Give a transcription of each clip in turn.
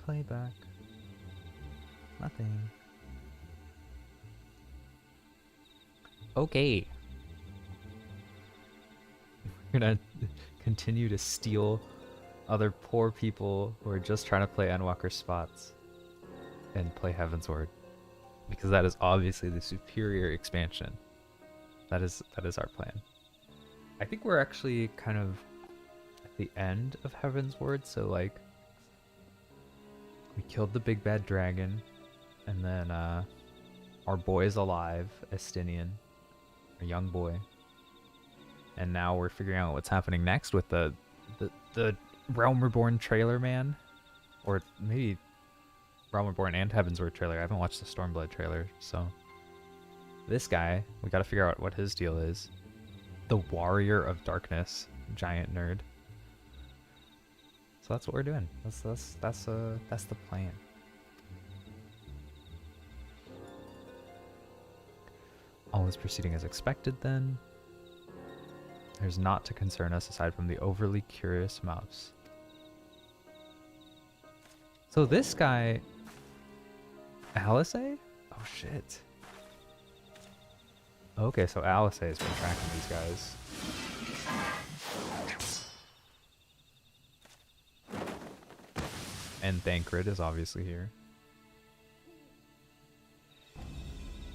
playback. Nothing. Okay. We're gonna continue to steal other poor people who are just trying to play Endwalker spots and play Heavensward. Because that is obviously the superior expansion. That is our plan. I think we're actually kind of at the end of Heavensward, so like we killed the big bad dragon, and then our boy is alive, Estinian, a young boy. And now we're figuring out what's happening next with the Realm Reborn trailer, man. Or maybe Realm Reborn and Heavensward trailer. I haven't watched the Stormblood trailer, so this guy, we gotta figure out what his deal is. The Warrior of Darkness, giant nerd. So that's what we're doing. That's the plan. All is proceeding as expected then. There's naught to concern us aside from the overly curious mouse. So this guy, Alice? Oh shit. Okay, so Alice has been tracking these guys. And Thancred is obviously here.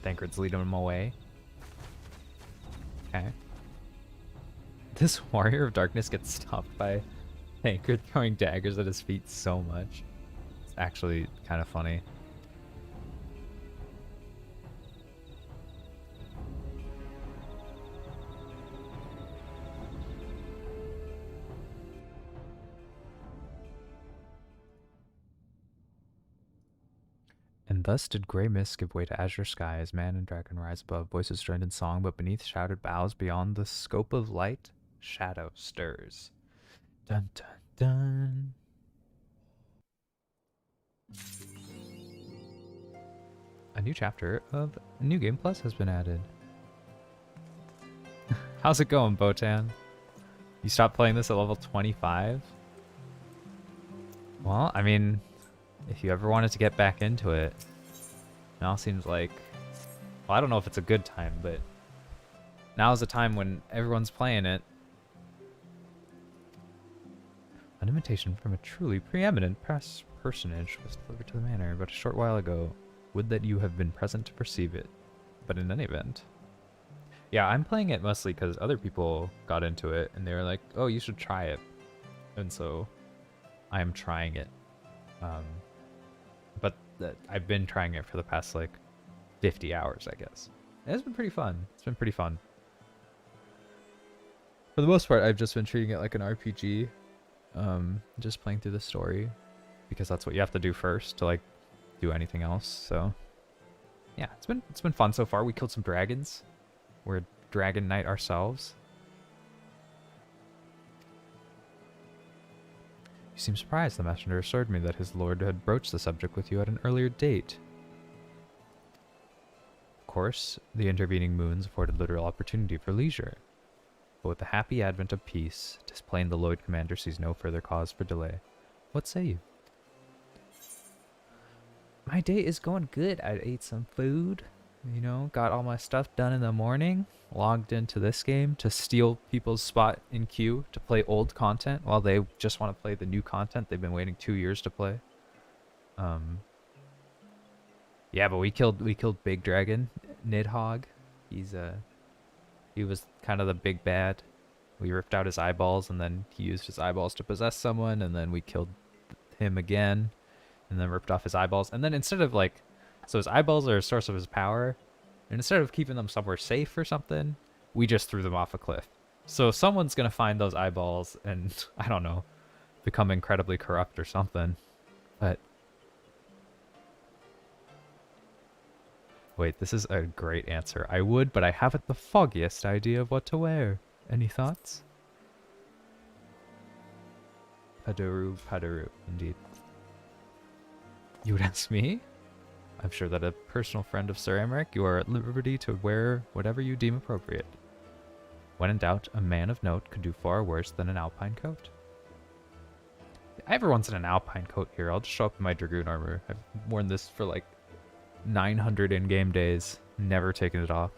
Thancred's leading him away. Okay. This Warrior of Darkness gets stopped by Thancred throwing daggers at his feet so much. It's actually kind of funny. And thus did grey mist give way to azure sky as man and dragon rise above, voices joined in song, but beneath shouted boughs beyond the scope of light, shadow stirs. Dun dun dun. A new chapter of New Game Plus has been added. How's it going, Botan? You stopped playing this at level 25? Well, I mean, if you ever wanted to get back into it, now seems like, well, I don't know if it's a good time, but now's the time when everyone's playing it. An invitation from a truly preeminent press personage was delivered to the manor but a short while ago. Would that you have been present to perceive it. But in any event. Yeah, I'm playing it mostly because other people got into it and they were like, oh, you should try it. And so I'm trying it. But I've been trying it for the past like 50 hours, I guess. And it's been pretty fun. It's been pretty fun. For the most part, I've just been treating it like an RPG. Just playing through the story because that's what you have to do first to like do anything else. So yeah, it's been fun so far. We killed some dragons. We're a dragon knight ourselves. You seem surprised. The messenger assured me that his lord had broached the subject with you at an earlier date. Of course, the intervening moons afforded literal opportunity for leisure. But with the happy advent of peace, 'tis plain the Lloyd commander sees no further cause for delay. What say you? My day is going good. I ate some food, you know, got all my stuff done in the morning, logged into this game to steal people's spot in queue to play old content while they just want to play the new content they've been waiting 2 years to play. Yeah, but we killed Big Dragon, Nidhogg. He was kind of the big bad. We ripped out his eyeballs and then he used his eyeballs to possess someone, and then we killed him again and then ripped off his eyeballs. And then instead of like, so his eyeballs are a source of his power, and instead of keeping them somewhere safe or something, we just threw them off a cliff. So someone's gonna find those eyeballs and, I don't know, become incredibly corrupt or something. But wait, this is a great answer. I would, but I haven't the foggiest idea of what to wear. Any thoughts? Padaru, indeed. You would ask me? I'm sure that a personal friend of Sir Emmerich, you are at liberty to wear whatever you deem appropriate. When in doubt, a man of note could do far worse than an alpine coat. I ever once in an alpine coat here. I'll just show up in my dragoon armor. I've worn this for like 900 in-game days. Never taken it off.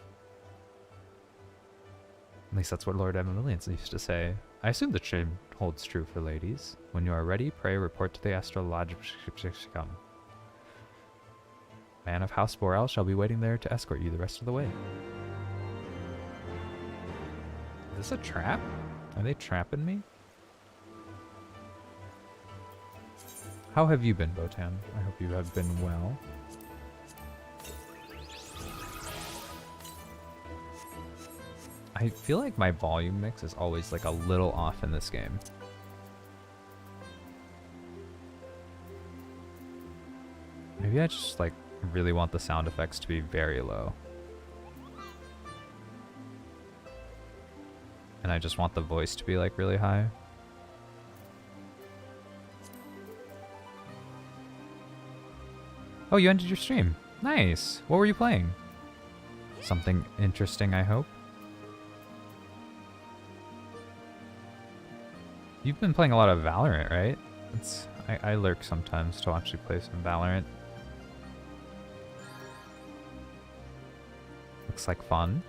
At least that's what Lord Emilians used to say. I assume the same holds true for ladies. When you are ready, pray report to the astrologicum. Man of House Borel shall be waiting there to escort you the rest of the way. Is this a trap? Are they trapping me? How have you been, Botan? I hope you have been well. I feel like my volume mix is always like a little off in this game. Maybe I just like really want the sound effects to be very low. And I just want the voice to be like really high. Oh, you ended your stream. Nice. What were you playing? Something interesting, I hope. You've been playing a lot of Valorant, right? I lurk sometimes to actually play some Valorant. Looks like fun.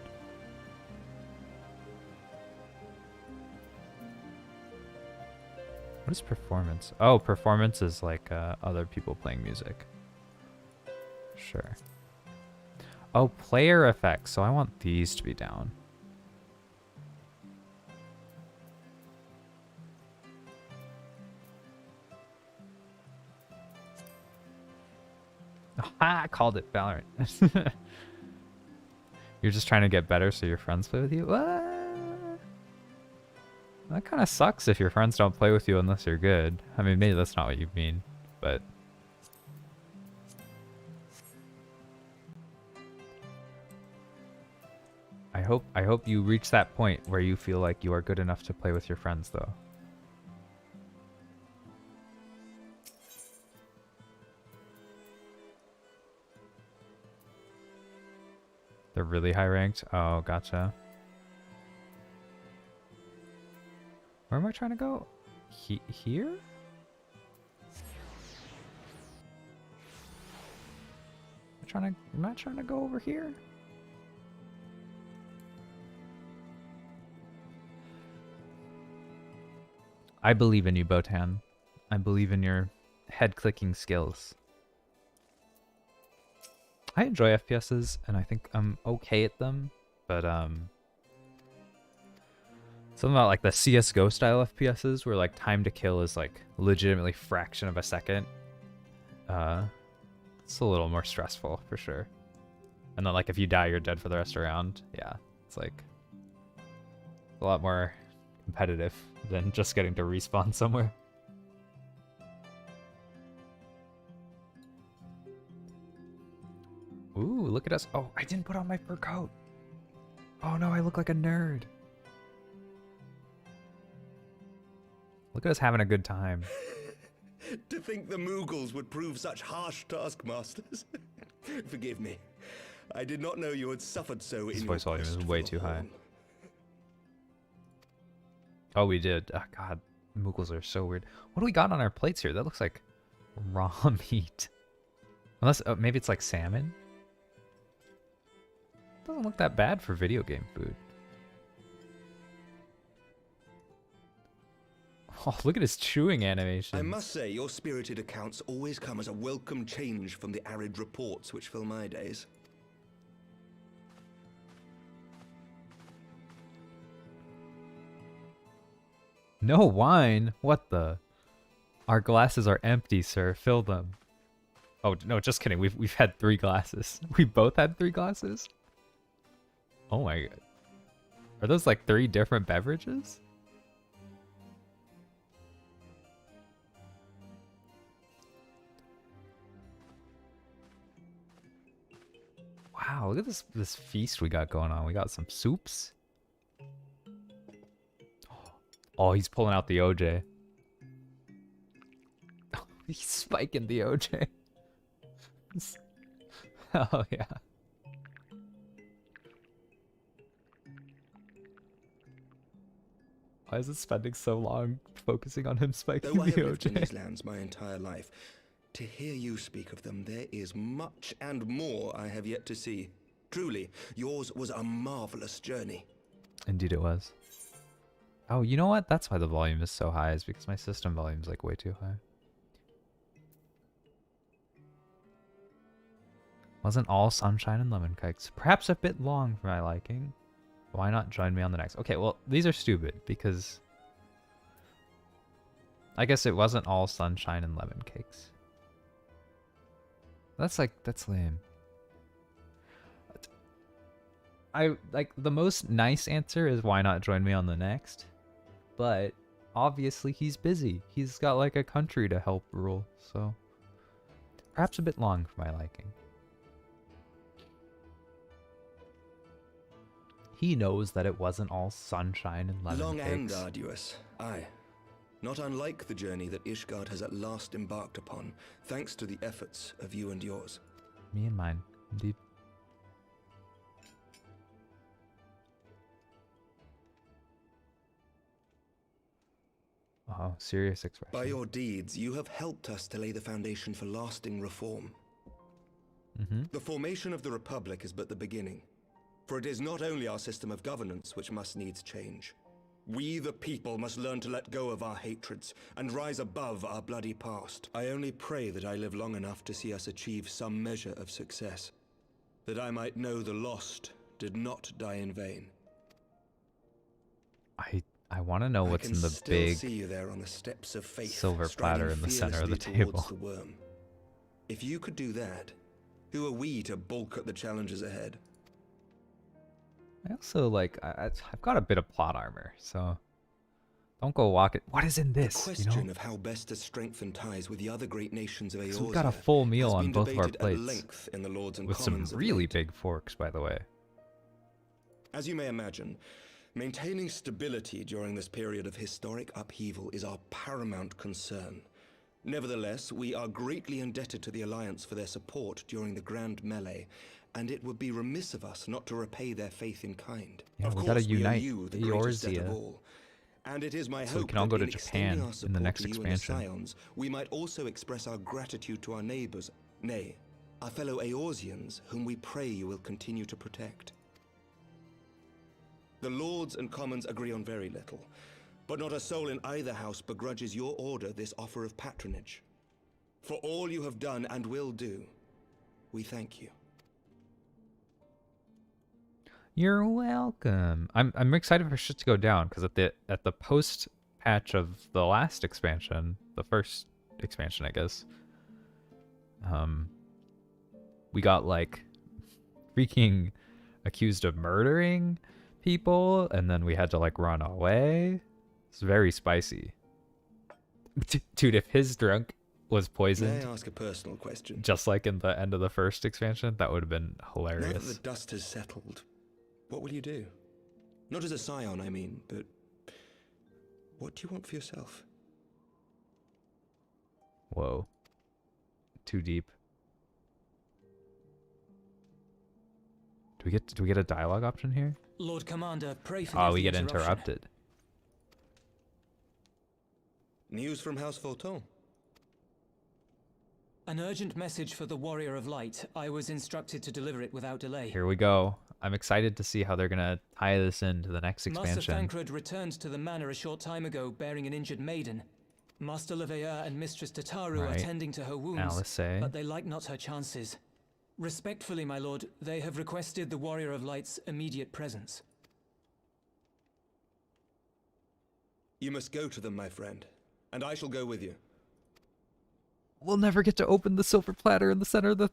What is performance? Oh, performance is like other people playing music. Sure. Oh, player effects. So I want these to be down. Aha, I called it Valorant. You're just trying to get better so your friends play with you? What? That kind of sucks if your friends don't play with you unless you're good. I mean, maybe that's not what you mean, but... I hope you reach that point where you feel like you are good enough to play with your friends, though. They're really high ranked? Oh, gotcha. Where am I trying to go? Here? Am I trying to go over here? I believe in you, Botan. I believe in your head-clicking skills. I enjoy FPSs, and I think I'm okay at them, but something about like the CSGO style FPSs where like time to kill is like legitimately fraction of a second. It's a little more stressful for sure. And then like if you die, you're dead for the rest of the round. Yeah, it's like a lot more competitive than just getting to respawn somewhere. Ooh, look at us. Oh, I didn't put on my fur coat. Oh no, I look like a nerd. Look at us having a good time. To think the Moogles would prove such harsh taskmasters. Forgive me. I did not know you had suffered so This in voice your volume is quest way for too the high. horn. Oh, we did. Oh, God, Moogles are so weird. What do we got on our plates here? That looks like raw meat. Unless, maybe it's like salmon? Doesn't look that bad for video game food. Oh, look at his chewing animation. I must say, your spirited accounts always come as a welcome change from the arid reports which fill my days. No wine? What the? Our glasses are empty, sir. Fill them. Oh, no, just kidding. We've had 3 glasses. We both had 3 glasses? Oh my god. Are those like 3 different beverages? Wow, look at this feast we got going on. We got some soups. Oh, he's pulling out the OJ. He's spiking the OJ. Oh, yeah. Why is it spending so long focusing on him spiking Though I the have lived in OJ? these lands my entire life, to hear you speak of them, there is much and more I have yet to see. Truly, yours was a marvelous journey. Indeed it was. Oh, you know what? That's why the volume is so high, is because my system volume is like way too high. Wasn't all sunshine and lemon cakes. Perhaps a bit long for my liking. Why not join me on the next? Okay, well, these are stupid because I guess it wasn't all sunshine and lemon cakes. That's lame. I like the most nice answer is why not join me on the next? But obviously he's busy. He's got like a country to help rule, so perhaps a bit long for my liking. He knows that it wasn't all sunshine and lemon Long cakes. and arduous, aye. Not unlike the journey that Ishgard has at last embarked upon, thanks to the efforts of you and yours. Me and mine, indeed. Oh, serious expression. By your deeds, you have helped us to lay the foundation for lasting reform. The formation of the Republic is but the beginning. For it is not only our system of governance which must needs change. We, the people, must learn to let go of our hatreds and rise above our bloody past. I only pray that I live long enough to see us achieve some measure of success, that I might know the lost did not die in vain. I want to know what's in the big see you there on the steps of faith, silver platter in the center of the table. The worm. If you could do that, who are we to balk at the challenges ahead? I also like I've got a bit of plot armor, so don't go walk it. What is in this? The question of how best to strengthen ties with the other great nations of Eorzea. So we've got a full meal on both of our at plates, length in the Lords and with some Commons of really late. big forks, by the way. As you may imagine, maintaining stability during this period of historic upheaval is our paramount concern. Nevertheless, we are greatly indebted to the Alliance for their support during the Grand Melee, and it would be remiss of us not to repay their faith in kind. Yeah, of we course, gotta we owe unite you the greatest debt of Eorzea. all. And it is my So we hope can all that go to in extending Japan our in the support next to you and the expansion. Scions, we might also express our gratitude to our neighbors, nay, our fellow Eorzeans, whom we pray you will continue to protect. The Lords and Commons agree on very little, but not a soul in either house begrudges your order this offer of patronage. For all you have done and will do, we thank you. You're welcome. I'm excited for shit to go down because at the post patch of the last expansion, the first expansion, I guess, we got like freaking accused of murdering people, and then we had to like run away. It's very spicy. Dude, if his drunk was poisoned, May I ask a personal question? just like in the end of the first expansion, that would have been Now hilarious. that the dust has settled, what will you do? Not as a scion, I mean, but what do you want for yourself? Whoa. Too deep. Do we get a dialogue option here? Lord Commander, pray for Oh, the we get interruption. interrupted. News from House Fulton. An urgent message for the Warrior of Light. I was instructed to deliver it without delay. Here we go. I'm excited to see how they're gonna tie this into the next Master expansion. Thancred returned to the manor a short time ago bearing an injured maiden. Master Leveilleur and Mistress Tataru are Right. tending to her wounds, Alice say. but they like not her chances. Respectfully, my lord, they have requested the Warrior of Light's immediate presence. You must go to them, my friend, and I shall go with you. We'll never get to open the silver platter in the center of the...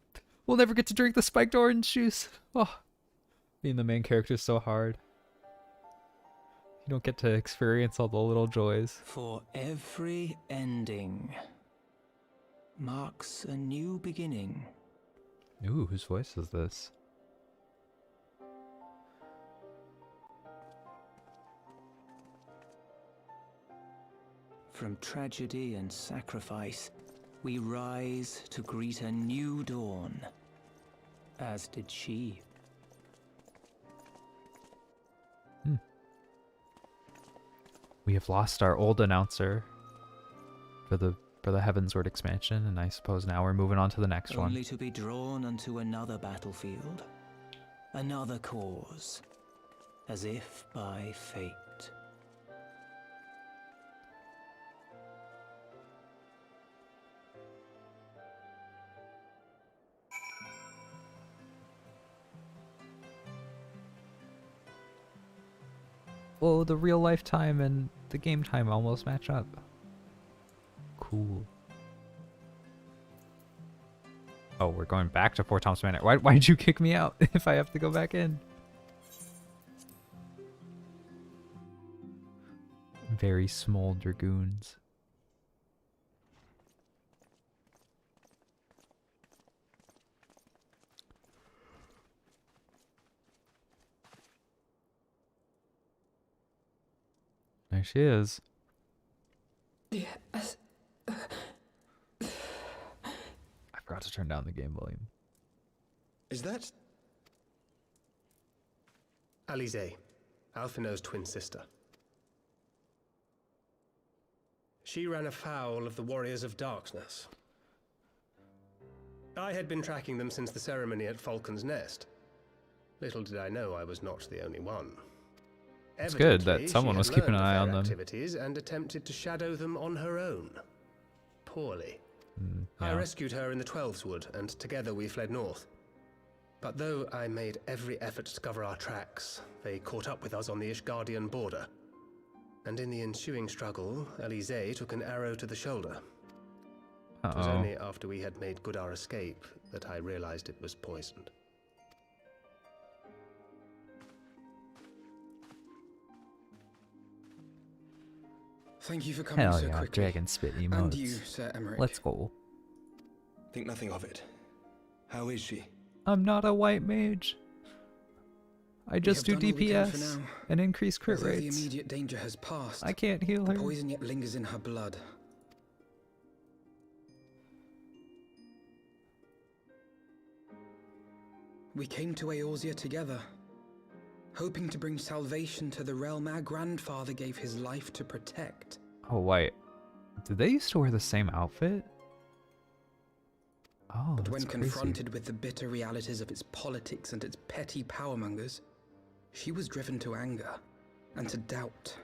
We'll never get to drink the spiked orange juice. Oh, being the main character is so hard. You don't get to experience all the little joys. For every ending marks a new beginning. Ooh, whose voice is this? From tragedy and sacrifice, we rise to greet a new dawn, as did she. We we have lost our old announcer for the Heavensward expansion, and I suppose now we're moving on to the next one. Only to be drawn onto another battlefield, another cause, as if by fate. Whoa, the real life time and the game time almost match up. Cool. Oh, we're going back to 4 Thompson Manor. Why'd you kick me out if I have to go back in? Very small dragoons. There she is. Yes. I forgot to turn down the game volume. Is that... Alize, Alphino's twin sister. She ran afoul of the Warriors of Darkness. I had been tracking them since the ceremony at Falcon's Nest. Little did I know I was not the only one. It's good that Evidently, someone she was had keeping an learned eye of on their them. activities and attempted to shadow them on her own. Poorly. I Yeah. rescued her in the Twelveswood, and together we fled north. But though I made every effort to cover our tracks, they caught up with us on the Ishgardian border. And in the ensuing struggle, Alize took an arrow to the shoulder. It was Uh-oh. only after we had made good our escape that I realized it was poisoned. Thank you for coming Hell so yeah, quickly. dragon spit emotes. And you, Sir Emmerich. Let's go. Think nothing of it. How is she? I'm not a white mage. I just do have done all we can for DPS now. and increase crit Although the rates. immediate danger has passed, I can't heal the her. poison yet lingers in her blood. We came to Eorzea together, hoping to bring salvation to the realm our grandfather gave his life to protect. Oh wait, did they used to wear the same outfit? Oh, But that's when crazy. confronted with the bitter realities of its politics and its petty powermongers, she was driven to anger and to doubt.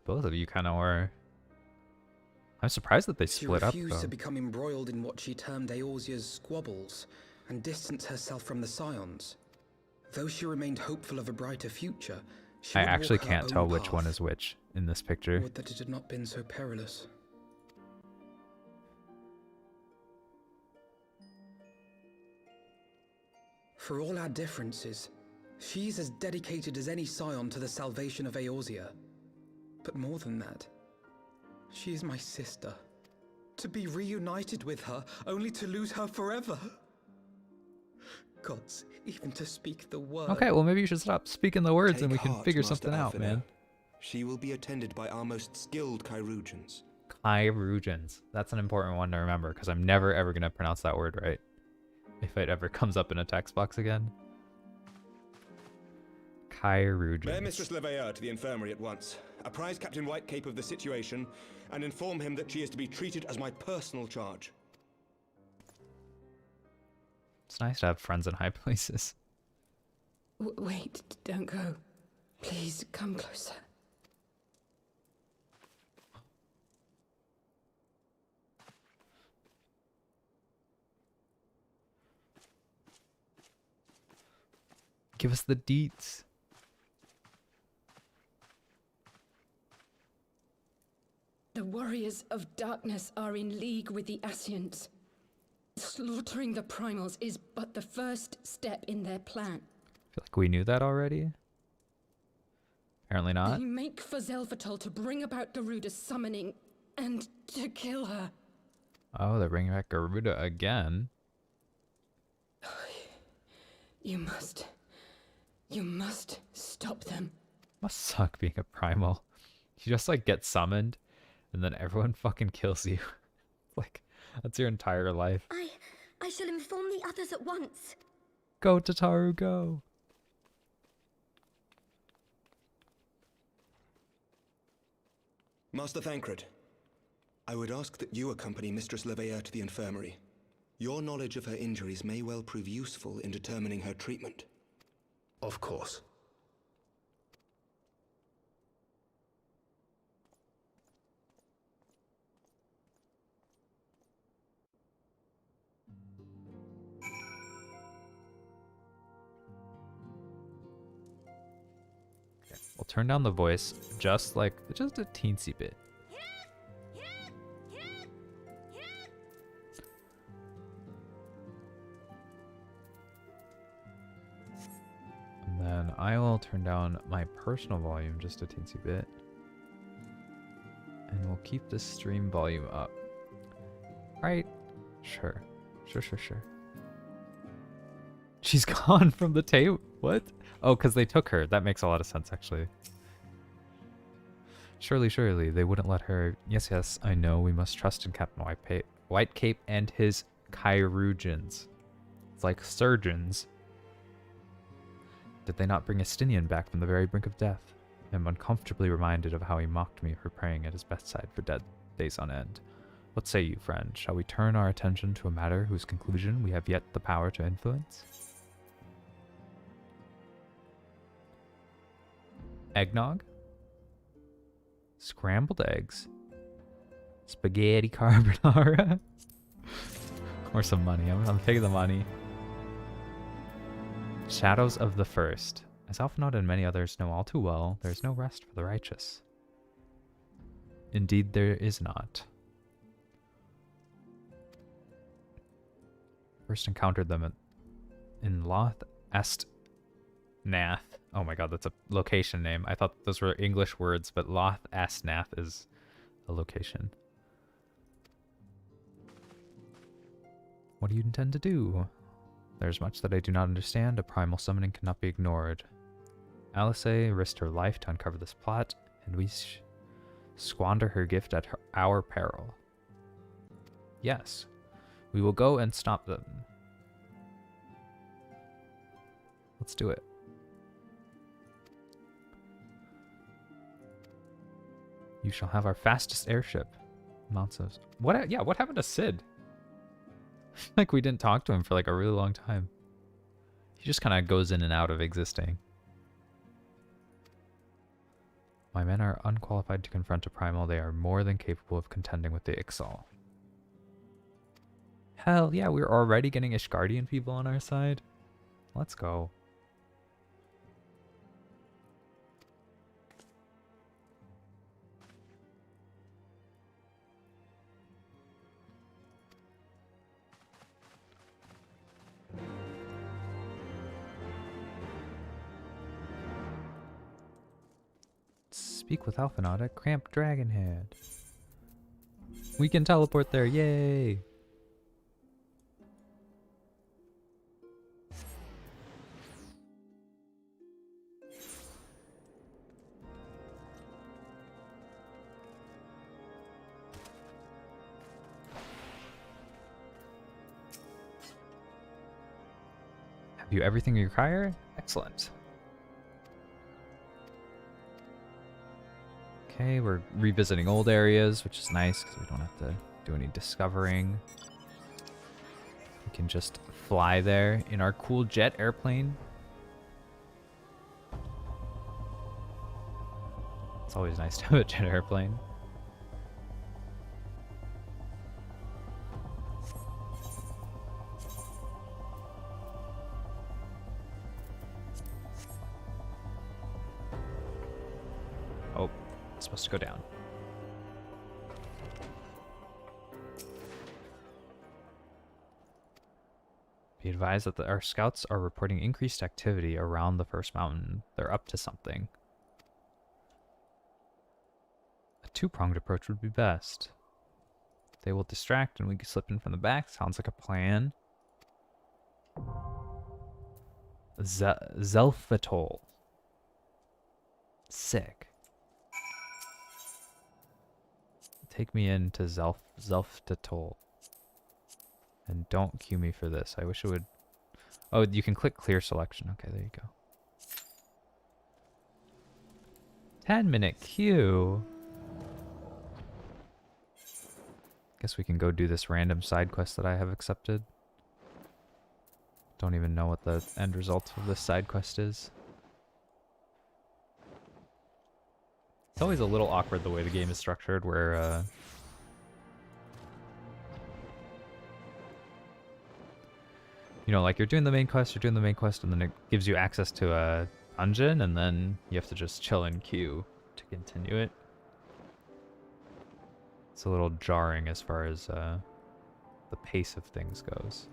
Both of you kind of were. I'm surprised that they She split up refused though. to become embroiled in what she termed Eorzea's squabbles and distance herself from the Scions. Though she remained hopeful of a brighter future, she I would actually walk her can't own tell which one path. is which in this picture. Would that it had not been so perilous. For all our differences, she's as dedicated as any Scion to the salvation of Eorzea. But more than that, she is my sister. To be reunited with her, only to lose her forever. Gods, even to speak the word. Okay, well maybe you should stop speaking the words and we Take can heart, figure Master something out, Alphinaud. man. She will be attended by our most skilled Chirurgeons. Chirurgeons. That's an important one to remember because I'm never ever going to pronounce that word right. If it ever comes up in a text box again. Chirurgeons. Bear Mistress Leveilleur to the infirmary at once. Apprise Captain Whitecape of the situation and inform him that she is to be treated as my personal charge. It's nice to have friends in high places. Wait, don't go. Please, come closer. Give us the deets. The Warriors of Darkness are in league with the Ascians. Slaughtering the Primals is but the first step in their plan. I feel like we knew that already. Apparently not. They make for Zelvatol to bring about Garuda's summoning and to kill her. Oh, they're bringing back Garuda again. You must stop them. Must suck being a primal. You just like get summoned and then everyone fucking kills you. Like, that's your entire life. I shall inform the others at once. Go, Tataru, go. Master Thancred, I would ask that you accompany Mistress Leveilleur to the infirmary. Your knowledge of her injuries may well prove useful in determining her treatment. Of course. We'll turn down the voice just a teensy bit. And then I will turn down my personal volume just a teensy bit. And we'll keep the stream volume up. Right? Sure. Sure. She's gone from the table. What? Oh, because they took her. That makes a lot of sense, actually. Surely, they wouldn't let her... Yes, I know. We must trust in Captain Whitecape and his chirurgeons. It's like surgeons. Did they not bring Estinian back from the very brink of death? I'm uncomfortably reminded of how he mocked me for praying at his bedside for days on end. What say you, friend? Shall we turn our attention to a matter whose conclusion we have yet the power to influence? Eggnog? Scrambled eggs? Spaghetti carbonara? Or some money. I'm taking the money. Shadows of the First. As Alphinaud and many others know all too well, there is no rest for the righteous. Indeed, there is not. First encountered them in Loth Est Nath. Oh my god, that's a location name. I thought those were English words, but Loth Est Nath is a location. What do you intend to do? There's much that I do not understand. A primal summoning cannot be ignored. Alice risked her life to uncover this plot, and we squander her gift at our peril. Yes, we will go and stop them. Let's do it. You shall have our fastest airship. Nonsense. What? Yeah, what happened to Sid? Like we didn't talk to him for like a really long time. He just kind of goes in and out of existing. My men are unqualified to confront a primal. They are more than capable of contending with the Ixal. Hell yeah, we're already getting Ishgardian people on our side. Let's go. Speak with Alphinaud at Cramped Dragonhead. We can teleport there, yay! Have you everything you require? Excellent. Okay, we're revisiting old areas, which is nice because we don't have to do any discovering. We can just fly there in our cool jet airplane. It's always nice to have a jet airplane. Oh. Supposed to go down. Be advised that our scouts are reporting increased activity around the first mountain. They're up to something. A two-pronged approach would be best. They will distract and we can slip in from the back. Sounds like a plan. Zelfatol. Sick. Take me into Zelfatol. And don't cue me for this. I wish it would... Oh, you can click clear selection. Okay, there you go. 10-minute queue. Guess we can go do this random side quest that I have accepted. Don't even know what the end result of this side quest is. It's always a little awkward the way the game is structured, where you know, like you're doing the main quest, and then it gives you access to a dungeon, and then you have to just chill in queue to continue it. It's a little jarring as far as the pace of things goes.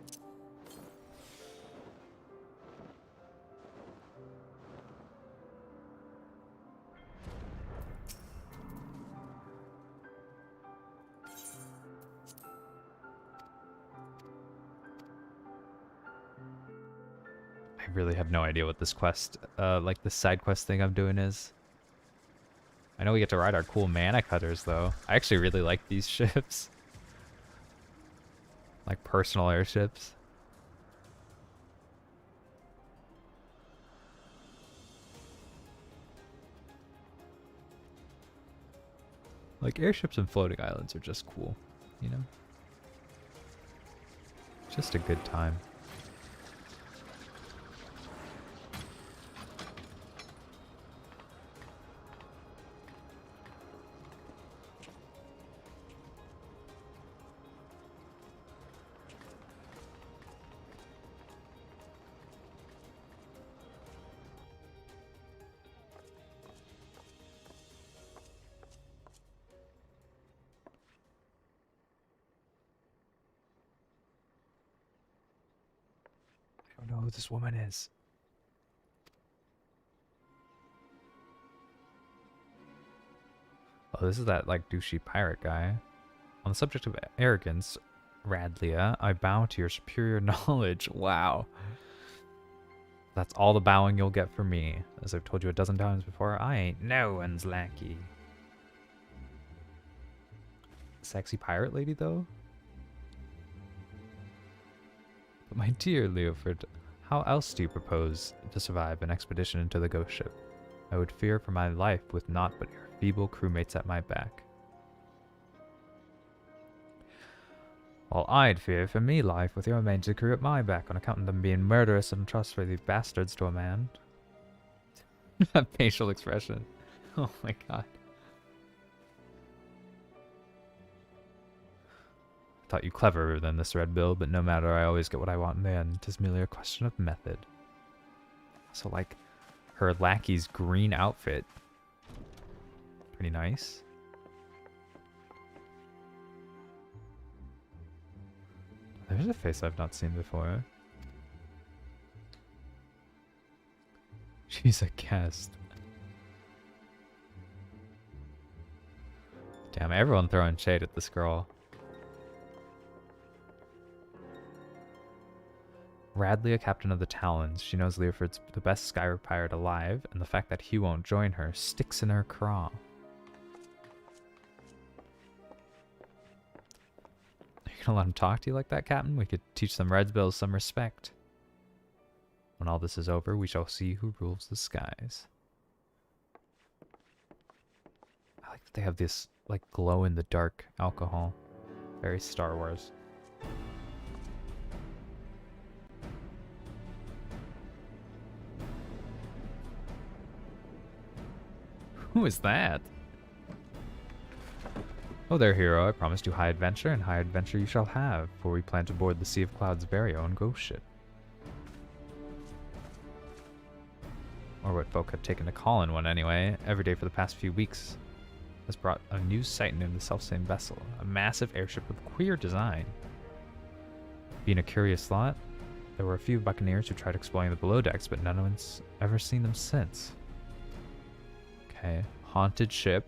I really have no idea what this quest, like this side quest thing I'm doing is. I know we get to ride our cool mana cutters, though. I actually really like these ships. Like personal airships. Like airships and floating islands are just cool, you know? Just a good time. I don't know who this woman is. Oh, this is that, like, douchey pirate guy. On the subject of arrogance, Radlia, I bow to your superior knowledge. Wow. That's all the bowing you'll get from me. As I've told you a dozen times before, I ain't no one's lackey. Sexy pirate lady, though? But my dear Leoford, how else do you propose to survive an expedition into the ghost ship? I would fear for my life with naught but your feeble crewmates at my back. While I'd fear for me life with your mangy crew at my back on account of them being murderous and untrustworthy bastards to a man. That facial expression. Oh my god. Thought you cleverer than this, Red Bill, but no matter, I always get what I want in the end. 'Tis merely a question of method. So, like, her lackey's green outfit. Pretty nice. There's a face I've not seen before. She's a guest. Damn, everyone throwing shade at this girl. Radlia, captain of the Talons. She knows Leoford's the best Skyward pirate alive, and the fact that he won't join her sticks in her craw. Are you gonna let him talk to you like that, Captain? We could teach some Red Bills some respect. When all this is over, we shall see who rules the skies. I like that they have this, like, glow-in-the-dark alcohol. Very Star Wars. Who is that? Oh there, hero. I promised you high adventure, and high adventure you shall have, for we plan to board the Sea of Cloud's very own ghost ship. Or what folk have taken to call in one anyway. Every day for the past few weeks has brought a new sight in the selfsame vessel. A massive airship with queer design. Being a curious lot, there were a few buccaneers who tried exploring the below decks, but none of one's ever seen them since. Okay, haunted ship.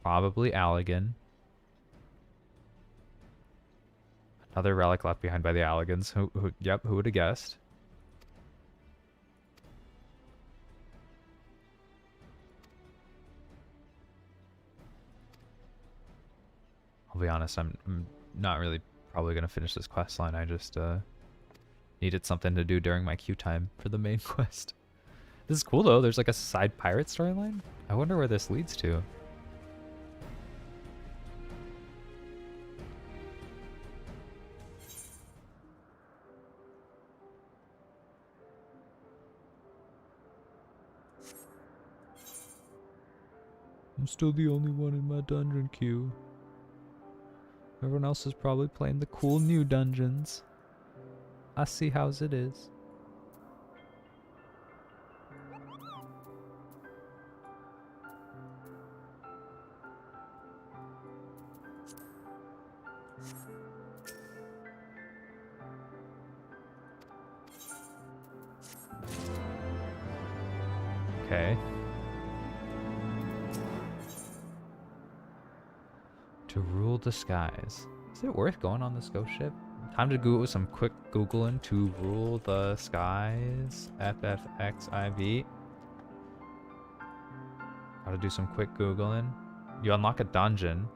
Probably Allegan. Another relic left behind by the Allegans. Yep, who would have guessed? I'll be honest, I'm not really probably going to finish this quest line. I just needed something to do during my queue time for the main quest. This is cool, though. There's like a side pirate storyline. I wonder where this leads to. I'm still the only one in my dungeon queue. Everyone else is probably playing the cool new dungeons. I see how's it is. Okay. To rule the skies. Is it worth going on this ghost ship? Time to Google some quick Googling. To rule the skies. FFXIV. Gotta do some quick Googling. You unlock a dungeon.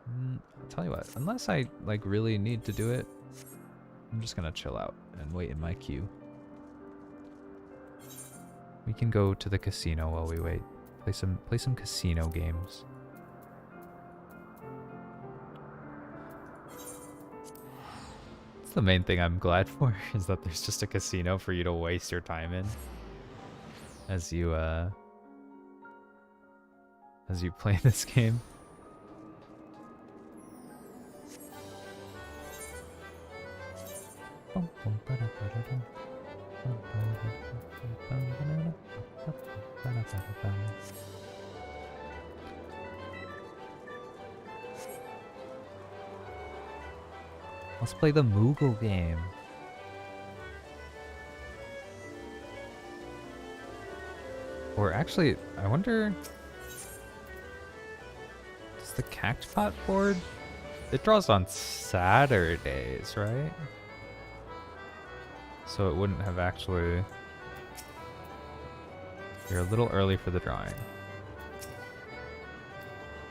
I'll tell you what, unless I like really need to do it, I'm just gonna chill out and wait in my queue. We can go to the casino while we wait. Play some casino games. That's the main thing I'm glad for, is that there's just a casino for you to waste your time in as you play this game. Let's play the Moogle game. Or actually, I wonder... Does the Cactpot board? It draws on Saturdays, right? So it wouldn't have actually... You're a little early for the drawing.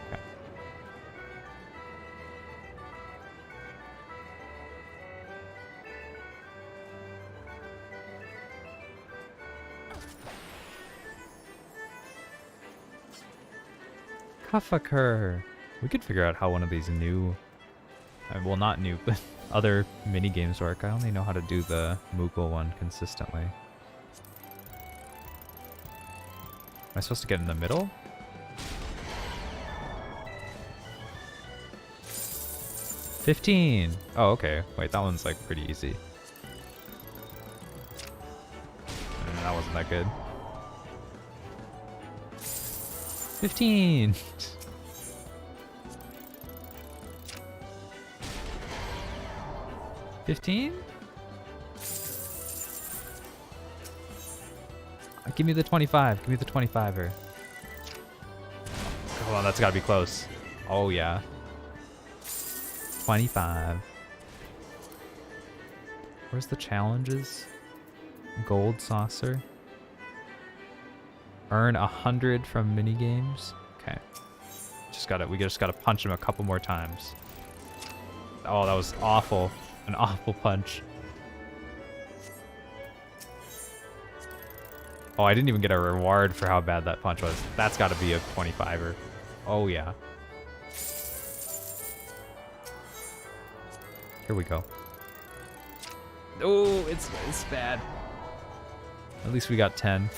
Okay. Kuffaker. We could figure out how one of these new... well, not new, but other mini games work. I only know how to do the Moogle one consistently. Am I supposed to get in the middle? $15. Oh, okay. Wait, that one's like pretty easy. That wasn't that good. 15. $15? Give me the 25. Give me the 25er. Hold on, that's gotta be close. Oh yeah. 25. Where's the challenges? Gold saucer. Earn 100 from mini games. Okay. We just gotta punch him a couple more times. Oh, that was awful. An awful punch. Oh, I didn't even get a reward for how bad that punch was. That's got to be a 25er. Oh, yeah. Here we go. Oh, it's bad. At least we got 10.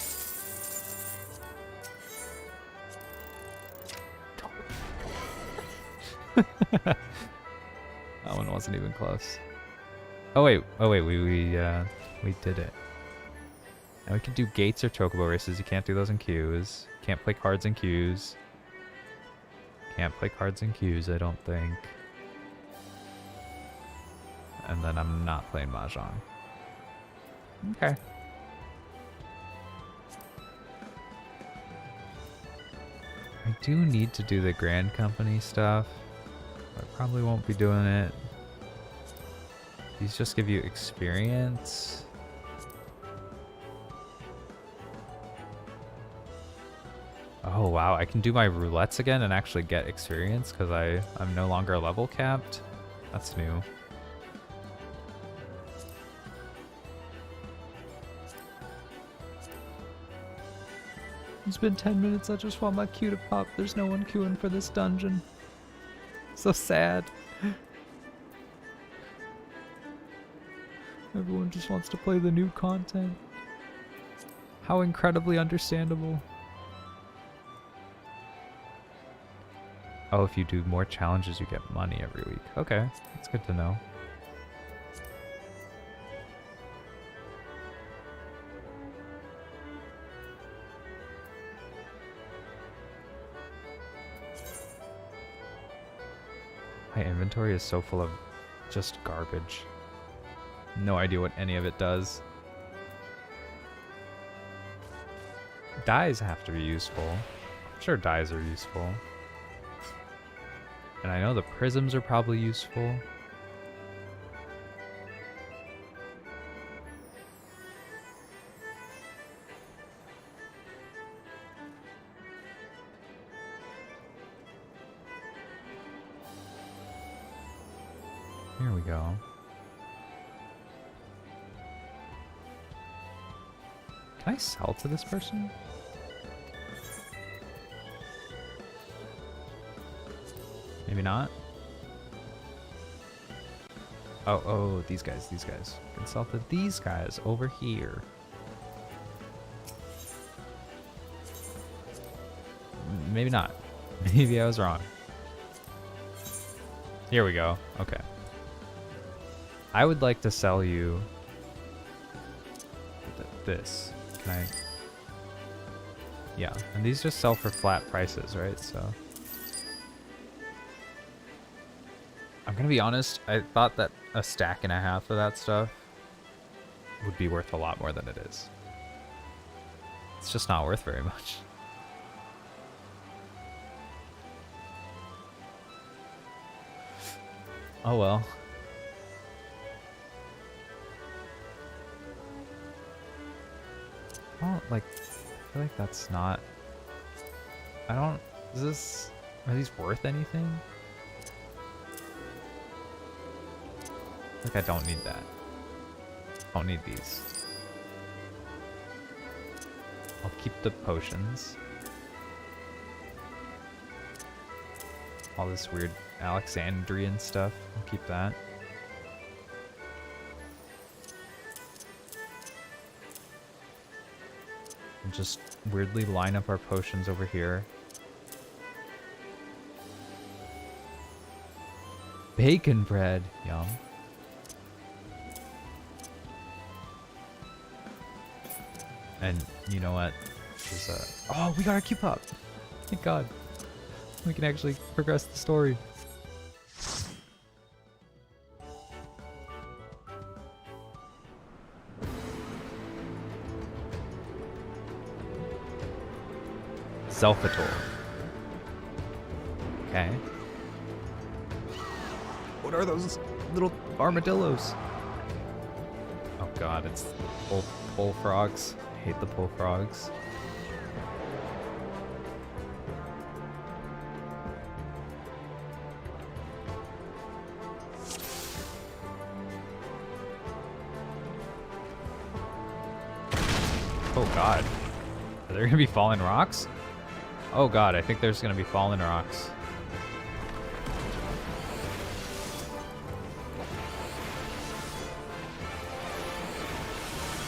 That one wasn't even close. Oh wait, we did it. Now we can do gates or chocobo races. You can't do those in queues. Can't play cards in queues. Can't play cards in queues, I don't think. And then I'm not playing Mahjong. Okay. I do need to do the Grand Company stuff. I probably won't be doing it. These just give you experience. Oh wow, I can do my roulettes again and actually get experience because I'm no longer level capped. That's new. It's been 10 minutes, I just want my queue to pop. There's no one queuing for this dungeon. So sad. Everyone just wants to play the new content. How incredibly understandable. Oh, if you do more challenges, you get money every week. Okay, that's good to know. My inventory is so full of just garbage. No idea what any of it does. Dyes have to be useful. I'm sure dyes are useful. And I know the prisms are probably useful. Here we go. Can I sell to this person? Maybe not. Oh, these guys. Can sell to these guys over here. Maybe not. Maybe I was wrong. Here we go. Okay. I would like to sell you this. Can I? Yeah, and these just sell for flat prices, right? So I'm gonna be honest, I thought that a stack and a half of that stuff would be worth a lot more than it is. It's just not worth very much. Oh well. I feel like that's not... are these worth anything? Like, I don't need that. I don't need these. I'll keep the potions. All this weird Alexandrian stuff, I'll keep that. And just weirdly line up our potions over here. Bacon bread, yum. And you know what? Oh, we got our cube pop! Thank God. We can actually progress the story. Selfator. Okay. What are those little armadillos? Oh God, it's pole frogs. I hate the pole frogs. Oh God. Are there gonna be fallen rocks? Oh God, I think there's gonna be fallen rocks.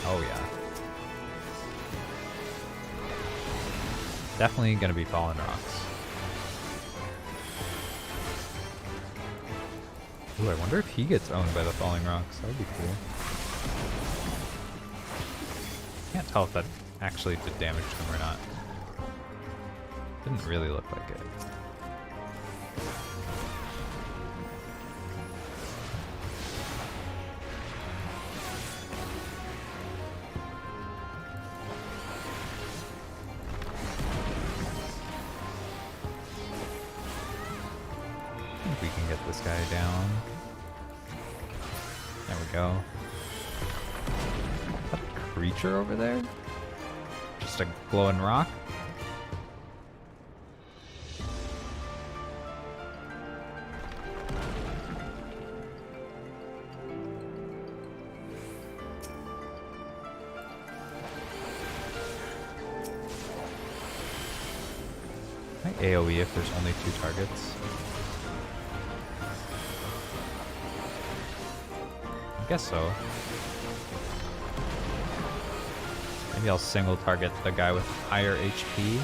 Oh yeah. Definitely gonna be fallen rocks. Ooh, I wonder if he gets owned by the falling rocks. That would be cool. Can't tell if that actually did damage to him or not. Didn't really look like it. I think we can get this guy down. There we go. Is that a creature over there? Just a glowing rock? AoE if there's only 2 targets. I guess so. Maybe I'll single target the guy with higher HP.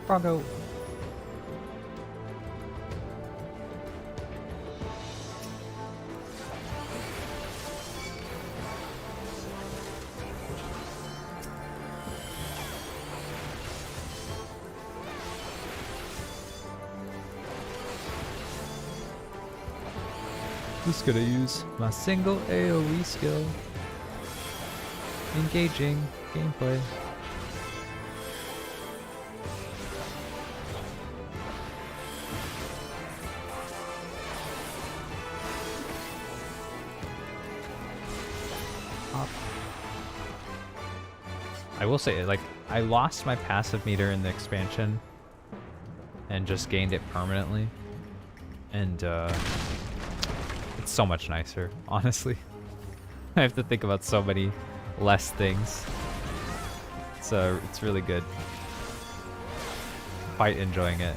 Froggo. Just gonna use my single AoE skill. Engaging gameplay. I will say, like, I lost my passive meter in the expansion and just gained it permanently. And, it's so much nicer, honestly. I have to think about so many less things. It's really good. Quite enjoying it.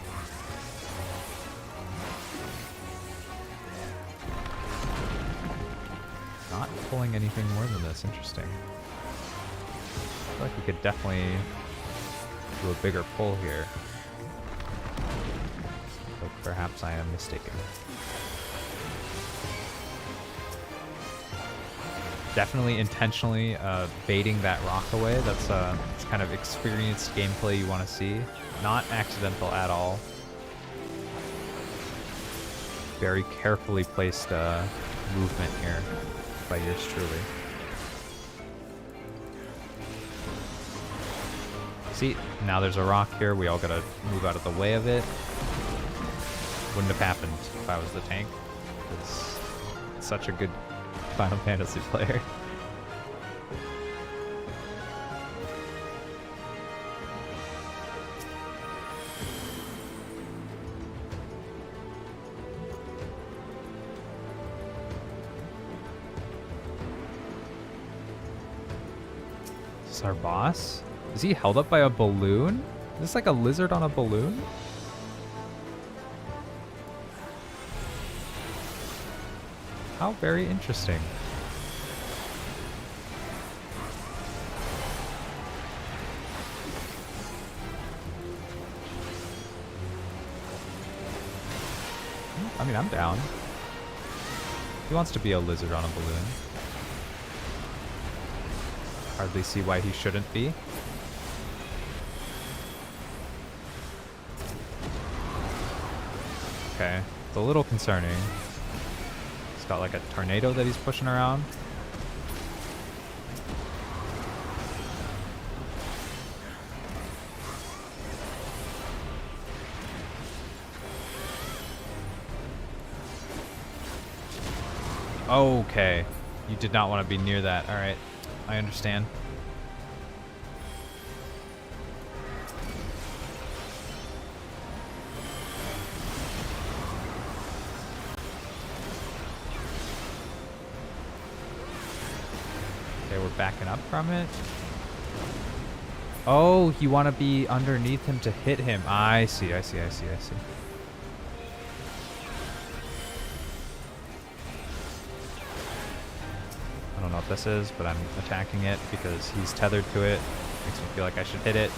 Not pulling anything more than this, interesting. I feel like we could definitely do a bigger pull here. But perhaps I am mistaken. Definitely intentionally baiting that rock away. That's kind of experienced gameplay you want to see. Not accidental at all. Very carefully placed movement here by yours truly. See, now there's a rock here. We all gotta move out of the way of it. Wouldn't have happened if I was the tank. It's such a good Final Fantasy player. Is this our boss? Is he held up by a balloon? Is this like a lizard on a balloon? How very interesting. I mean, I'm down. He wants to be a lizard on a balloon. Hardly see why he shouldn't be. Okay, it's a little concerning. He's got like a tornado that he's pushing around. Okay, you did not want to be near that. All right, I understand. Okay, we're backing up from it. Oh, you want to be underneath him to hit him. I see, I see, I see, I see. I don't know what this is, but I'm attacking it because he's tethered to it. Makes me feel like I should hit it.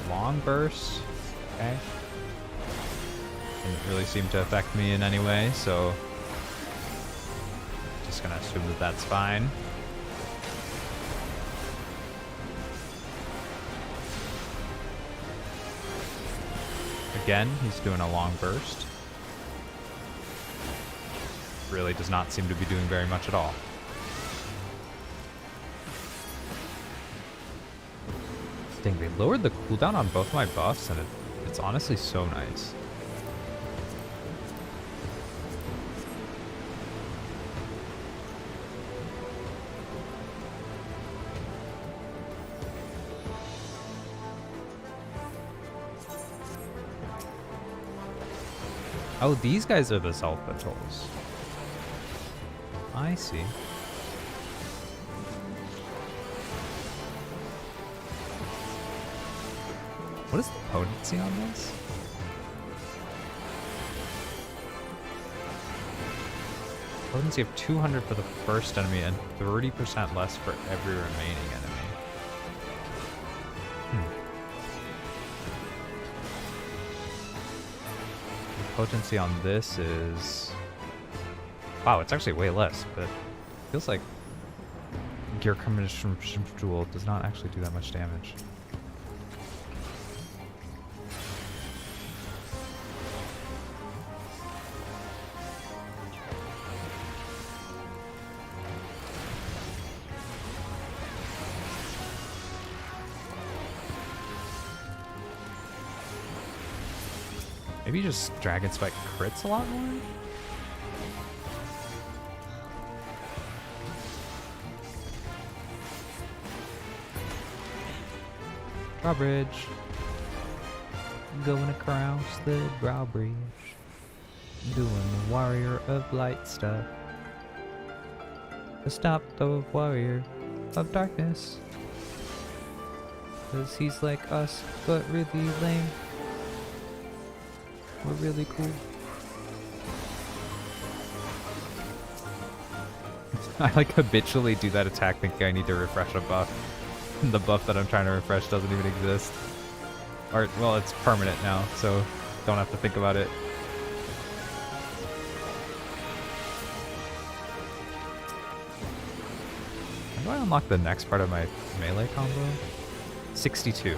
Long burst. Okay. Didn't really seem to affect me in any way, so just gonna assume that that's fine. Again, he's doing a long burst. Really does not seem to be doing very much at all. Dang, they lowered the cooldown on both my buffs, and it's honestly so nice. Oh, these guys are the Zelpatals. I see. What is the potency on this? Potency of 200 for the first enemy and 30% less for every remaining enemy. The potency on this is... Wow, it's actually way less, but it feels like Gear Combination Duel does not actually do that much damage. Maybe just Dragon Spike crits a lot more? Drawbridge. Going across the drawbridge. Doing the Warrior of Light stuff. To stop the Warrior of Darkness. 'Cause he's like us, but really lame. We're really cool. I like habitually do that attack thinking I need to refresh a buff. The buff that I'm trying to refresh doesn't even exist. Or, well, it's permanent now, so don't have to think about it. How do I unlock the next part of my melee combo? 62.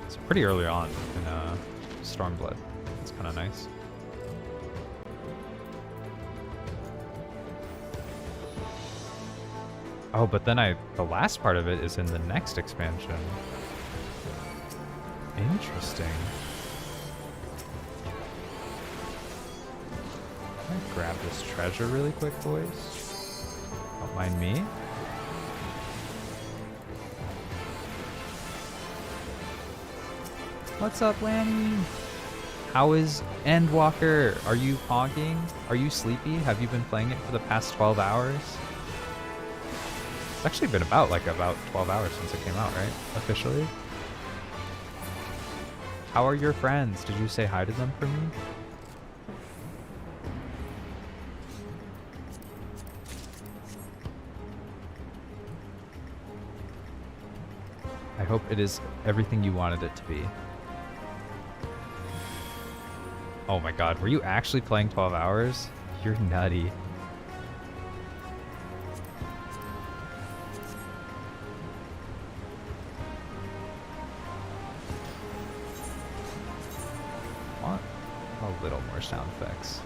It's pretty early on in Stormblood. It's kind of nice. Oh, but then the last part of it is in the next expansion. Interesting. Can I grab this treasure really quick, boys? Don't mind me. What's up, Lanny? How is Endwalker? Are you hogging? Are you sleepy? Have you been playing it for the past 12 hours? It's actually been about 12 hours since it came out, right? Officially. How are your friends? Did you say hi to them for me? I hope it is everything you wanted it to be. Oh my god, were you actually playing 12 hours? You're nutty. Want a little more sound effects.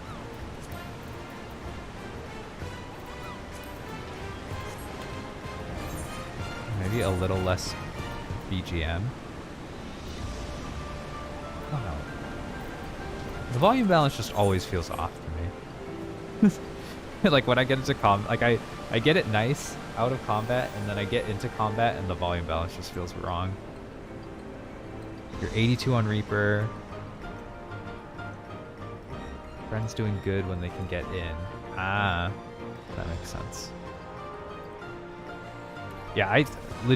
Maybe a little less BGM. Oh no. The volume balance just always feels off to me. Like when I get into I get it nice out of combat, and then I get into combat and the volume balance just feels wrong. You're 82 on Reaper. Friends doing good when they can get in. Ah, that makes sense. Yeah, I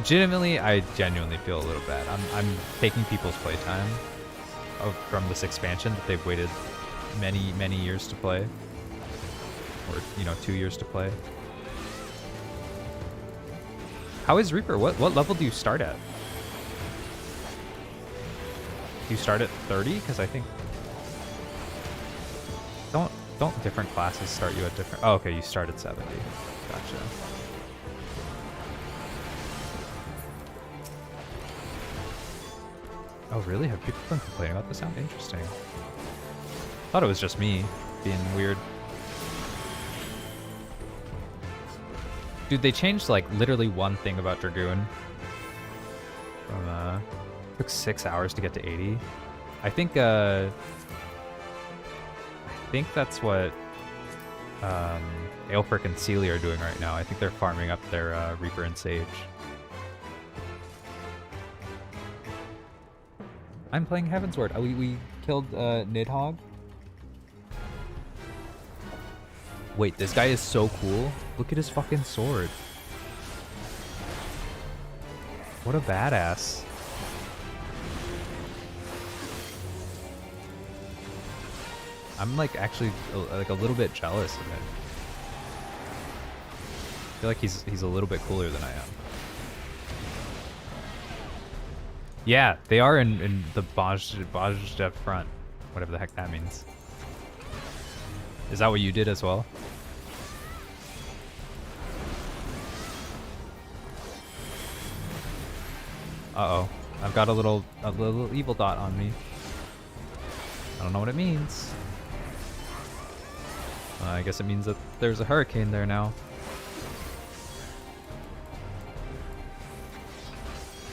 genuinely feel a little bad. I'm taking people's playtime from this expansion that they've waited many years to play, or 2 years to play. How is Reaper? What level do you start at? Do you start at 30? Because I think don't different classes start you at different? Oh, okay, you start at 70. Gotcha. Oh, really? Have people been complaining about the sound? Interesting. Thought it was just me being weird. Dude, they changed literally one thing about Dragoon. From took 6 hours to get to 80. I think that's what Aelfric and Celia are doing right now. I think they're farming up their Reaper and Sage. I'm playing Heavensward. We killed Nidhogg. Wait, this guy is so cool. Look at his fucking sword. What a badass. I'm like actually like a little bit jealous of him. I feel like he's a little bit cooler than I am. Yeah, they are in the Bajda front. Whatever the heck that means. Is that what you did as well? Uh-oh. I've got a little evil dot on me. I don't know what it means. I guess it means that there's a hurricane there now.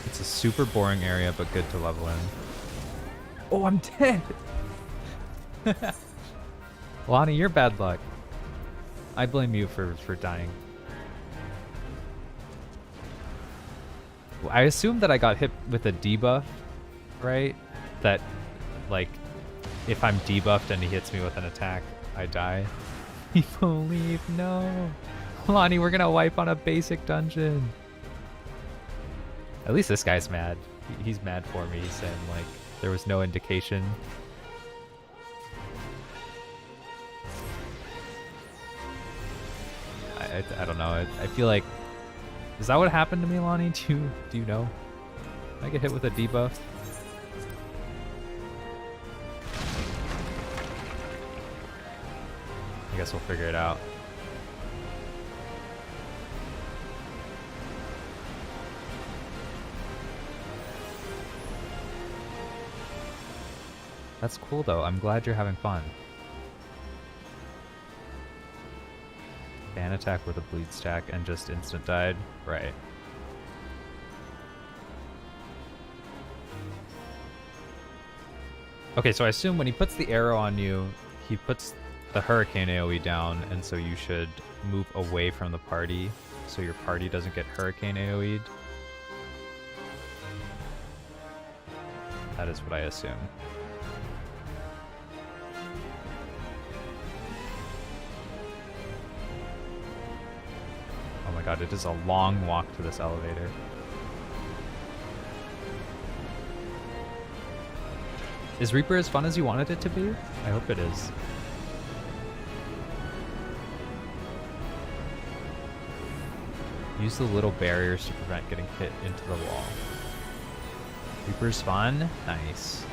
It's a super boring area, but good to level in. Oh, I'm dead! Lonnie, you're bad luck. I blame you for dying. I assume that I got hit with a debuff, right? That, like, if I'm debuffed and he hits me with an attack, I die. People leave, no. Lonnie, we're gonna wipe on a basic dungeon. At least this guy's mad. He's mad for me. He's saying, like, there was no indication. I don't know. I feel like... Is that what happened to me, Lonnie? Do you know? Did I get hit with a debuff? I guess we'll figure it out. That's cool though. I'm glad you're having fun. Ban attack with a bleed stack and just instant died. Right. Okay, so I assume when he puts the arrow on you, he puts the hurricane AoE down, and so you should move away from the party so your party doesn't get hurricane AoE'd. That is what I assume. Oh my god, it is a long walk to this elevator. Is Reaper as fun as you wanted it to be? I hope it is. Use the little barriers to prevent getting hit into the wall. Reaper's fun? Nice.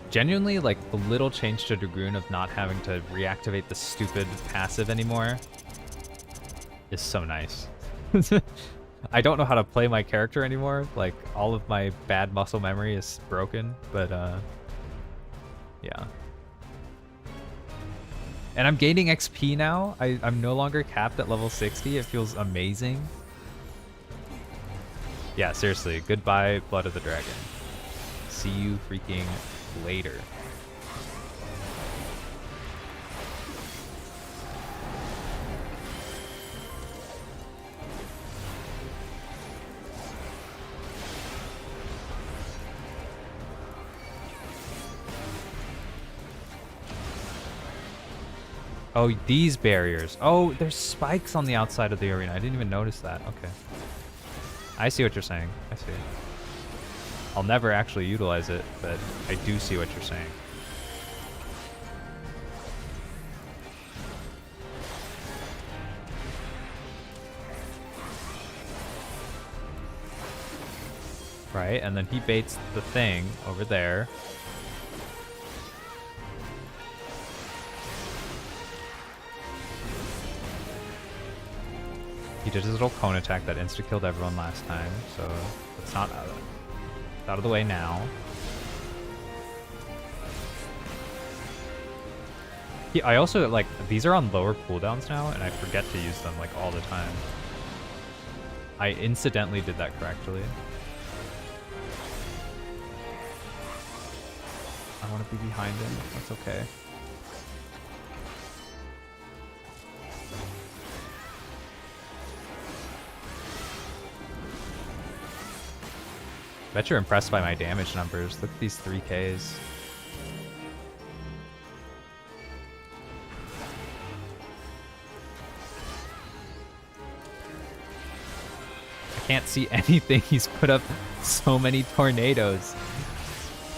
Genuinely, like, the little change to Dragoon of not having to reactivate the stupid passive anymore is so nice. I don't know how to play my character anymore. Like, all of my bad muscle memory is broken, but yeah. And I'm gaining XP now. I'm no longer capped at level 60. It feels amazing. Yeah, seriously. Goodbye, Blood of the Dragon. See you freaking later. Oh, these barriers. Oh, there's spikes on the outside of the arena. I didn't even notice that. Okay. I see what you're saying. I see. I'll never actually utilize it, but I do see what you're saying. Right, and then he baits the thing over there. He did his little cone attack that insta-killed everyone last time, so it's not out of the way now. I also, like, these are on lower cooldowns now, and I forget to use them, like, all the time. I incidentally did that correctly. I want to be behind him. That's okay. Bet you're impressed by my damage numbers. Look at these 3Ks. I can't see anything. He's put up so many tornadoes.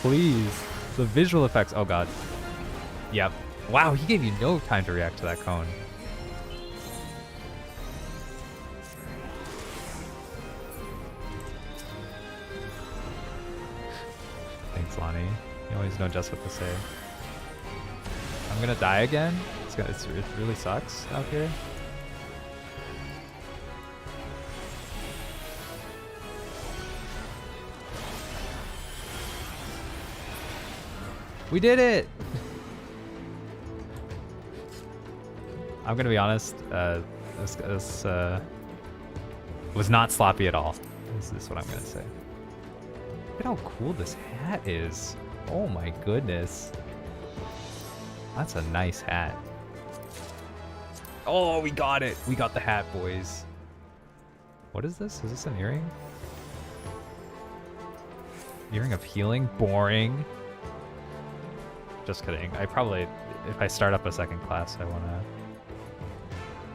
Please. The visual effects. Oh god. Yep. Wow, he gave you no time to react to that cone. Thanks, Lonnie. You always know just what to say. I'm gonna die again? It really sucks out here. We did it! I'm gonna be honest, this was not sloppy at all. This is what I'm gonna say. Look at how cool this hat is. Oh my goodness. That's a nice hat. Oh, we got it! We got the hat, boys. What is this? Is this an earring? Earring of healing? Boring. Just kidding. I probably, if I start up a second class, I wanna...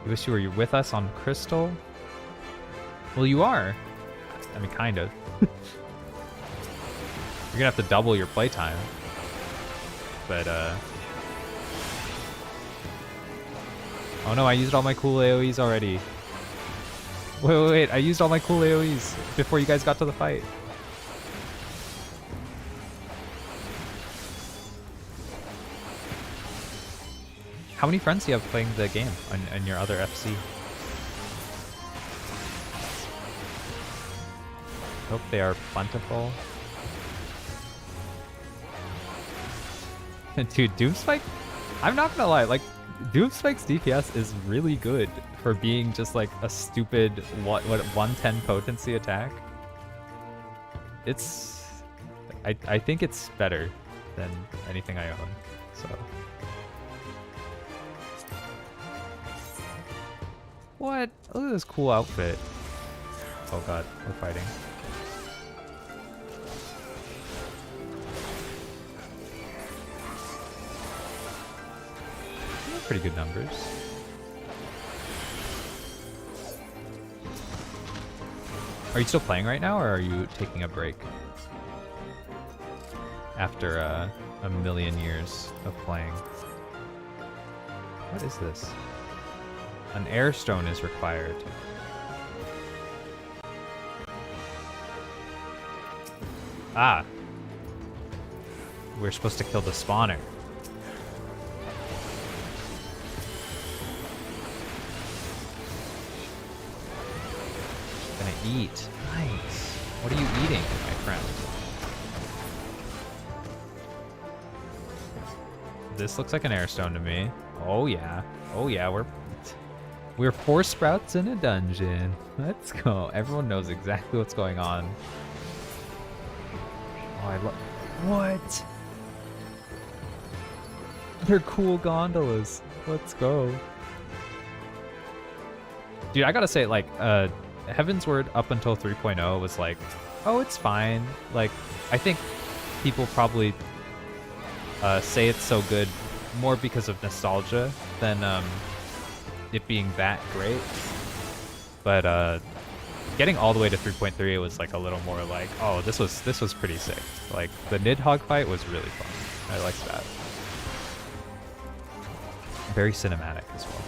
You wish you were with us on Crystal? Well, you are. I mean, kind of. You're gonna have to double your playtime. But, oh no, I used all my cool AoEs already. Wait, I used all my cool AoEs before you guys got to the fight. How many friends do you have playing the game on your other FC? Hope they are plentiful. Dude, Doomspike? I'm not gonna lie, like, Doomspike's DPS is really good for being just like a stupid, what 110 potency attack. It's... I think it's better than anything I own, so... What? Look at this cool outfit. Oh god, we're fighting. Pretty good numbers. Are you still playing right now, or are you taking a break? After a million years of playing. What is this? An airstone is required. Ah. We're supposed to kill the spawner. Gonna eat. Nice. What are you eating, my friend? This looks like an airstone to me. Oh yeah. Oh yeah, we're 4 sprouts in a dungeon. Let's go. Everyone knows exactly what's going on. Oh, I love... What? They're cool gondolas. Let's go. Dude, I gotta say, like, Heavensward up until 3.0 was like, oh, it's fine. Like, I think people probably say it's so good more because of nostalgia than it being that great. But getting all the way to 3.3 was like a little more like, oh, this was pretty sick. Like the Nidhogg fight was really fun. I liked that. Very cinematic as well.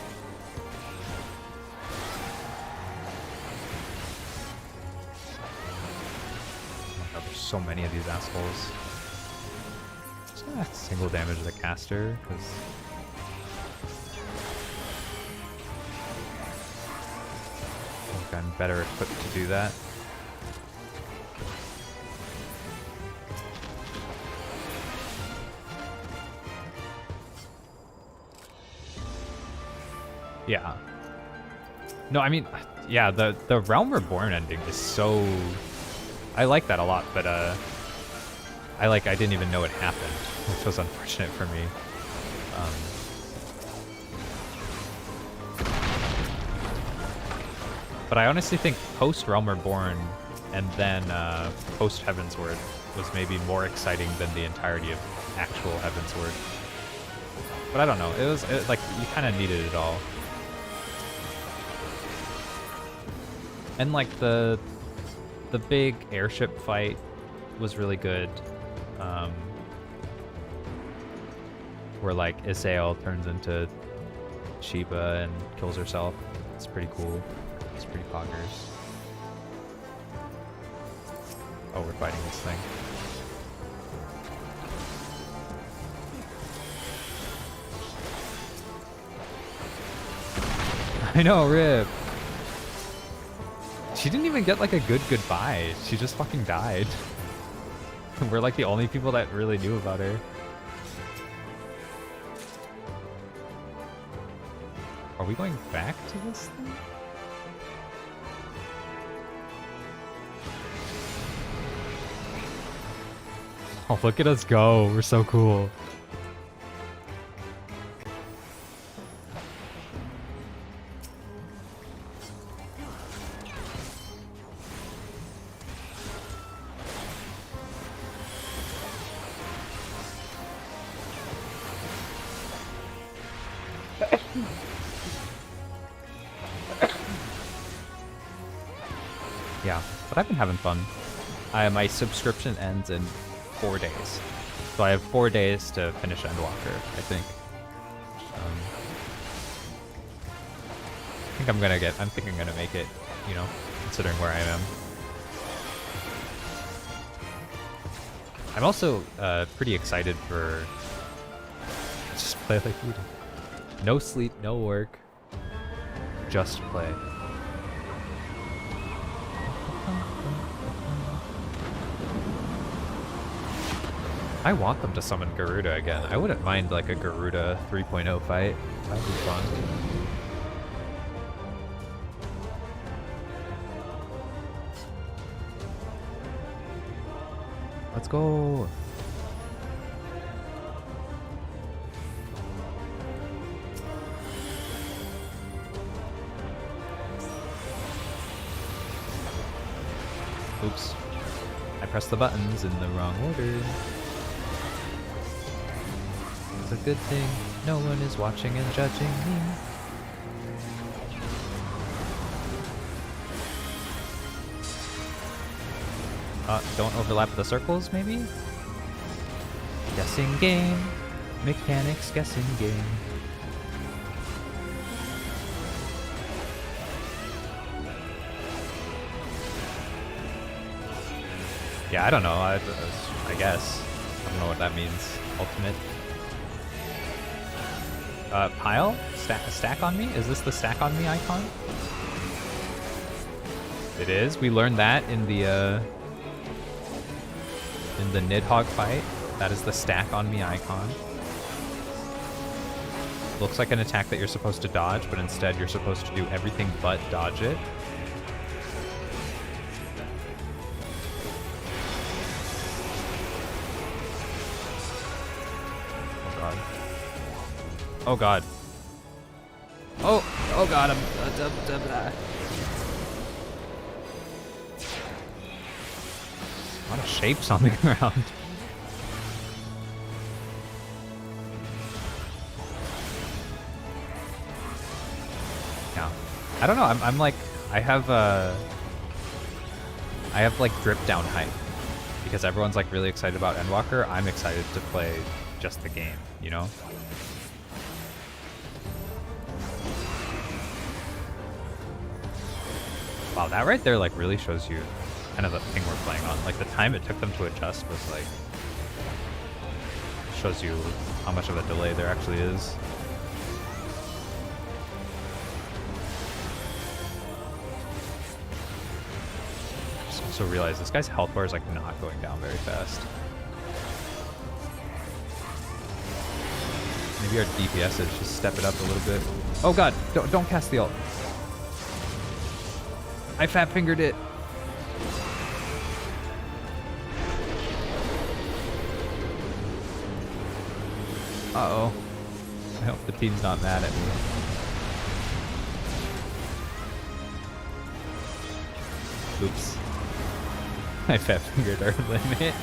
Oh my god, there's so many of these assholes. Just gonna single damage the caster, because I'm better equipped to do that. Yeah. No, I mean, yeah, the Realm Reborn ending is so... I like that a lot, but I didn't even know it happened, which was unfortunate for me. But I honestly think post Realm Reborn, and then post Heavensward was maybe more exciting than the entirety of actual Heavensward. But I don't know. Like you kind of needed it all. And like the big airship fight was really good. Where like Isael turns into Sheba and kills herself. It's pretty cool. It's pretty poggers. Oh, we're fighting this thing. I know, rip. She didn't even get like a good goodbye. She just fucking died. We're like the only people that really knew about her. Are we going back to this thing? Oh, look at us go. We're so cool. Yeah, but I've been having fun. My subscription ends in 4 days. So I have 4 days to finish Endwalker, I think. I think I'm gonna make it, you know, considering where I am. I'm also pretty excited for just play like we do. No sleep, no work, just play. I want them to summon Garuda again. I wouldn't mind like a Garuda 3.0 fight. That'd be fun. Let's go. Oops. I pressed the buttons in the wrong order. It's a good thing no one is watching and judging me. Don't overlap the circles, maybe? Guessing game. Mechanics guessing game. Yeah, I don't know. I guess. I don't know what that means. Ultimate. Pile? Stack on me? Is this the stack on me icon? It is. We learned that in the Nidhogg fight. That is the stack on me icon. Looks like an attack that you're supposed to dodge, but instead you're supposed to do everything but dodge it. Oh god. Oh god, I'm a lot of shapes on the ground. Yeah. I don't know, I'm like I have like drip down hype because everyone's like really excited about Endwalker. I'm excited to play just the game, you know? Wow, that right there like really shows you kind of the thing we're playing on. Like the time it took them to adjust was like shows you how much of a delay there actually is. I just also realized this guy's health bar is like not going down very fast. Maybe our DPS is just step it up a little bit. Oh god, don't cast the ult. I fat fingered it. Uh-oh. I hope the team's not mad at me. Oops. I fat fingered our limit.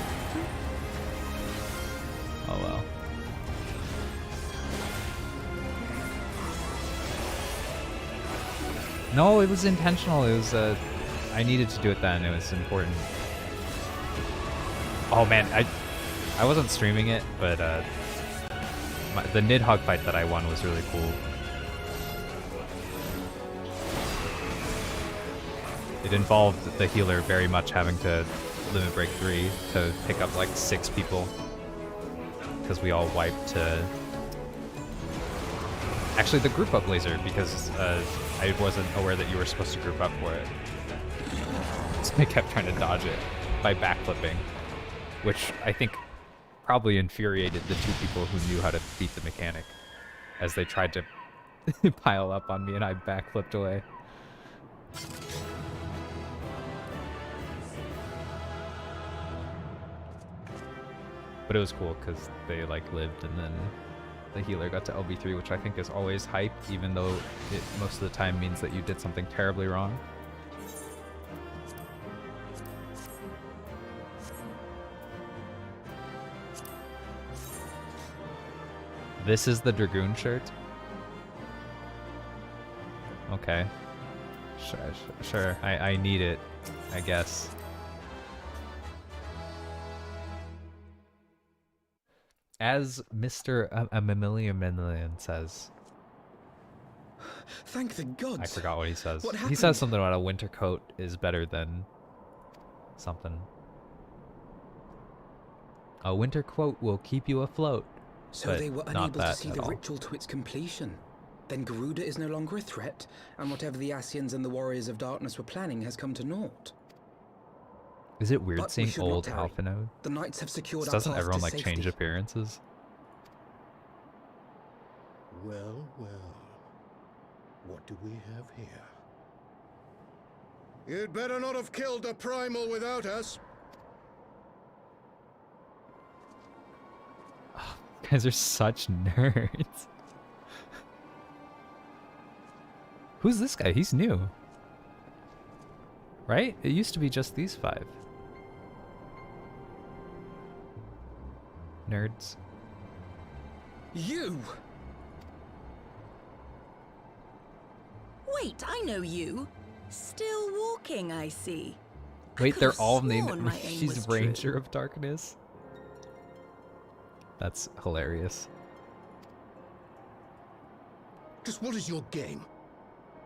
Oh well. No, it was intentional. It was I needed to do it then. It was important. Oh man, I wasn't streaming it, but the Nidhogg fight that I won was really cool. It involved the healer very much having to limit break 3 to pick up like 6 people. Because we all wiped to... Actually, the group up laser, because I wasn't aware that you were supposed to group up for it. So I kept trying to dodge it by backflipping, which I think probably infuriated the 2 people who knew how to beat the mechanic, as they tried to pile up on me and I backflipped away. But it was cool because they like lived, and then the healer got to LB3, which I think is always hype, even though it most of the time means that you did something terribly wrong. This is the Dragoon shirt? Okay. Sure. I need it, I guess. As Mr. Mamillion says. Thank the gods. I forgot what he says. What He happened? says something about a winter coat is better than something. A winter coat will keep you afloat. So but they were not unable to that see at the all. ritual to its completion. Then Garuda is no longer a threat, and whatever the Asians and the Warriors of Darkness were planning has come to naught. Is it weird But we seeing should not old tarry. Alphinaud? The knights have secured our Doesn't path everyone to like safety. change appearances? Well, well. What do we have here? You'd better not have killed the primal without us. You guys are such nerds. Who's this guy? He's new. Right? It used to be just these 5. Nerds. You! Wait, I know you. Still walking, I see. I Wait, could they're have all sworn named. my aim She's was Ranger true. of Darkness. That's hilarious. Just what is your game?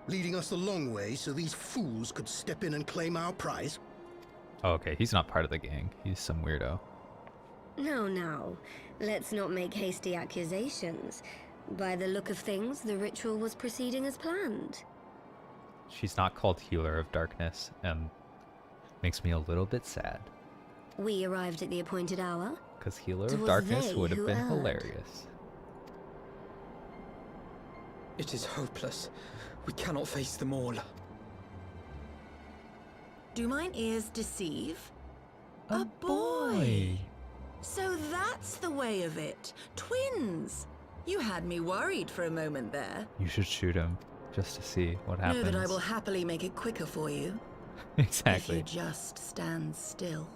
Leading us the long way so these fools could step in and claim our prize? Oh, okay, he's not part of the gang. He's some weirdo. No. Let's not make hasty accusations. By the look of things, the ritual was proceeding as planned. She's not called Healer of Darkness, and makes me a little bit sad. We arrived at the appointed hour. Because Healer It of was Darkness they would have who been erred. hilarious. It is hopeless. We cannot face them all. Do mine ears deceive? A boy! So that's the way of it. Twins! You had me worried for a moment there. You should shoot him, just to see what Know happens. that I will happily make it quicker for you. Exactly. If you just stand still.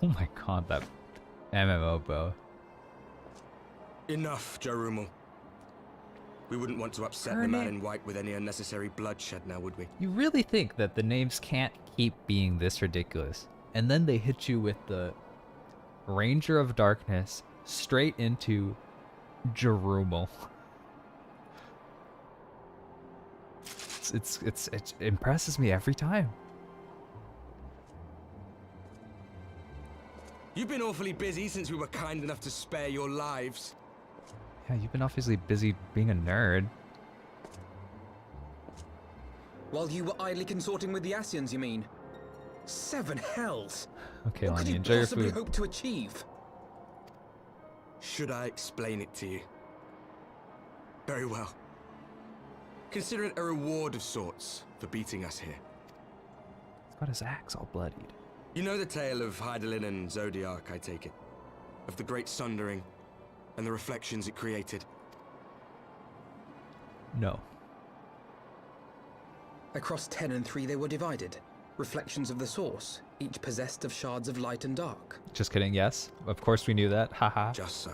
Oh my god, that MMO bow. Enough, Jarumal. We wouldn't want to upset the man in white with any unnecessary bloodshed now, would we? You really think that the names can't keep being this ridiculous, and then they hit you with the Ranger of Darkness straight into Jarumal. It impresses me every time. You've been awfully busy since we were kind enough to spare your lives. Yeah, you've been obviously busy being a nerd. While you were idly consorting with the Asians, you mean? 7 hells! Okay, What could Lonnie, you enjoy your possibly food. hope to achieve? Should I explain it to you? Very well. Consider it a reward of sorts for beating us here. He's got his axe all bloodied. You know the tale of Hydaelyn and Zodiac, I take it? Of the Great Sundering and the reflections it created? No. Across 10 and 3 they were divided. Reflections of the source, each possessed of shards of light and dark. Just kidding, yes. Of course we knew that. Haha. Just so.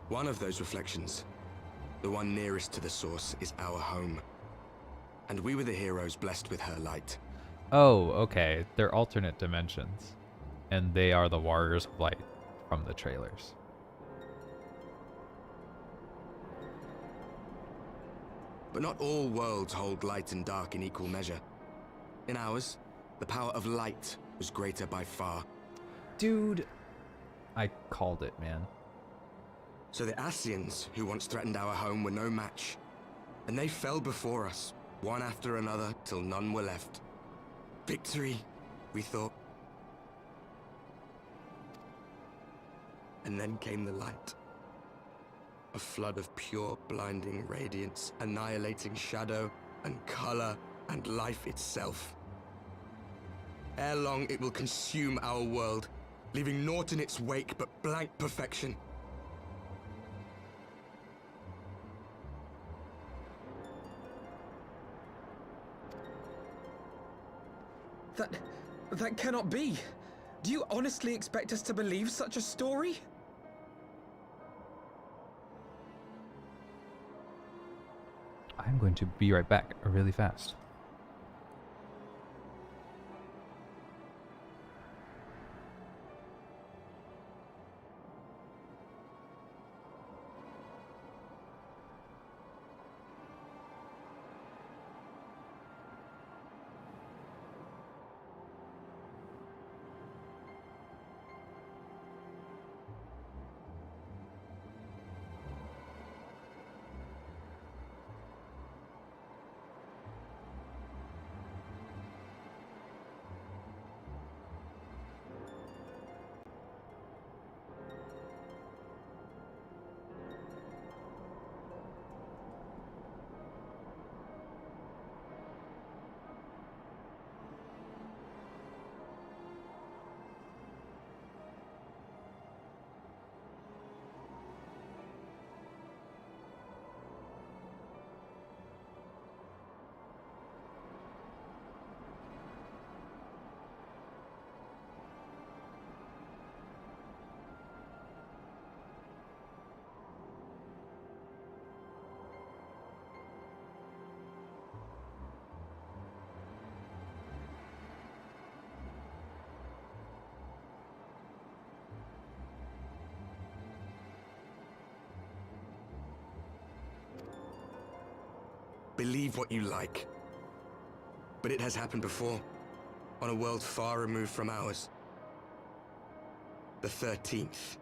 One of those reflections, the one nearest to the source, is our home. And we were the heroes blessed with her light. Oh, okay. They're alternate dimensions. And they are the Warriors of Light from the trailers. But not all worlds hold light and dark in equal measure. In ours, the power of light was greater by far. Dude, I called it, man. So the Ascians, who once threatened our home, were no match. And they fell before us, one after another, till none were left. Victory, we thought. And then came the light. A flood of pure, blinding radiance, annihilating shadow and color and life itself. Ere long, it will consume our world, leaving naught in its wake but blank perfection. That cannot be. Do you honestly expect us to believe such a story? I'm going to be right back really fast. Believe what you like. But it has happened before, on a world far removed from ours. The 13th,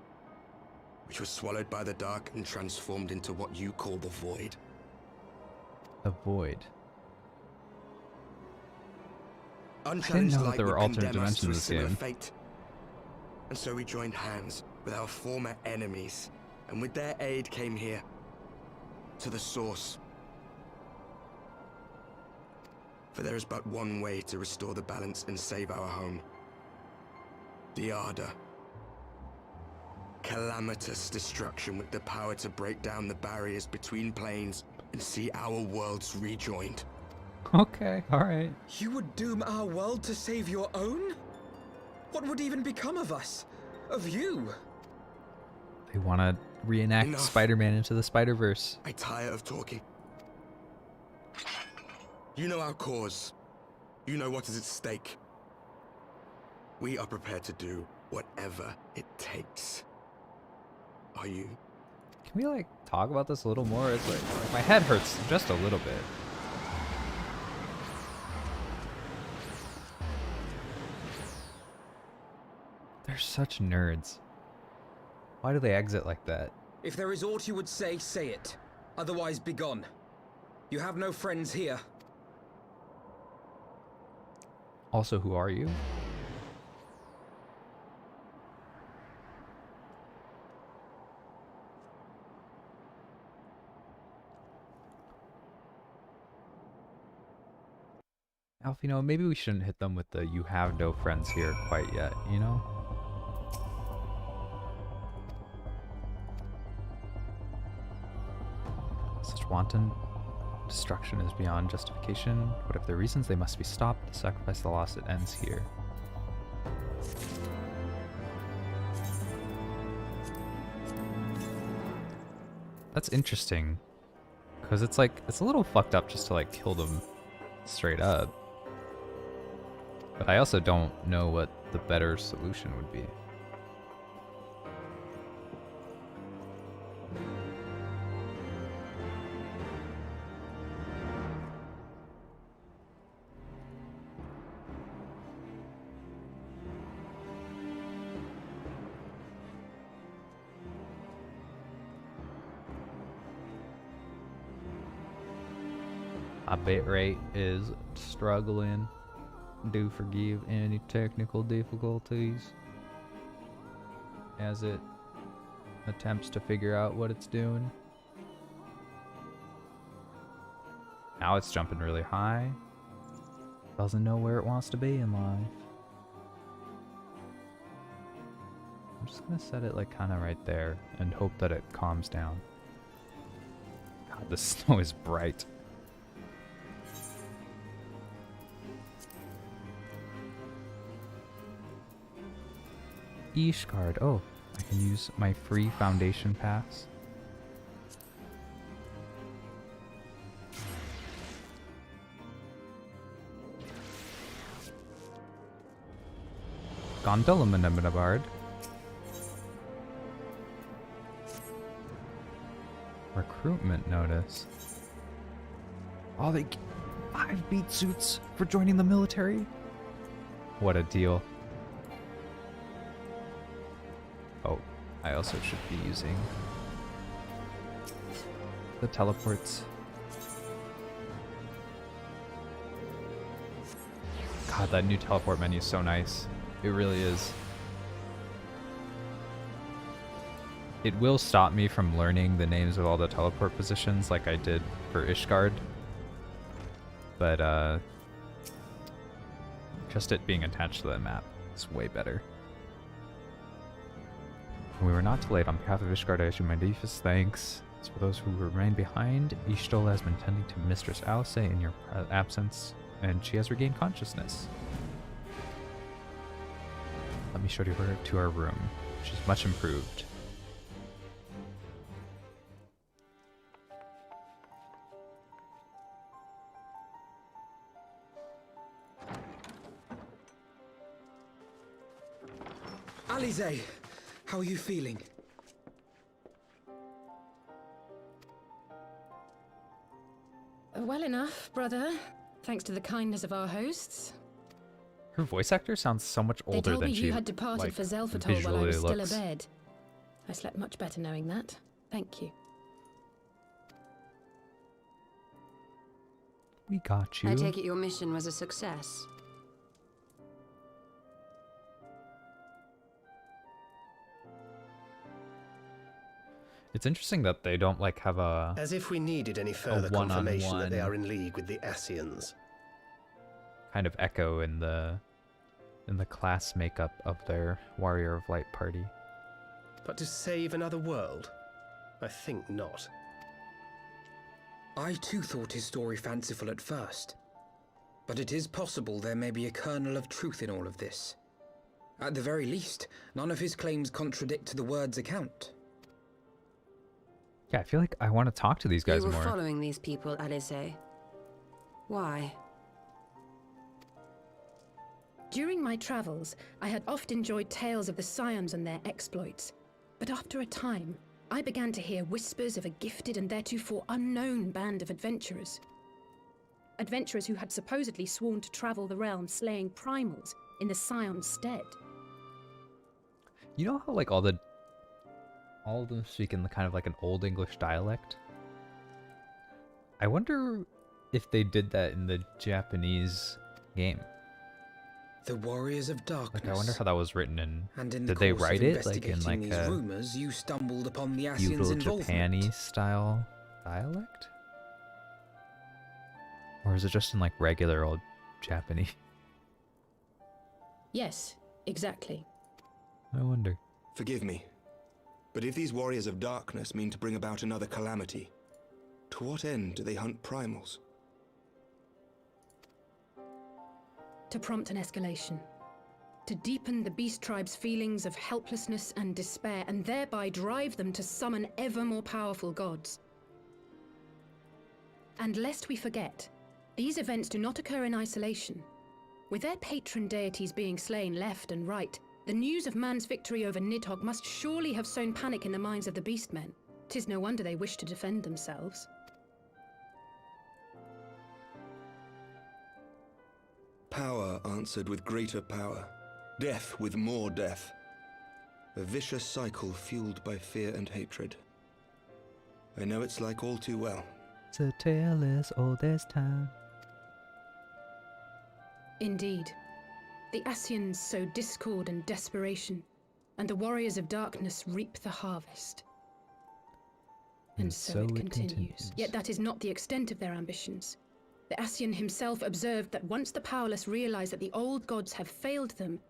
which was swallowed by the dark and transformed into what you call the Void. The Void. Unchallenged know that light there were would alternate condemn us to a dimensions similar here. fate. And so we joined hands with our former enemies, and with their aid came here, to the source. For there is but one way to restore the balance and save our home. The Ardor. Calamitous destruction with the power to break down the barriers between planes and see our worlds rejoined. Okay, alright. You would doom our world to save your own? What would even become of us? Of you? They want to reenact Enough. Spider-Man into the Spider-Verse. I tire of talking. You know our cause. You know what is at stake. We are prepared to do whatever it takes. Are you? Can we, like, talk about this a little more? It's like my head hurts just a little bit. They're such nerds. Why do they exit like that? If there is aught you would say, say it. Otherwise, be gone. You have no friends here. Also, who are you? Alf, you know, maybe we shouldn't hit them with the "you have no friends here" quite yet, you know? Such wanton Destruction is beyond justification. Whatever the reasons, they must be stopped. Sacrifice the loss, it ends here. That's interesting. Because it's like, it's a little fucked up just to like kill them straight up. But I also don't know what the better solution would be. My bitrate is struggling. Do forgive any technical difficulties as it attempts to figure out what it's doing. Now it's jumping really high. Doesn't know where it wants to be in life. I'm just gonna set it like kind of right there and hope that it calms down. God, the snow is bright. Ishgard. Oh, I can use my free foundation pass. Gondola. Recruitment notice. Oh, they 5 beat suits for joining the military? What a deal. Oh, I also should be using the teleports. God, that new teleport menu is so nice. It really is. It will stop me from learning the names of all the teleport positions like I did for Ishgard. But, just it being attached to the map is way better. We were not delayed. On behalf of Ishgard, I issue my deepest thanks. As for those who remain behind, Ishtola has been tending to Mistress Alice in your absence, and she has regained consciousness. Let me show you her to our room. She's much improved. Alize, how are you feeling? Well enough, brother. Thanks to the kindness of our hosts. Her voice actor sounds so much They older told than me she you had departed like, for Zelfatol while I visually was still looks. abed. I slept much better knowing that. Thank you. We got you. I take it your mission was a success. It's interesting that they don't like have a As if we needed any further confirmation that they are in league with the Ascians. kind of echo in the class makeup of their Warrior of Light party. But to save another world? I think not. I too thought his story fanciful at first. But it is possible there may be a kernel of truth in all of this. At the very least, none of his claims contradict the word's account. Yeah, I feel like I want to talk to these guys You were more. following these people, Alize. Why? During my travels, I had oft enjoyed tales of the Scions and their exploits. But after a time, I began to hear whispers of a gifted and theretofore unknown band of adventurers. Adventurers who had supposedly sworn to travel the realm slaying primals in the Scion's stead. You know how like all of them speak in the kind of like an old English dialect? I wonder if they did that in the Japanese game. The Warriors of Darkness. Like I wonder how that was written in. And in Did the they course write of it like in investigating like these a rumors, you stumbled upon the Ascians' feudal involvement. Japanese style dialect? Or is it just in like regular old Japanese? Yes, exactly. I wonder. Forgive me, but if these Warriors of Darkness mean to bring about another calamity, To what end do they hunt primals? To prompt an escalation. To deepen the beast tribe's feelings of helplessness and despair, and thereby drive them to summon ever more powerful gods. And lest we forget, these events do not occur in isolation. With their patron deities being slain left and right, the news of man's victory over Nidhogg must surely have sown panic in the minds of the beastmen. 'Tis no wonder they wish to defend themselves. Power answered with greater power. Death with more death. A vicious cycle fueled by fear and hatred. I know it's like all too well. It's a tale as old as time. Indeed. The Ascians sow discord and desperation, and the warriors of darkness reap the harvest. And so it continues. Yet that is not the extent of their ambitions. The Ascian himself observed that once the powerless realize that the old gods have failed them,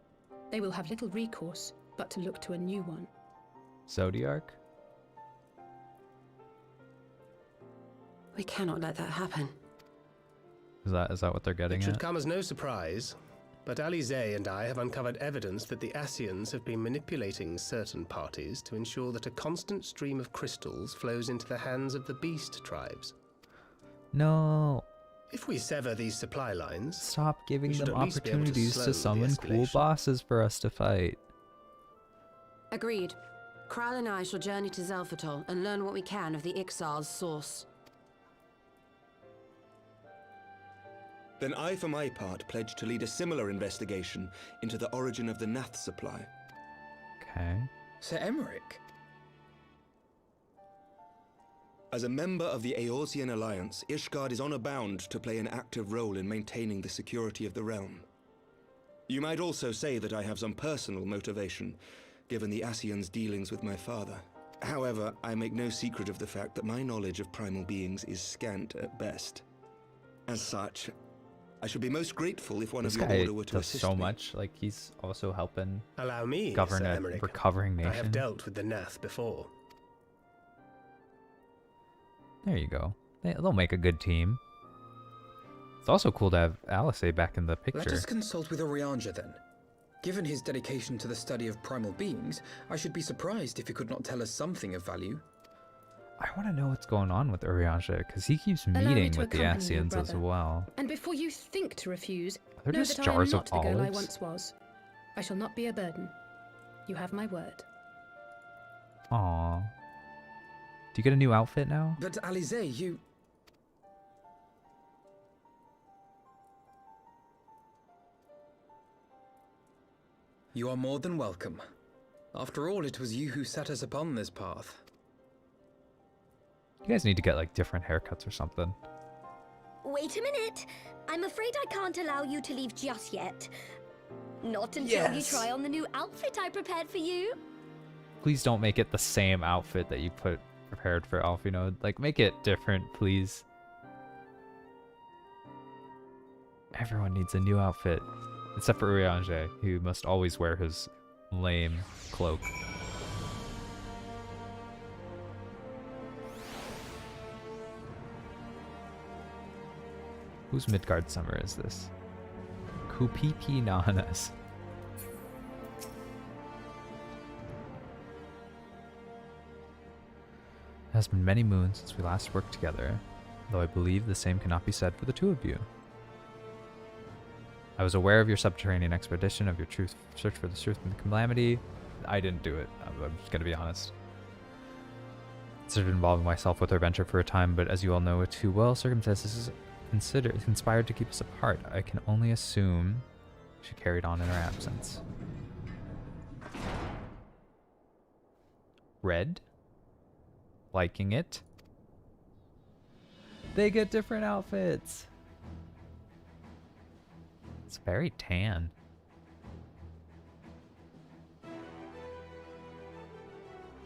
they will have little recourse but to look to a new one. Zodiarch? We cannot let that happen. Is that what they're getting It should at? come as no surprise, but Alize and I have uncovered evidence that the Ascians have been manipulating certain parties to ensure that a constant stream of crystals flows into the hands of the beast tribes. No. If we sever these supply lines, Stop giving we should them at least be able to opportunities slow to the summon cool escalation. bosses for us to fight. Agreed. Kral and I shall journey to Zelphatol and learn what we can of the Ixal's source. Then I, for my part, pledge to lead a similar investigation into the origin of the Nath supply. Okay. Sir Emmerich? As a member of the Eorzean Alliance, Ishgard is honor bound to play an active role in maintaining the security of the realm. You might also say that I have some personal motivation, given the Ascians' dealings with my father. However, I make no secret of the fact that my knowledge of primal beings is scant at best. As such, I should be most grateful if one This of your guy order were to does assist so me. much. Like, he's also helping allow me, govern Sir a Emmerich. recovering I have nation. dealt with the Nath before. There you go. They'll make a good team. It's also cool to have Alice back in the Let picture. us consult with Orianja then. Given his dedication to the study of primal beings, I should be surprised if he could not tell us something of value. I want to know what's going on with Urianger, because he keeps Allow me meeting to with the accompany you, Ascians as brother. well. And before you think to refuse, Are there know just that I am jars of not the girl I olives? once was. I shall not be a burden. You have my word. Aww. Do you get a new outfit now? But Alize, you... You are more than welcome. After all, it was you who set us upon this path. You guys need to get like different haircuts or something. Wait a minute. I'm afraid I can't allow you to leave just yet. Not until you try on the new outfit I prepared for you. Please don't make it the same outfit that you prepared for Alfino. Like, make it different, please. Everyone needs a new outfit. Except for Urianger, who must always wear his lame cloak. Whose Midgard summer is this? Kupipi Nanas. It has been many moons since we last worked together, though I believe the same cannot be said for the two of you. I was aware of your subterranean expedition, of your search for the truth and the calamity. I didn't do it, I'm just gonna be honest. Considered involving myself with our venture for a time, but as you all know too well, circumstances conspired to keep us apart. I can only assume she carried on in our absence. Red? Liking it. They get different outfits. It's very tan.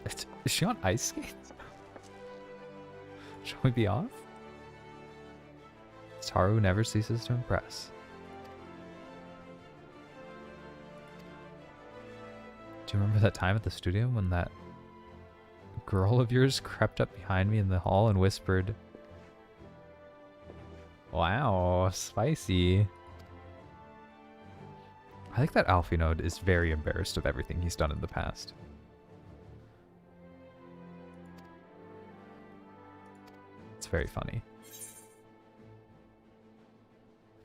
Is she on ice skates? Shall we be off? Taru never ceases to impress. Do you remember that time at the studio when that girl of yours crept up behind me in the hall and whispered, Wow, spicy. I think that Alphinaud is very embarrassed of everything he's done in the past. It's very funny.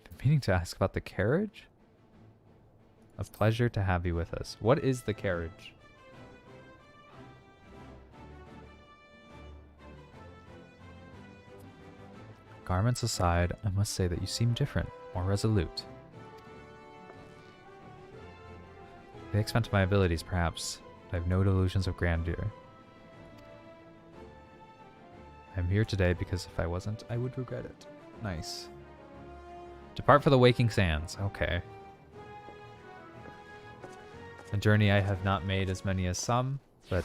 I'm meaning to ask about the carriage? A pleasure to have you with us. What is the carriage? Garments aside, I must say that you seem different, more resolute. At the expense of my abilities, perhaps, but I have no delusions of grandeur. I'm here today because if I wasn't, I would regret it. Nice. Depart for the waking sands. Okay. A journey I have not made as many as some, but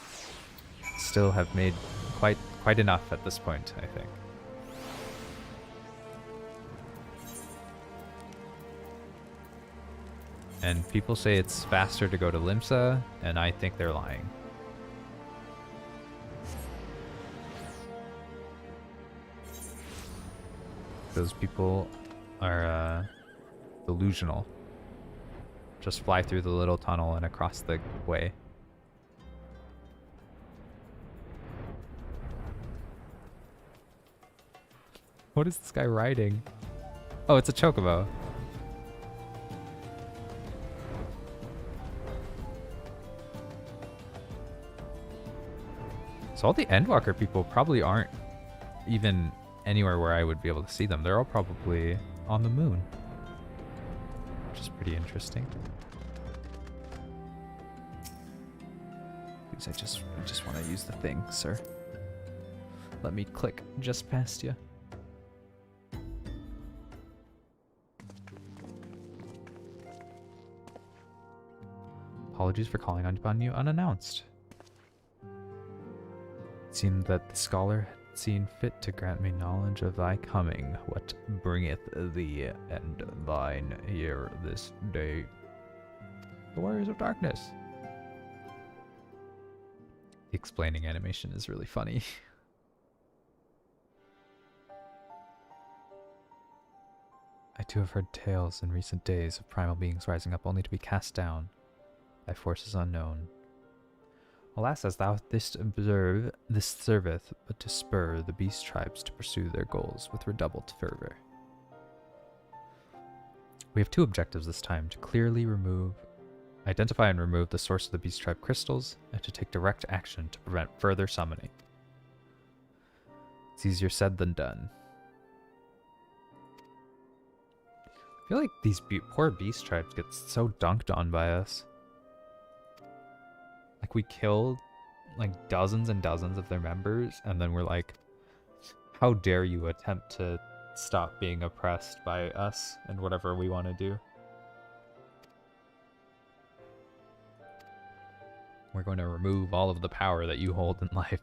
still have made quite enough at this point, I think. And people say it's faster to go to Limsa, and I think they're lying. Those people are delusional. Just fly through the little tunnel and across the way. What is this guy riding? Oh, it's a chocobo. So all the Endwalker people probably aren't even anywhere where I would be able to see them. They're all probably on the moon. Which is pretty interesting. Please, I just want to use the thing, sir. Let me click just past you. Apologies for calling upon you unannounced. It seemed that the scholar had seen fit to grant me knowledge of thy coming. What bringeth thee and thine here this day? The Warriors of Darkness. The explaining animation is really funny. I too have heard tales in recent days of primal beings rising up only to be cast down by forces unknown. Alas, as thou didst observe, this serveth but to spur the beast tribes to pursue their goals with redoubled fervor. We have two objectives this time: to clearly identify and remove the source of the beast tribe crystals, and to take direct action to prevent further summoning. It's easier said than done. I feel like these poor beast tribes get so dunked on by us. Like, we killed like dozens and dozens of their members, and then we're like, how dare you attempt to stop being oppressed by us and whatever we want to do. We're going to remove all of the power that you hold in life.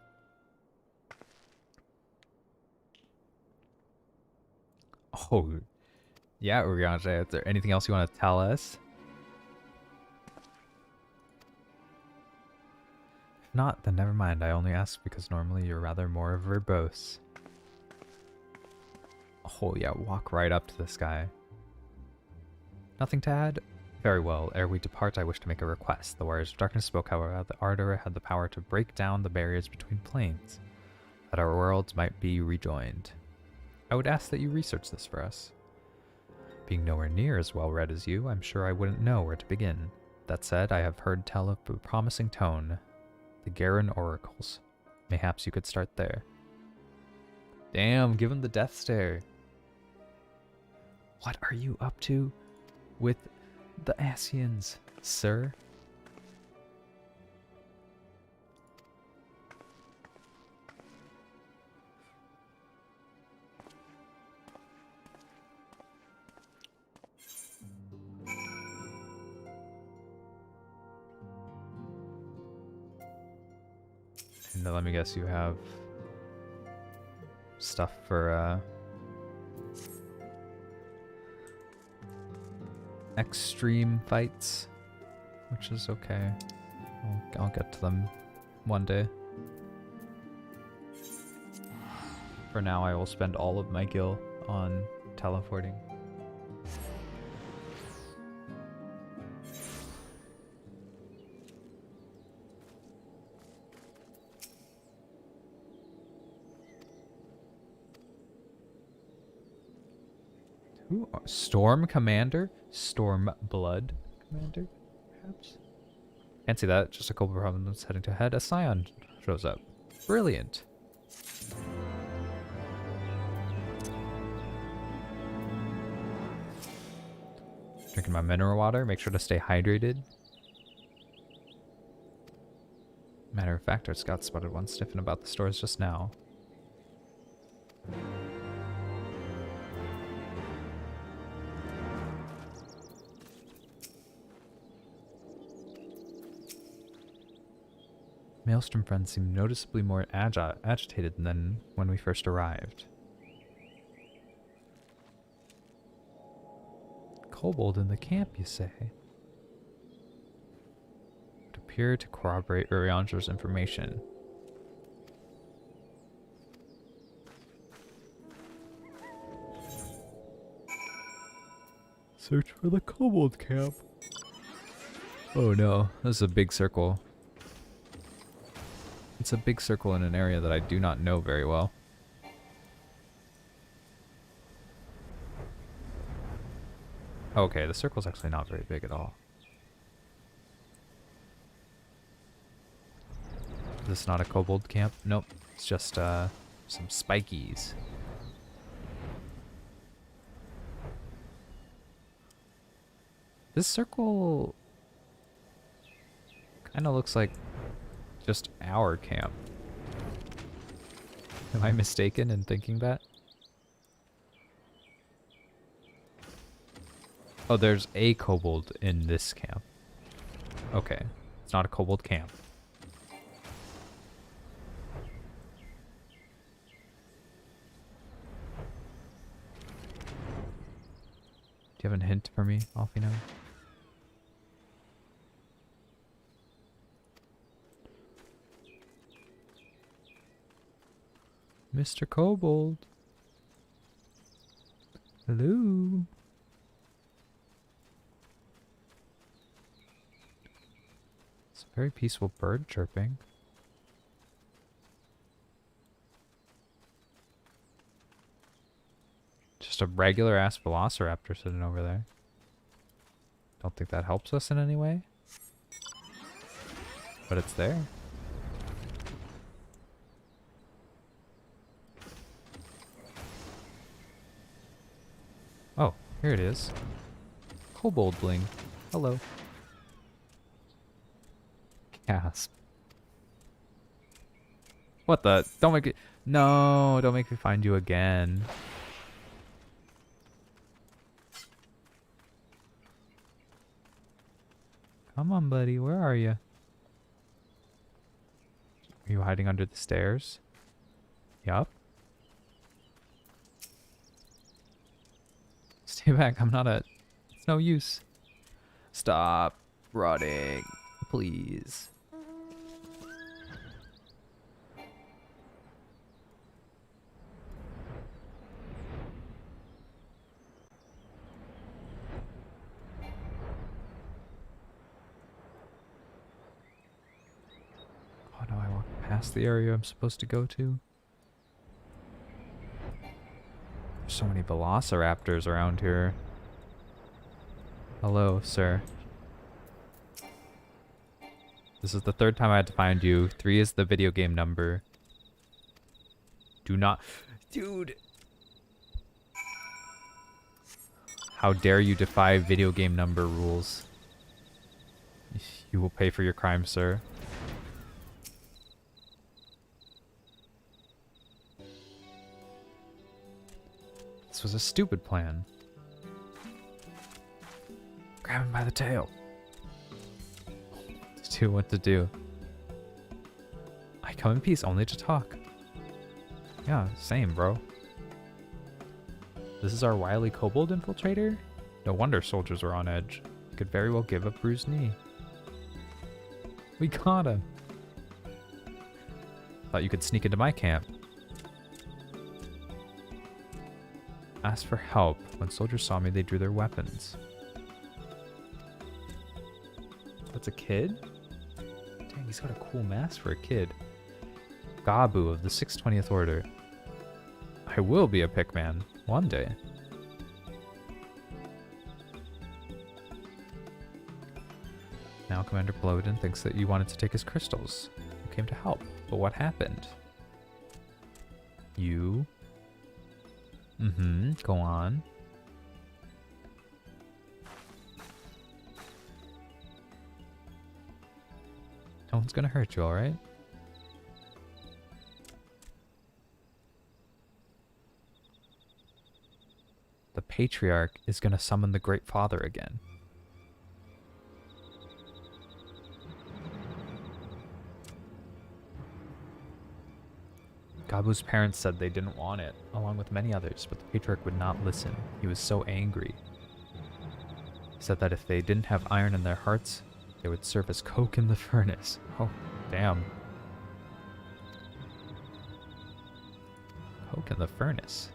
Oh, yeah, Urianger, is there anything else you want to tell us? If not, then never mind. I only ask because normally you're rather more verbose. Oh yeah, walk right up to this guy. Nothing to add? Very well. Ere we depart, I wish to make a request. The Warriors of Darkness spoke how the Ardor had the power to break down the barriers between planes, that our worlds might be rejoined. I would ask that you research this for us. Being nowhere near as well read as you, I'm sure I wouldn't know where to begin. That said, I have heard tell of a promising tome, the Garen Oracles. Mayhaps you could start there. Damn, give him the death stare. What are you up to with the Asians, sir? And let me guess, you have stuff for extreme fights, which is okay. I'll get to them one day. For now, I will spend all of my gil on teleporting. Who are Storm Commander? Storm Blood Commander, perhaps? Can't see that. Just a couple of problems heading to head. A Scion shows up. Brilliant. Drinking my mineral water. Make sure to stay hydrated. Matter of fact, our scout spotted one sniffing about the stores just now. Maelstrom friends seem noticeably more agitated than when we first arrived. Kobold in the camp, you say? Would appear to corroborate Urianger's information. Search for the kobold camp. Oh no, this is a big circle. It's a big circle in an area that I do not know very well. Okay, the circle's actually not very big at all. Is this not a kobold camp? Nope, it's just some spikies. This circle kind of looks like just our camp. Am I mistaken in thinking that? Oh, there's a kobold in this camp. Okay, it's not a kobold camp. Do you have a hint for me, Alfino? Mr. Kobold. Hello. It's a very peaceful bird chirping. Just a regular ass velociraptor sitting over there. Don't think that helps us in any way. But it's there. Oh, here it is. Kobold bling. Hello. Gasp. What the? Don't make it. No, don't make me find you again. Come on, buddy. Where are you? Are you hiding under the stairs? Yup. Stay back. I'm not a... It's no use. Stop running. Please. Oh no, I walked past the area I'm supposed to go to. There's so many velociraptors around here. Hello, sir. This is the third time I had to find you. 3 is the video game number. Do not... Dude! How dare you defy video game number rules? You will pay for your crime, sir. This was a stupid plan. Grab him by the tail. Do what to do. I come in peace only to talk. Yeah, same, bro. This is our wily kobold infiltrator? No wonder soldiers were on edge. Could very well give a bruised knee. We got him. Thought you could sneak into my camp. asked for help. When soldiers saw me, they drew their weapons. That's a kid? Dang, he's got a cool mask for a kid. Gabu of the 620th Order. I will be a pickman one day. Now Commander Blowden thinks that you wanted to take his crystals. You came to help, but what happened? You? Go on. No one's gonna hurt you, alright? The Patriarch is gonna summon the Great Father again. Gabu's parents said they didn't want it, along with many others, but the Patriarch would not listen. He was so angry. He said that if they didn't have iron in their hearts, they would serve as coke in the furnace. Oh, damn. Coke in the furnace.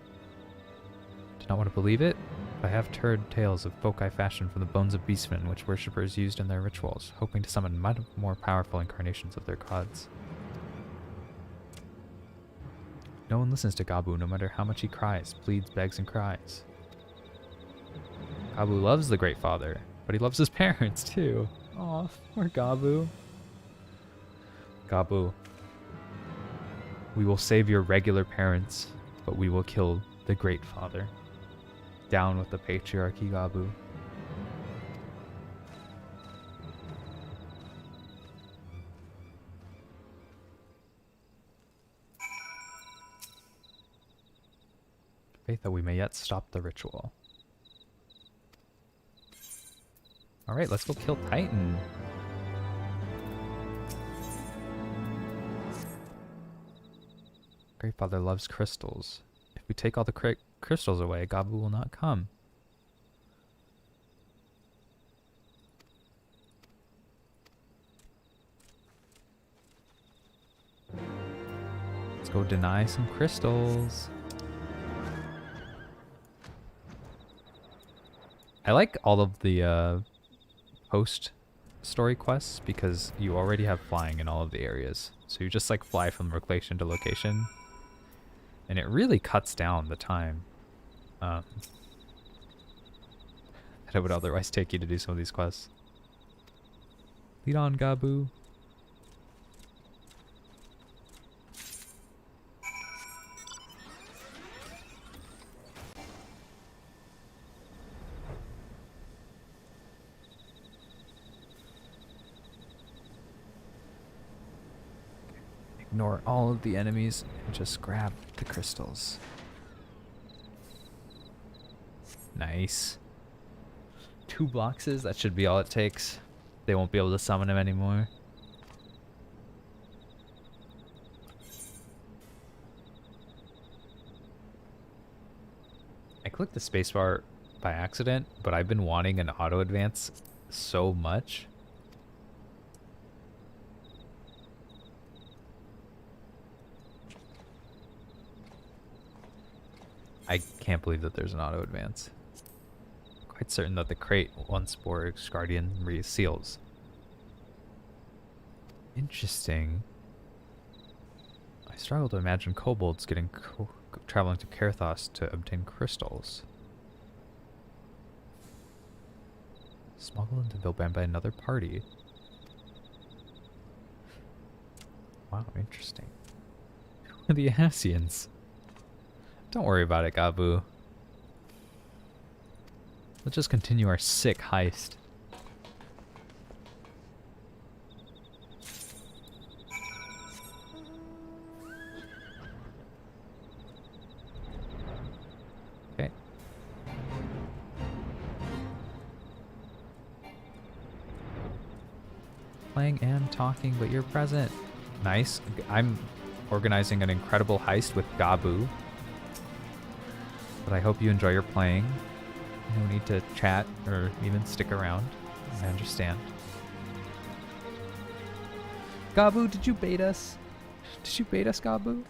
Do not want to believe it, but I have heard tales of folk I fashioned from the bones of beastmen, which worshippers used in their rituals, hoping to summon much more powerful incarnations of their gods. No one listens to Gabu, no matter how much he cries, pleads, begs, and cries. Gabu loves the Great Father, but he loves his parents too. Aw, poor Gabu. Gabu, we will save your regular parents, but we will kill the Great Father. Down with the patriarchy, Gabu. Faith that we may yet stop the ritual. Alright, let's go kill Titan. Great Father loves crystals. If we take all the crystals away, Gabu will not come. Let's go deny some crystals. I like all of the post-story quests because you already have flying in all of the areas. So you just like fly from location to location. And it really cuts down the time that it would otherwise take you to do some of these quests. Lead on, Gabu. Ignore all of the enemies and just grab the crystals. Nice. 2 boxes, that should be all it takes. They won't be able to summon him anymore. I clicked the spacebar by accident, but I've been wanting an auto advance so much. I can't believe that there's an auto advance. Quite certain that the crate once bore Guardian reseals. Interesting. I struggle to imagine kobolds traveling to Kerthos to obtain crystals. Smuggled into Vilban by another party. Wow, interesting. Who are the Asians? Don't worry about it, Gabu. Let's just continue our sick heist. Okay. Playing and talking, but you're present. Nice. I'm organizing an incredible heist with Gabu. But I hope you enjoy your playing. No need to chat or even stick around. I understand. Gabu, did you bait us? Did you bait us, Gabu?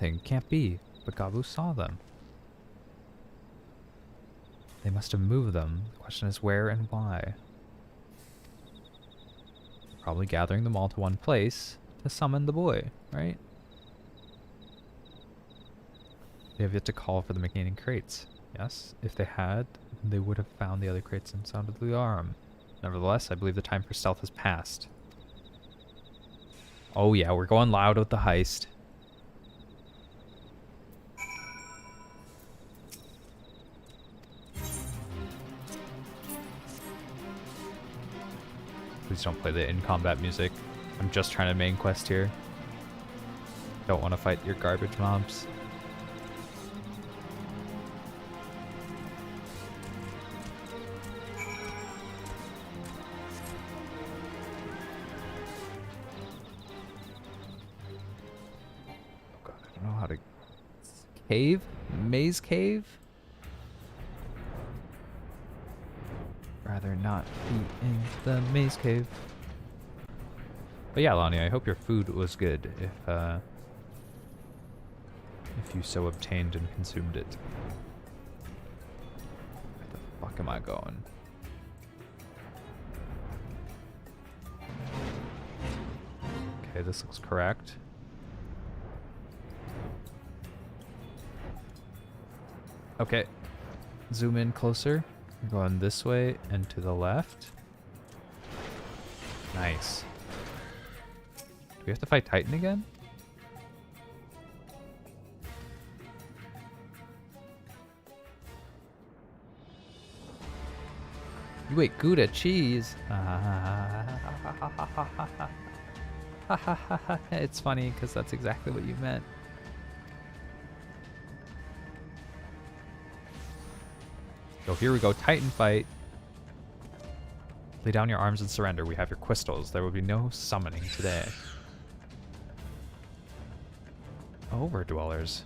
nothing. Can't be. But Gabu saw them. They must have moved them. The question is where and why. Probably gathering them all to one place to summon the boy, right? They have yet to call for the remaining crates. Yes, if they had, they would have found the other crates and sounded the alarm. Nevertheless, I believe the time for stealth has passed. Oh yeah, we're going loud with the heist. Please don't play the in-combat music. I'm just trying to main quest here. Don't want to fight your garbage mobs. Oh god, I don't know how to... Cave? Maze cave? Rather not be in the maze cave. But yeah, Lonnie, I hope your food was good if you so obtained and consumed it. Where the fuck am I going? Okay, this looks correct. Okay, zoom in closer. We're going this way and to the left. Nice. Do we have to fight Titan again? You ate Gouda cheese. It's funny because that's exactly what you meant. So here we go, Titan fight. Lay down your arms and surrender. We have your crystals. There will be no summoning today. Overdwellers.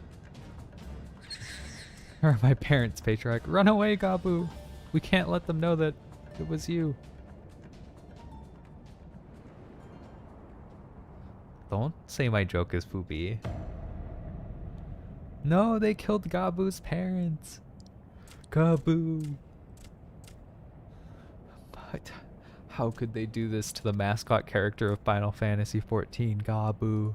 Where are my parents, Patriarch? Run away, Gabu. We can't let them know that it was you. Don't say my joke is Fubi. No, they killed Gabu's parents. Gabu. But how could they do this to the mascot character of Final Fantasy XIV, Gabu?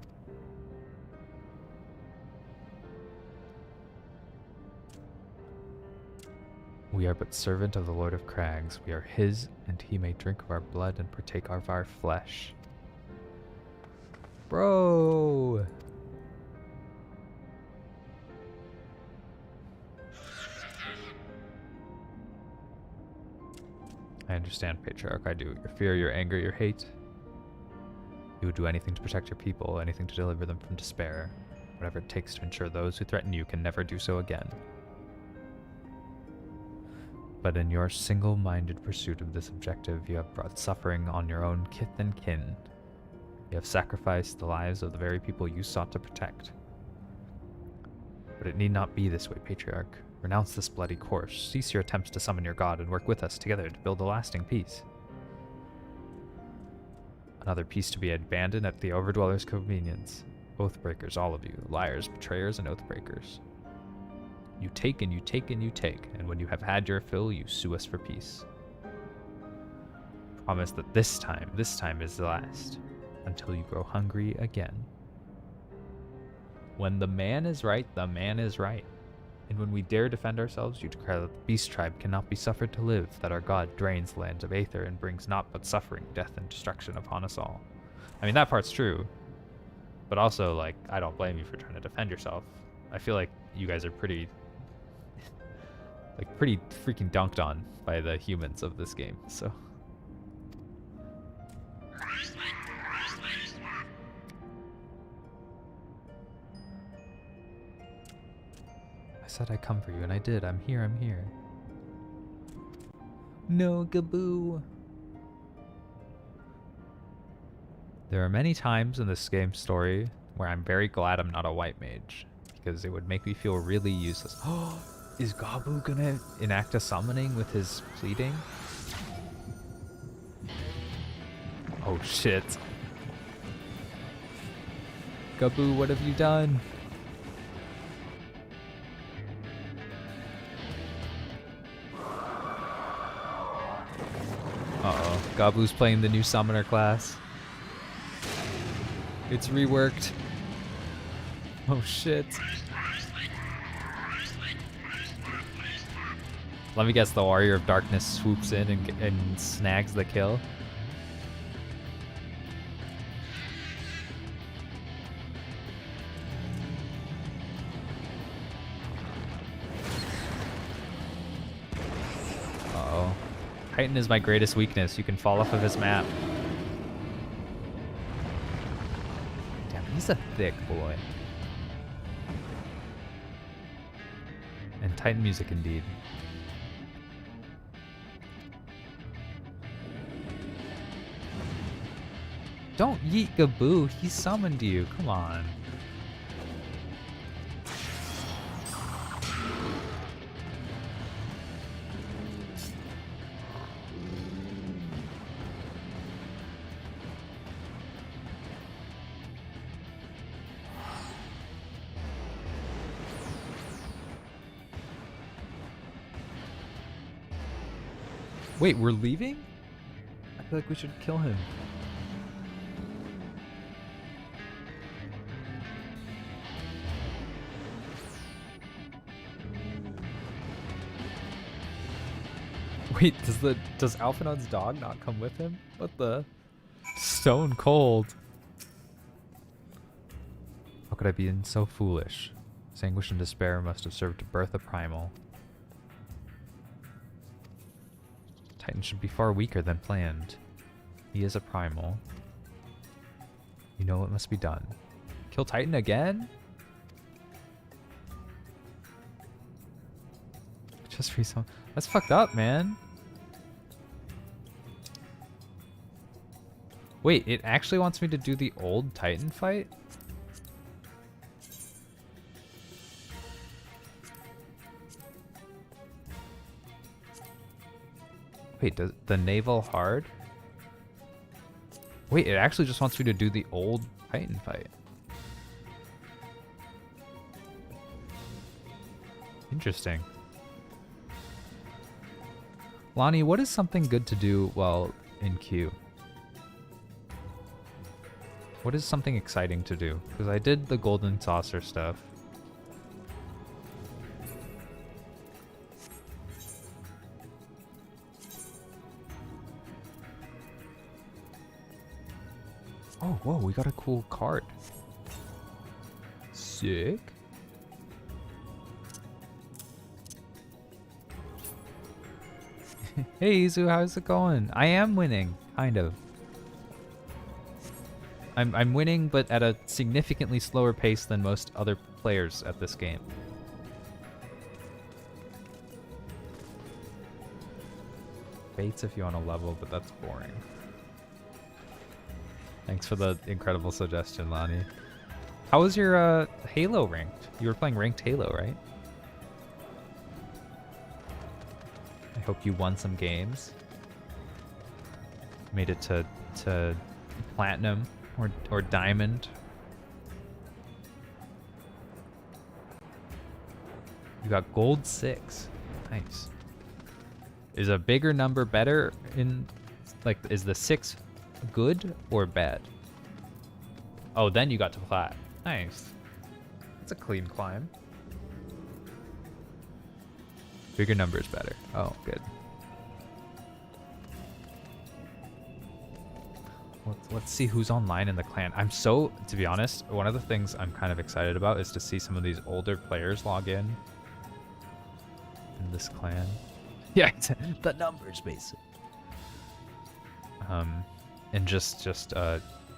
We are but servant of the Lord of Crags. We are his, and he may drink of our blood and partake of our flesh. Bro! I understand, Patriarch. I do. Your fear, your anger, your hate. You would do anything to protect your people, anything to deliver them from despair. Whatever it takes to ensure those who threaten you can never do so again. But in your single-minded pursuit of this objective, you have brought suffering on your own kith and kin. You have sacrificed the lives of the very people you sought to protect. But it need not be this way, Patriarch. Renounce this bloody course. Cease your attempts to summon your god and work with us together to build a lasting peace. Another peace to be abandoned at the Overdweller's convenience. Oathbreakers, all of you. Liars, betrayers, and oathbreakers. You take and you take and you take, and when you have had your fill, you sue us for peace. Promise that this time is the last, until you grow hungry again. When the man is right, the man is right. And when we dare defend ourselves, you declare that the beast tribe cannot be suffered to live, that our god drains the lands of Aether and brings naught but suffering, death, and destruction upon us all. I mean, that part's true. But also, like, I don't blame you for trying to defend yourself. I feel like you guys are pretty freaking dunked on by the humans of this game, so. I said I'd come for you, and I did. I'm here, I'm here. No, Gaboo. There are many times in this game's story where I'm very glad I'm not a white mage, because it would make me feel really useless. Oh, is Gabu gonna enact a summoning with his pleading? Oh shit. Gabu, what have you done? Gabu's playing the new summoner class. It's reworked. Oh shit. Let me guess, the Warrior of Darkness swoops in and snags the kill. Uh-oh. Titan is my greatest weakness. You can fall off of his map. Damn, he's a thick boy. And Titan music indeed. Don't yeet Gaboo, he summoned you, come on. Wait, we're leaving? I feel like we should kill him. Wait, does Alphanon's dog not come with him? What the? Stone cold. How could I be so foolish? His anguish and despair must have served to birth a primal. Titan should be far weaker than planned. He is a primal. You know what must be done. Kill Titan again? Just for some. That's fucked up, man. Wait, it actually wants me to do the old Titan fight? Wait, does the naval hard? Wait, it actually just wants me to do the old Titan fight. Interesting. Lonnie, what is something good to do while in queue? What is something exciting to do? Because I did the golden saucer stuff. Oh, whoa, we got a cool card. Sick. Hey, Izu, how's it going? I am winning, kind of. I'm winning, but at a significantly slower pace than most other players at this game. Baits if you want to level, but that's boring. Thanks for the incredible suggestion, Lonnie. How was your Halo ranked? You were playing ranked Halo, right? I hope you won some games. Made it to platinum or diamond. You got gold 6. Nice. Is a bigger number better in, like, is the 6 good or bad? Oh, then you got to plat. Nice. That's a clean climb. Bigger number is better. Oh, good. Let's see who's online in the clan. To be honest, one of the things I'm kind of excited about is to see some of these older players log in this clan. Yeah, the numbers, basically. And just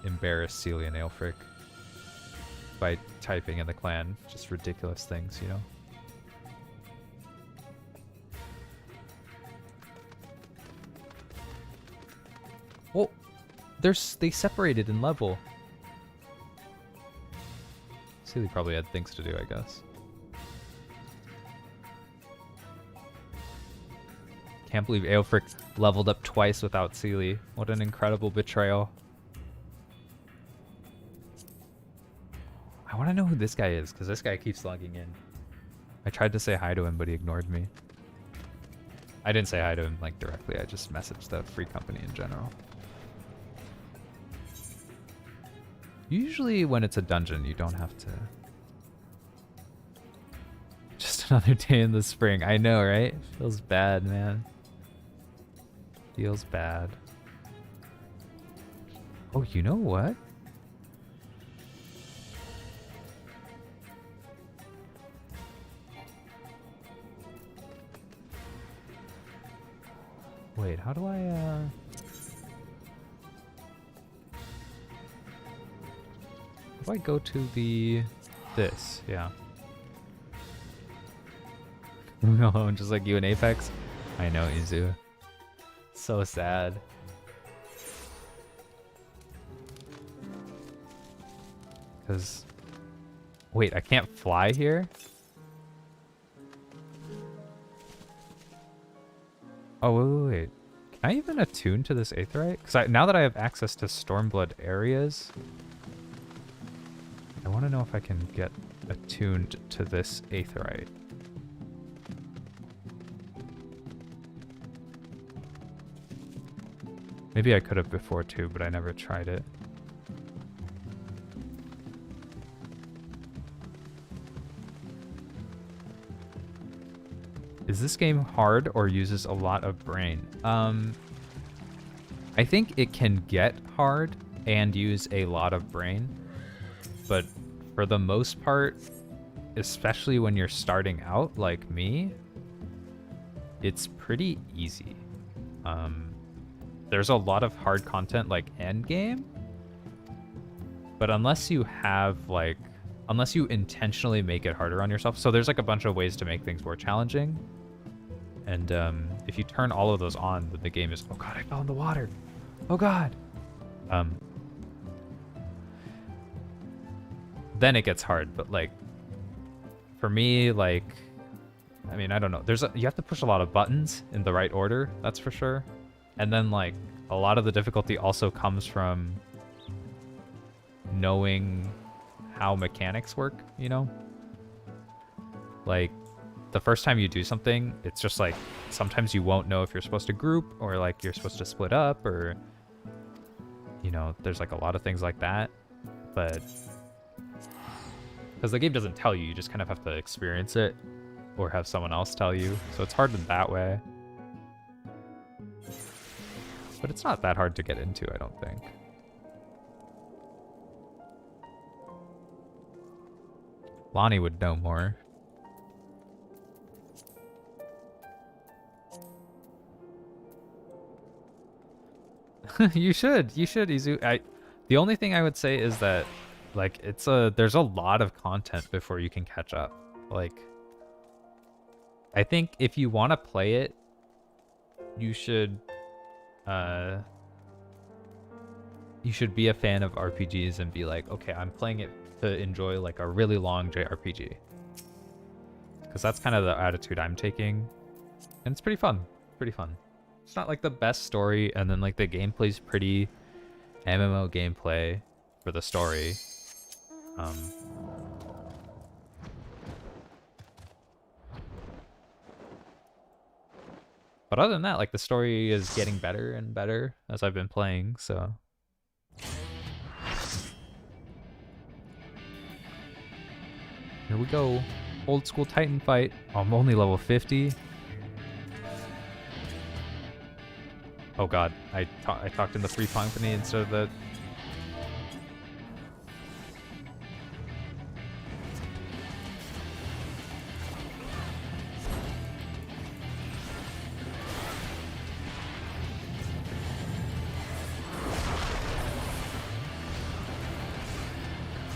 embarrass Celia and Aelfric by typing in the clan. Just ridiculous things, you know? Well, they separated in level. Celia probably had things to do, I guess. Can't believe Aelfric leveled up twice without Celia. What an incredible betrayal. I want to know who this guy is, because this guy keeps logging in. I tried to say hi to him, but he ignored me. I didn't say hi to him like directly. I just messaged the free company in general. Usually when it's a dungeon, you don't have to. Just another day in the spring. I know, right? Feels bad, man. Feels bad. Oh, you know what? Wait, how do I, How do I go to this? Yeah. No, just like you in Apex? I know, Izu. So sad. Because... Wait, I can't fly here? Oh, wait. Can I even attune to this Aetheryte? Because now that I have access to Stormblood areas, I want to know if I can get attuned to this Aetheryte. Maybe I could have before too, but I never tried it. Is this game hard or uses a lot of brain? I think it can get hard and use a lot of brain, but for the most part, especially when you're starting out like me, it's pretty easy. There's a lot of hard content like end game, but unless you intentionally make it harder on yourself, so there's like a bunch of ways to make things more challenging. And if you turn all of those on, then the game is, oh god, I fell in the water. Oh god. Then it gets hard, but like, for me, like, I mean, I don't know. You have to push a lot of buttons in the right order, that's for sure. And then like, a lot of the difficulty also comes from knowing how mechanics work, you know? Like, the first time you do something, it's just like, sometimes you won't know if you're supposed to group or like you're supposed to split up or, you know, there's like a lot of things like that. But, because the game doesn't tell you, you just kind of have to experience it or have someone else tell you. So it's hard in that way. But it's not that hard to get into, I don't think. Lonnie would know more. You should, Izu. The only thing I would say is that, like, there's a lot of content before you can catch up. Like, I think if you want to play it, you should be a fan of RPGs and be like, okay, I'm playing it to enjoy like a really long JRPG. Because that's kind of the attitude I'm taking. And it's pretty fun. Pretty fun. It's not like the best story, and then like the gameplay's pretty MMO gameplay for the story. But other than that, like the story is getting better and better as I've been playing, so. Here we go. Old school Titan fight. Oh, I'm only level 50. Oh god, I talked in the free company instead of the...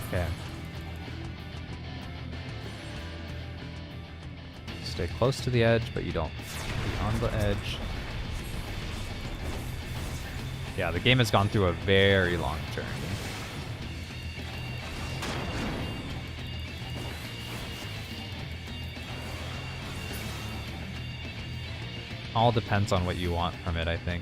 Okay. Stay close to the edge, but you don't be on the edge. Yeah, the game has gone through a very long journey. All depends on what you want from it, I think.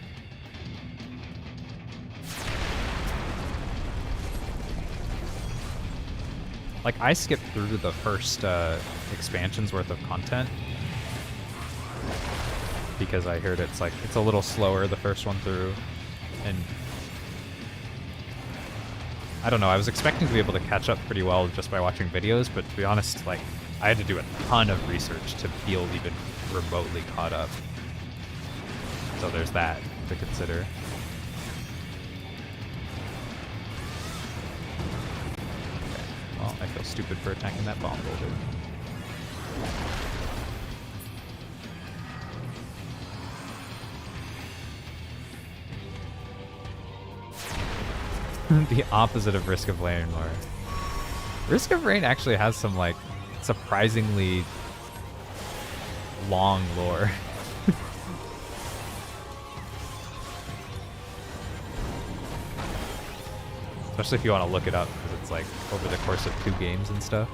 Like, I skipped through the first expansion's worth of content. because I heard it's like it's a little slower the first one through, and I don't know, I was expecting to be able to catch up pretty well just by watching videos, but to be honest, like, I had to do a ton of research to feel even remotely caught up. So there's that to consider. Okay. Well, I feel stupid for attacking that bomb boulder. The opposite of Risk of Rain lore. Risk of Rain actually has some, like, surprisingly long lore. Especially if you want to look it up, because it's like over the course of 2 games and stuff.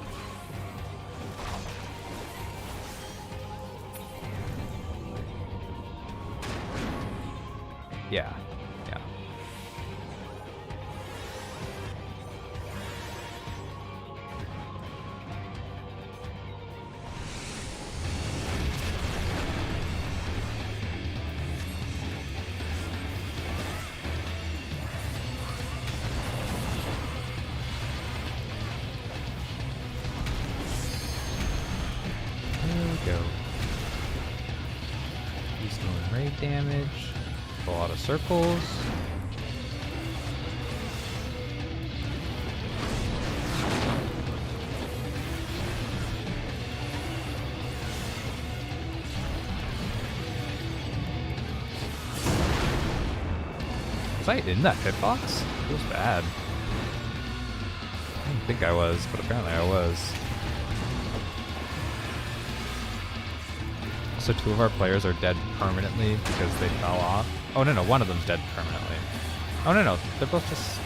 Yeah, yeah. Go. He's doing raid damage. A lot of circles. Was I in that hitbox? Feels bad. I didn't think I was, but apparently I was. So 2 of our players are dead permanently because they fell off. Oh no, one of them's dead permanently. Oh no, they're both just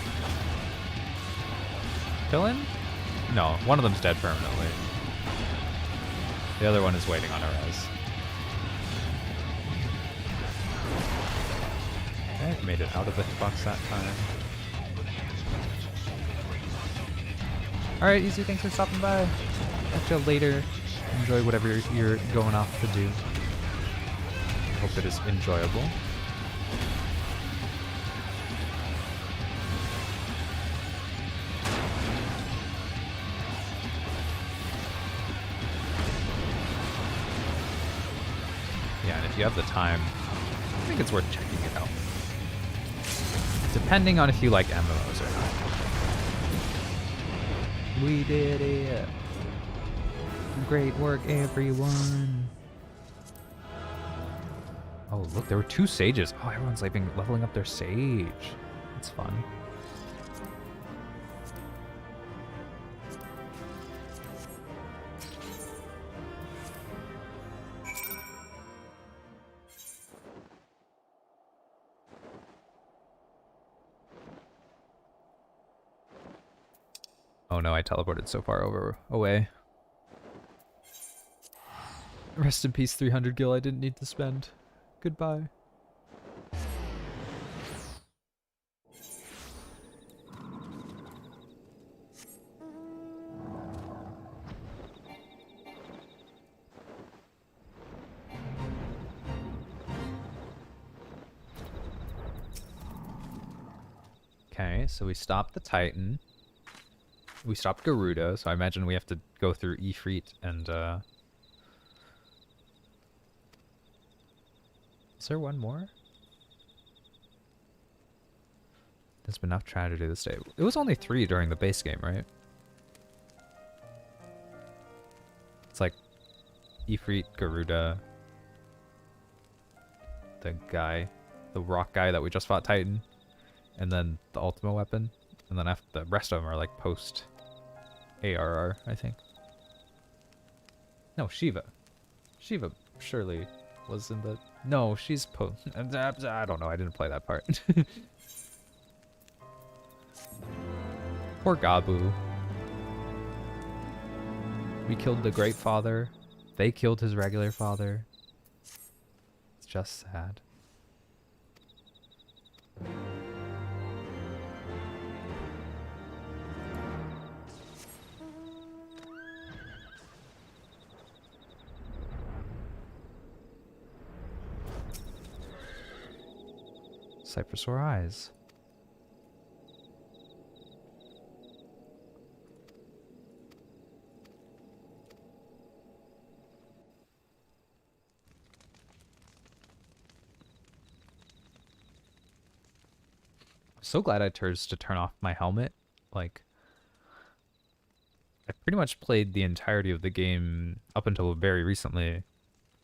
killing? No, one of them's dead permanently. The other one is waiting on a res. Okay, made it out of the hitbox that time. Alright, Easy, thanks for stopping by. Catch you later. Enjoy whatever you're going off to do. Hope it is enjoyable. Yeah, and if you have the time, I think it's worth checking it out. Depending on if you like MMOs or not. We did it! Great work, everyone. Oh, look, there were 2 sages. Oh, everyone's like leveling up their sage. That's fun. Oh no, I teleported so far away. Rest in peace, 300 gil I didn't need to spend. Goodbye. Okay, so we stopped the Titan. We stopped Garuda, so I imagine we have to go through Ifrit and is there one more? There's been enough tragedy this day. It was only 3 during the base game, right? It's like Ifrit, Garuda, the guy, the rock guy that we just fought Titan, and then the ultimate weapon, and then after the rest of them are like post ARR, I think. No, Shiva. Shiva surely was in the... No, she's post... I don't know, I didn't play that part. Poor Gabu. We killed the Great Father. They killed his regular father. It's just sad. sight for sore eyes. So glad I chose to turn off my helmet. Like, I pretty much played the entirety of the game up until very recently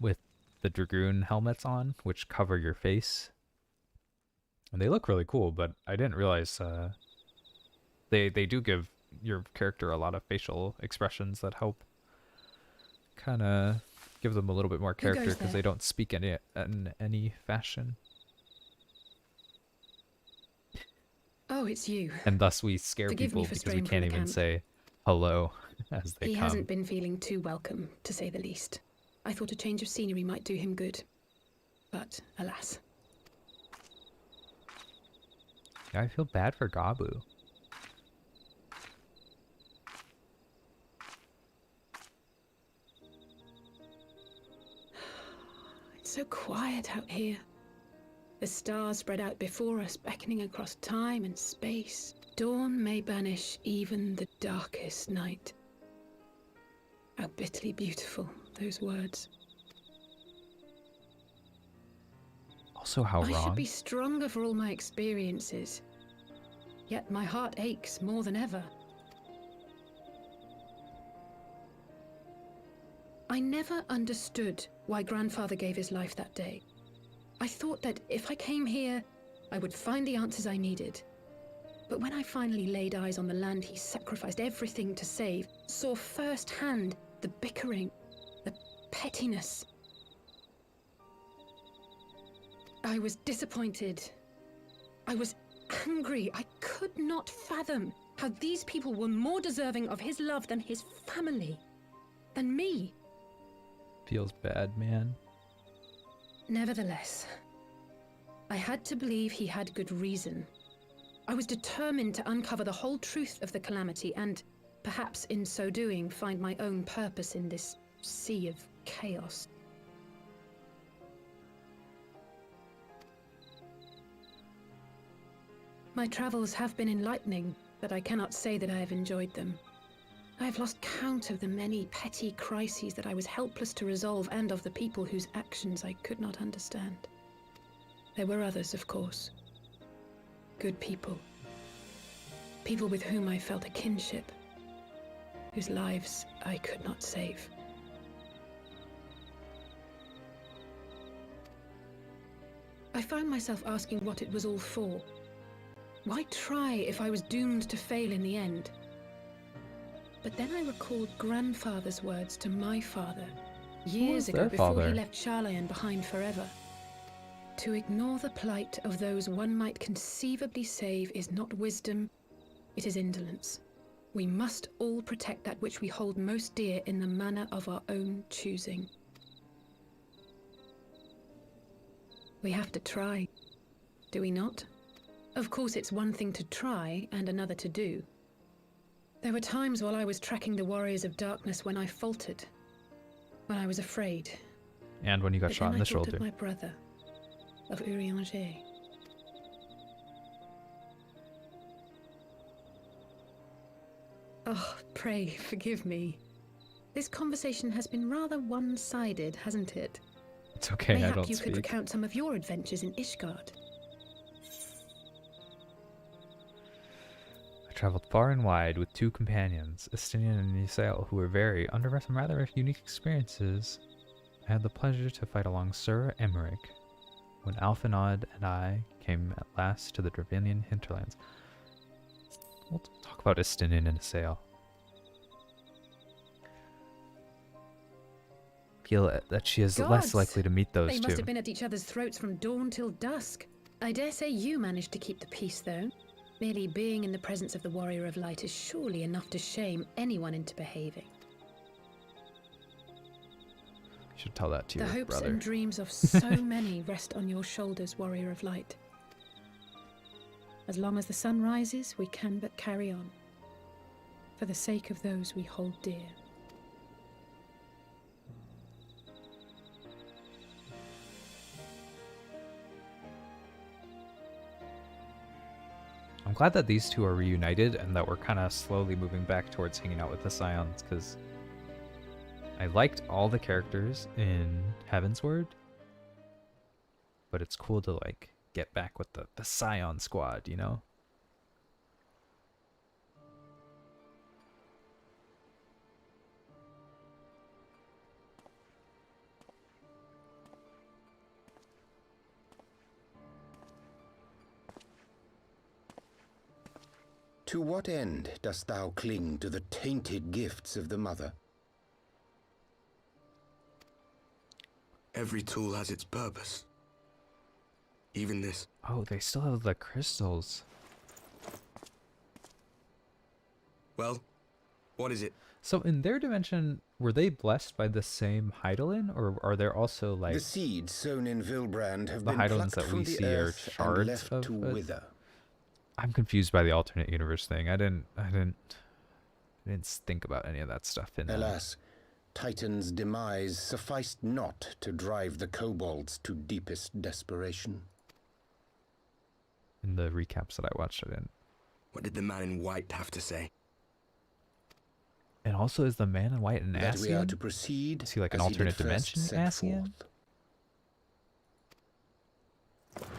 with the Dragoon helmets on, which cover your face. And they look really cool, but I didn't realize they do give your character a lot of facial expressions that help kind of give them a little bit more character because they don't speak in any fashion. Oh, it's you. And thus we scare Forgive people me for because we straying from can't the even camp. say hello as they He come. hasn't been feeling too welcome, to say the least. I thought a change of scenery might do him good. But, alas. I feel bad for Gabu. It's so quiet out here. The stars spread out before us, beckoning across time and space. Dawn may banish even the darkest night. How bitterly beautiful, those words. Also, how I should wrong. be stronger for all my experiences. Yet my heart aches more than ever. I never understood why Grandfather gave his life that day. I thought that if I came here, I would find the answers I needed. But when I finally laid eyes on the land he sacrificed everything to save, saw firsthand the bickering, the pettiness, I was disappointed. I was angry. I could not fathom how these people were more deserving of his love than his family, than me. Feels bad, man. Nevertheless, I had to believe he had good reason. I was determined to uncover the whole truth of the calamity and, perhaps in so doing, find my own purpose in this sea of chaos. My travels have been enlightening, but I cannot say that I have enjoyed them. I have lost count of the many petty crises that I was helpless to resolve and of the people whose actions I could not understand. There were others, of course. Good people. People with whom I felt a kinship, whose lives I could not save. I found myself asking what it was all for. Why try if I was doomed to fail in the end? But then I recalled Grandfather's words to my father, years ago before he left Charlayan behind forever. To ignore the plight of those one might conceivably save is not wisdom, it is indolence. We must all protect that which we hold most dear in the manner of our own choosing. We have to try, do we not? Of course, it's one thing to try and another to do. There were times while I was tracking the warriors of darkness when I faltered, when I was afraid. And when you got shot in the shoulder. Of my brother, of Urianger. Oh, pray forgive me. This conversation has been rather one-sided, hasn't it? It's okay, I don't Mayhap you speak. could recount some of your adventures in Ishgard. I traveled far and wide with two companions, Estinian and Ysael, who were under some rather unique experiences. I had the pleasure to fight along Sir Emmerich when Alfinod and I came at last to the Dravinian hinterlands. We'll talk about Estinian and Ysael. Feel that she is less likely to meet those two. They must have been at each other's throats from dawn till dusk. I dare say you managed to keep the peace, though. Merely being in the presence of the Warrior of Light is surely enough to shame anyone into behaving. You should tell that to your brother. The hopes and dreams of so many rest on your shoulders, Warrior of Light. As long as the sun rises, we can but carry on. For the sake of those we hold dear. I'm glad that these two are reunited and that we're kind of slowly moving back towards hanging out with the Scions, because I liked all the characters in Heavensward, but it's cool to like get back with the Scion squad, you know? To what end dost thou cling to the tainted gifts of the Mother? Every tool has its purpose. Even this. Oh, they still have the crystals. Well, what is it? So in their dimension, were they blessed by the same Heidelin, or are there also like The seeds sown in Vilbrand have the been Heidelins plucked that from we the see are earth and shards left of to wither. I'm confused by the alternate universe thing. I didn't think about any of that stuff in Alas, Titan's demise sufficed not to drive the kobolds to deepest desperation. in the recaps that I watched. I didn't. What did the man in white have to say? And also, is the man in white an That we are Ascian? to proceed Is he like an as he did alternate first dimension set Ascian? forth.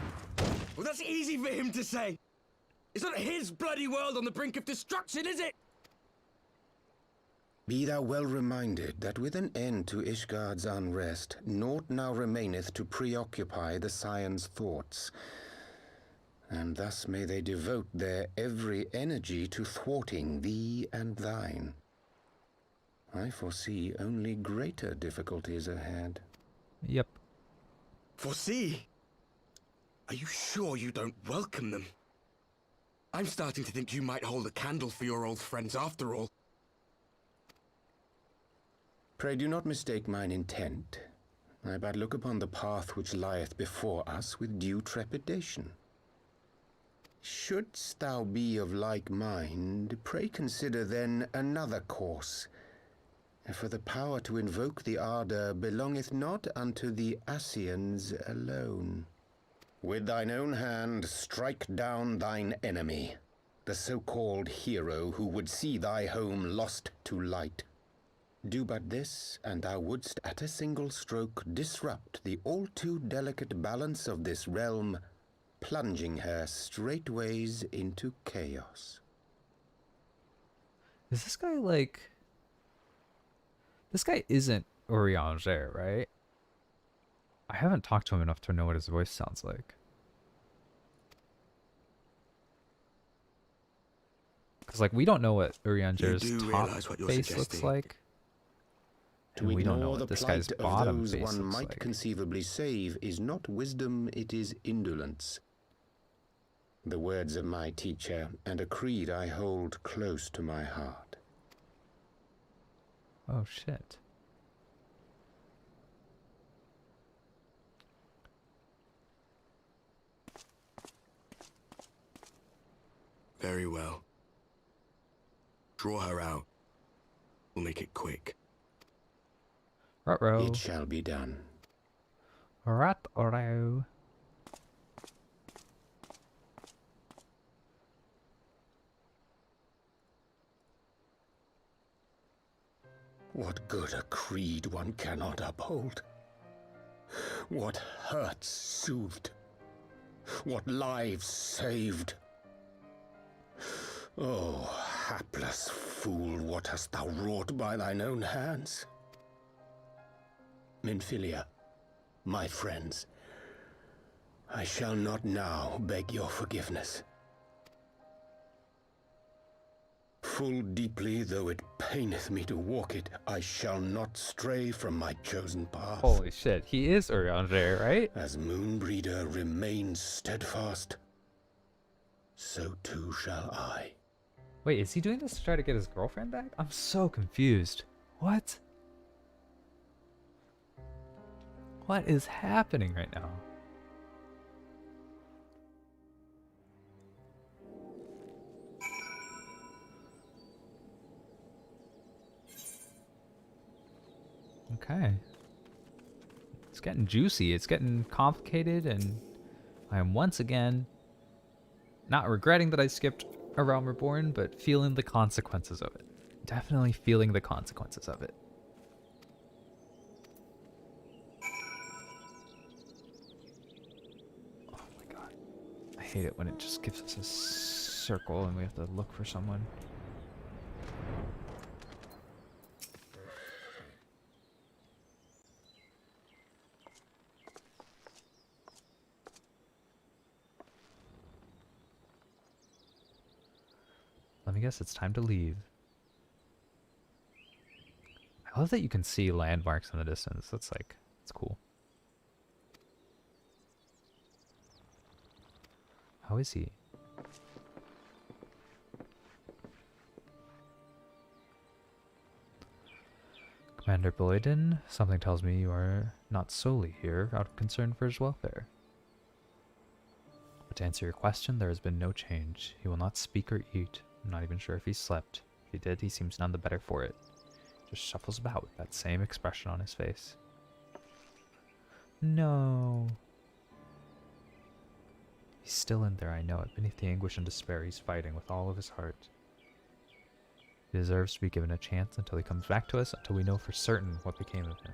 Well, that's easy for him to say. It's not his bloody world on the brink of destruction, is it? Be thou well reminded that with an end to Ishgard's unrest, naught now remaineth to preoccupy the Scion's thoughts. And thus may they devote their every energy to thwarting thee and thine. I foresee only greater difficulties ahead. Yep. Foresee? Are you sure you don't welcome them? I'm starting to think you might hold a candle for your old friends after all. Pray do not mistake mine intent. I but look upon the path which lieth before us with due trepidation. Shouldst thou be of like mind, pray consider then another course. For the power to invoke the ardor belongeth not unto the Ascians alone. With thine own hand strike down thine enemy, the so-called hero who would see thy home lost to light. Do but this, and thou wouldst at a single stroke disrupt the all too delicate balance of this realm, plunging her straightways into chaos. Is this guy like... This guy isn't Urianger, right? I haven't talked to him enough to know what his voice sounds like. Because, like, we don't know what Urianger's top face looks like. To And we don't know ignore what the this guy's plight of bottom those face one looks might like. conceivably save is not wisdom, it is indolence. The words of my teacher, and a creed I hold close to my heart. Oh, shit. Very well. Draw her out. We'll make it quick. Ruh-roh. It shall be done. Ruh-roh. What good a creed one cannot uphold? What hurts soothed? What lives saved? Oh, hapless fool, what hast thou wrought by thine own hands? Minfilia, my friends, I shall not now beg your forgiveness. Full deeply though it paineth me to walk it, I shall not stray from my chosen path. Holy shit, he is Urianger, right? As Moonbreeder remains steadfast, so too shall I. Wait, is he doing this to try to get his girlfriend back? I'm so confused. What? What is happening right now? Okay. It's getting juicy. It's getting complicated, and I am once again Not regretting that I skipped A Realm Reborn, but feeling the consequences of it. Definitely feeling the consequences of it. Oh my god. I hate it when it just gives us a circle and we have to look for someone. Let me guess, it's time to leave. I love that you can see landmarks in the distance. That's like, it's cool. How is he? Commander Boyden, something tells me you are not solely here out of concern for his welfare. But to answer your question, there has been no change. He will not speak or eat. I'm not even sure if he slept. If he did, he seems none the better for it. Just shuffles about with that same expression on his face. No. He's still in there, I know it. Beneath the anguish and despair, he's fighting with all of his heart. He deserves to be given a chance until he comes back to us, until we know for certain what became of him.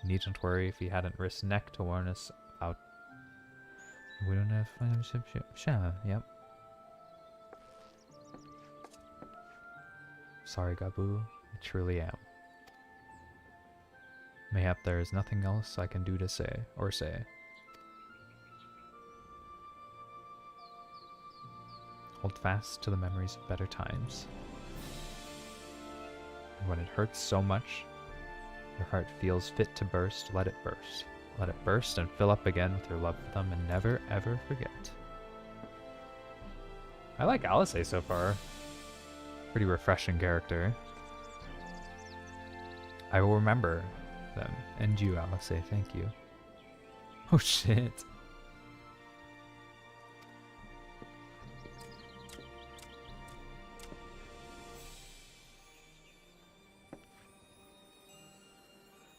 You needn't worry if he hadn't risked neck to warn us about... We don't have... Yep. Sorry, Gabu. I truly am. Mayhap there is nothing else I can do to say. Hold fast to the memories of better times. And when it hurts so much, your heart feels fit to burst, let it burst. Let it burst and fill up again with your love for them and never, ever forget. I like Alice so far. Pretty refreshing character. I will remember them. And you, Alice, thank you. Oh shit.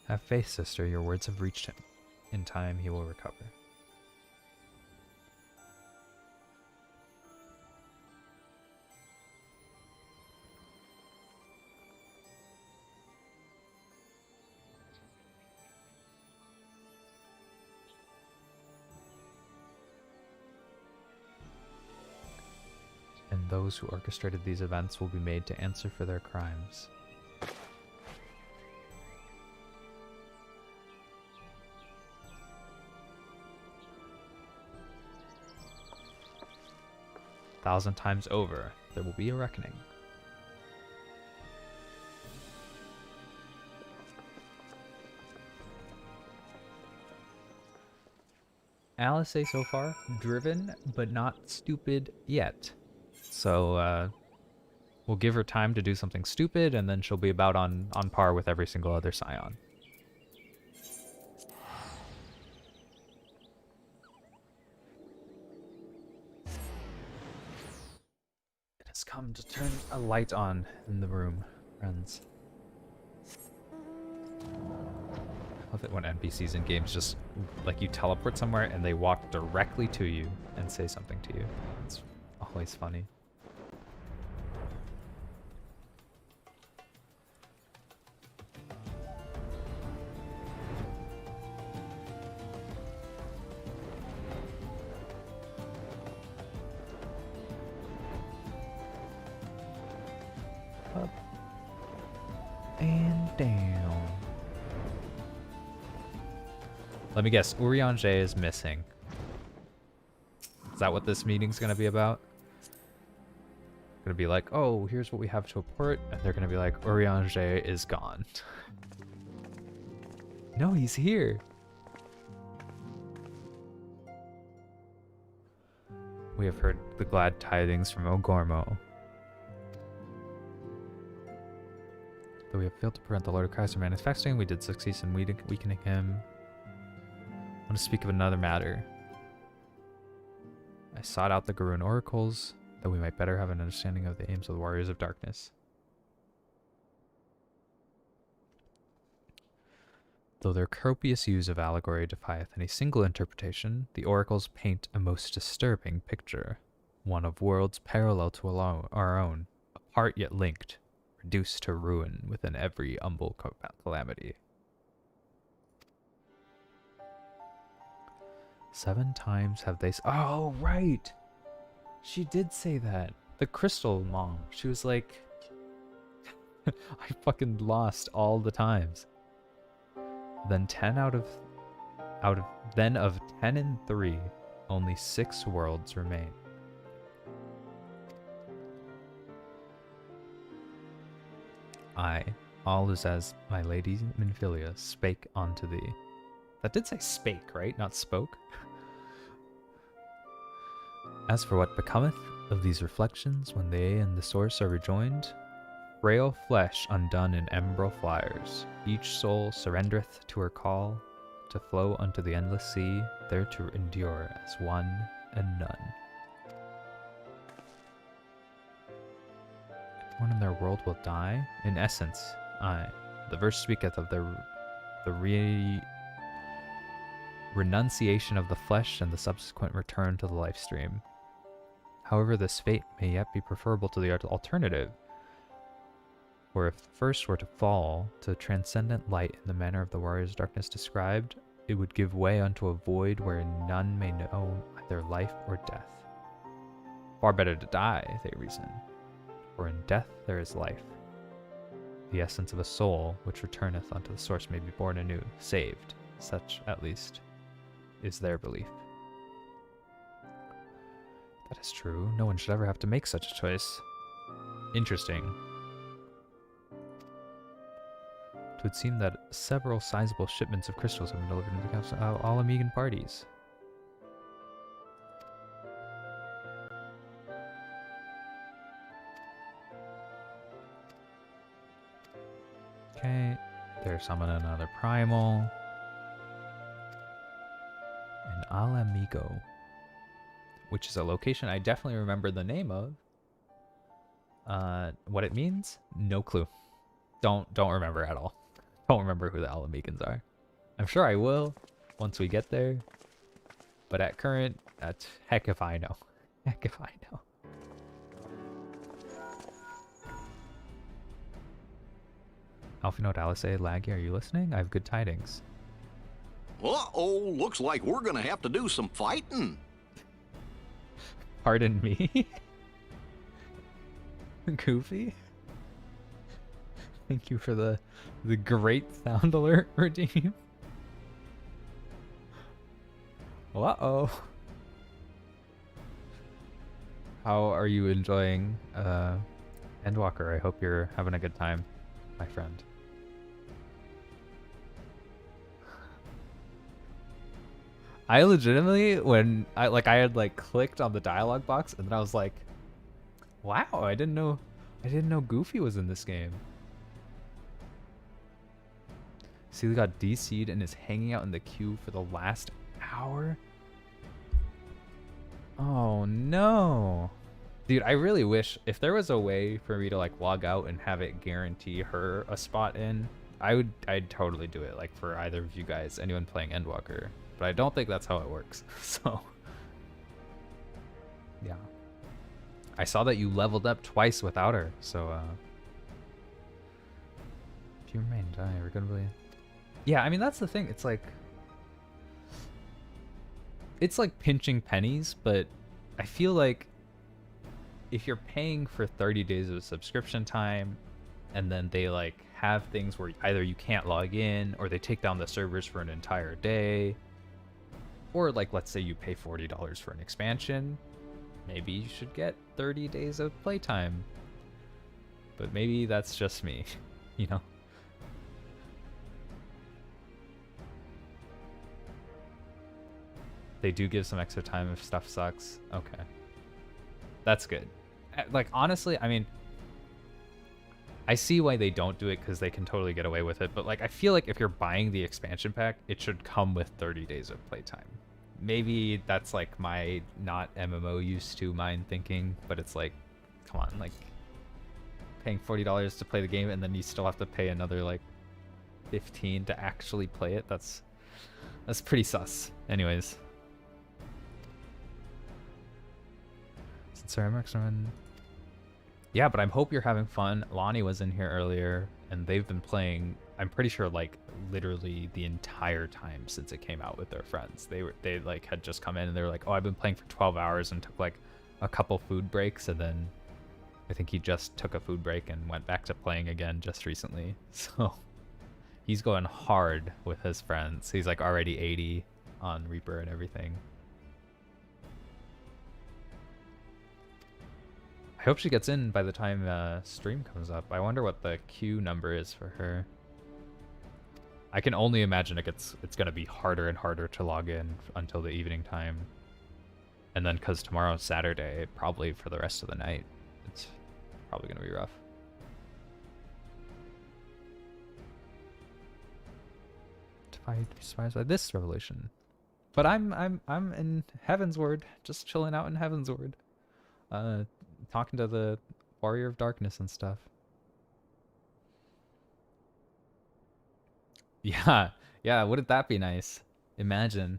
Have faith, sister. Your words have reached him. In time, he will recover. And those who orchestrated these events will be made to answer for their crimes. Thousand times over, there will be a reckoning. Alice so far, driven, but not stupid yet. So, we'll give her time to do something stupid, and then she'll be about on par with every single other Scion. It has come to turn a light on in the room, friends. I love it when NPCs in games just, like, you teleport somewhere and they walk directly to you and say something to you. It's always funny. Up and down. Let me guess, Urianger is missing. Is that what this meeting's gonna be about? Gonna be like, oh, here's what we have to report, and they're gonna be like, Urianger is gone. No, he's here. We have heard the glad tidings from O'Gormo. Though we have failed to prevent the Lord of Christ from manifesting, we did succeed in weakening him. I want to speak of another matter. I sought out the Garun oracles, that we might better have an understanding of the aims of the Warriors of Darkness. Though their copious use of allegory defieth any single interpretation, the oracles paint a most disturbing picture, one of worlds parallel to our own, apart yet linked, reduced to ruin within every humble calamity. 7 times have they... Oh, right! She did say that. The Crystal Mom. She was like... I fucking lost all the times. Then 10 out of 10 and 3, only 6 worlds remain. I, all is as my lady Minfilia spake unto thee. That did say spake, right? Not spoke. As for what becometh of these reflections when they and the source are rejoined, frail flesh undone in emerald flyers, each soul surrendereth to her call, to flow unto the endless sea, there to endure as one and none. Everyone in their world will die? In essence, aye. The verse speaketh of the renunciation of the flesh and the subsequent return to the life stream. However, this fate may yet be preferable to the alternative, for if the first were to fall to transcendent light in the manner of the warrior's darkness described, it would give way unto a void wherein none may know either life or death. Far better to die, they reason, for in death there is life. The essence of a soul which returneth unto the source may be born anew, saved, such, at least, is their belief. That is true. No one should ever have to make such a choice. Interesting. It would seem that several sizable shipments of crystals have been delivered into the capital all Amigan parties. Okay, they're summoning another primal. An Alamigo, which is a location I definitely remember the name of. What it means? No clue. Don't remember at all. Don't remember who the Alamegans are. I'm sure I will once we get there. But at current, that's heck if I know. Heck if I know. Alphinote Alice Laggy, are you listening? I have good tidings. Uh-oh, looks like we're gonna have to do some fighting. Pardon me? Goofy? Thank you for the great sound alert, Redeem. Uh-oh. How are you enjoying Endwalker? I hope you're having a good time, my friend. I legitimately, when I had clicked on the dialogue box and then I was like, wow, I didn't know Goofy was in this game. See, we got DC'd and is hanging out in the queue for the last hour. Oh no. Dude, I really wish if there was a way for me to log out and have it guarantee her a spot in, I'd totally do it, for either of you guys, anyone playing Endwalker. But I don't think that's how it works. So yeah. I saw that you leveled up twice without her, so if you remain die, regrettably. Yeah, I mean that's the thing. It's like pinching pennies, but I feel like if you're paying for 30 days of subscription time and then they have things where either you can't log in or they take down the servers for an entire day, or let's say you pay $40 for an expansion, maybe you should get 30 days of playtime. But maybe that's just me, you know? They do give some extra time if stuff sucks. Okay. That's good. Honestly, I mean, I see why they don't do it because they can totally get away with it. But I feel like if you're buying the expansion pack, it should come with 30 days of playtime. Maybe that's my not MMO used to mind thinking, but it's come on, paying $40 to play the game and then you still have to pay another 15 to actually play it. That's pretty sus. Anyways. Sorry, I'm yeah, but I hope you're having fun. Lonnie was in here earlier, and they've been playing, I'm pretty sure, like, literally the entire time since it came out with their friends. They like, had just come in, and they were like, oh, I've been playing for 12 hours, and took, like, a couple food breaks, and then I think he just took a food break and went back to playing again just recently. So he's going hard with his friends. He's, like, already 80 on Reaper and everything. I hope she gets in by the time stream comes up. I wonder what the queue number is for her. I can only imagine it's gonna be harder and harder to log in until the evening time. And then because tomorrow's Saturday, probably for the rest of the night, it's probably gonna be rough. If I surprised by this revelation. But I'm in Heavensward, just chilling out in Heavensward. Talking to the Warrior of Darkness and stuff. Yeah, wouldn't that be nice? Imagine.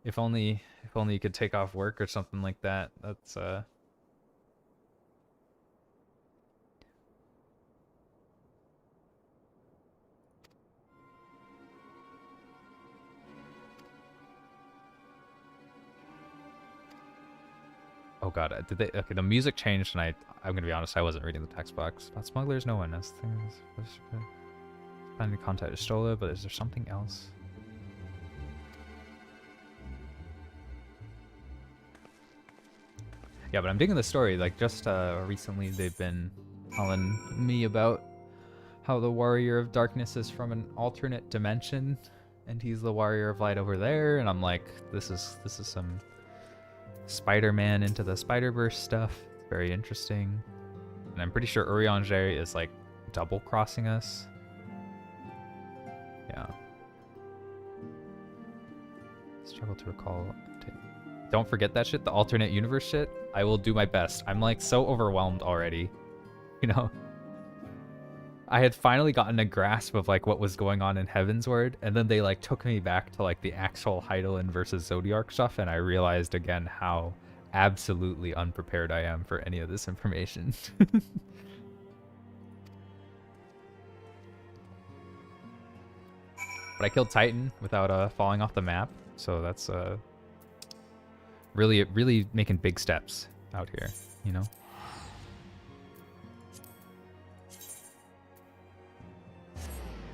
If only you could take off work or something like that. That's Oh god, did they? Okay, the music changed, and I'm gonna be honest, I wasn't reading the text box. About smugglers, no one. As things finding contact Stola, but is there something else? Yeah, but I'm digging the story. Like, just recently, they've been telling me about how the Warrior of Darkness is from an alternate dimension, and he's the Warrior of Light over there. And I'm like, this is some Spider-Man into the Spider-Verse stuff. It's very interesting. And I'm pretty sure Urianger is like double crossing us. Yeah. Struggle to recall. Don't forget that shit, the alternate universe shit. I will do my best. I'm like so overwhelmed already. You know? I had finally gotten a grasp of like what was going on in Heavensward, and then they like took me back to like the actual Hydaelyn versus Zodiark stuff, and I realized again how absolutely unprepared I am for any of this information. But I killed Titan without falling off the map, so that's really making big steps out here, you know?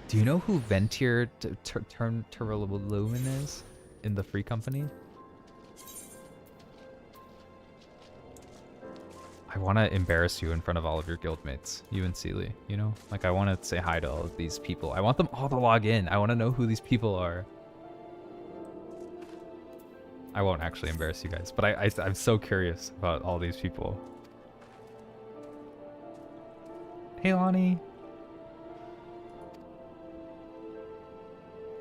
Do you know who Ventir Turlumin is in the Free Company? I want to embarrass you in front of all of your guildmates, you and Sealy, you know? Like, I want to say hi to all of these people. I want them all to log in. I want to know who these people are. I won't actually embarrass you guys, but I'm so curious about all these people. Hey, Lonnie.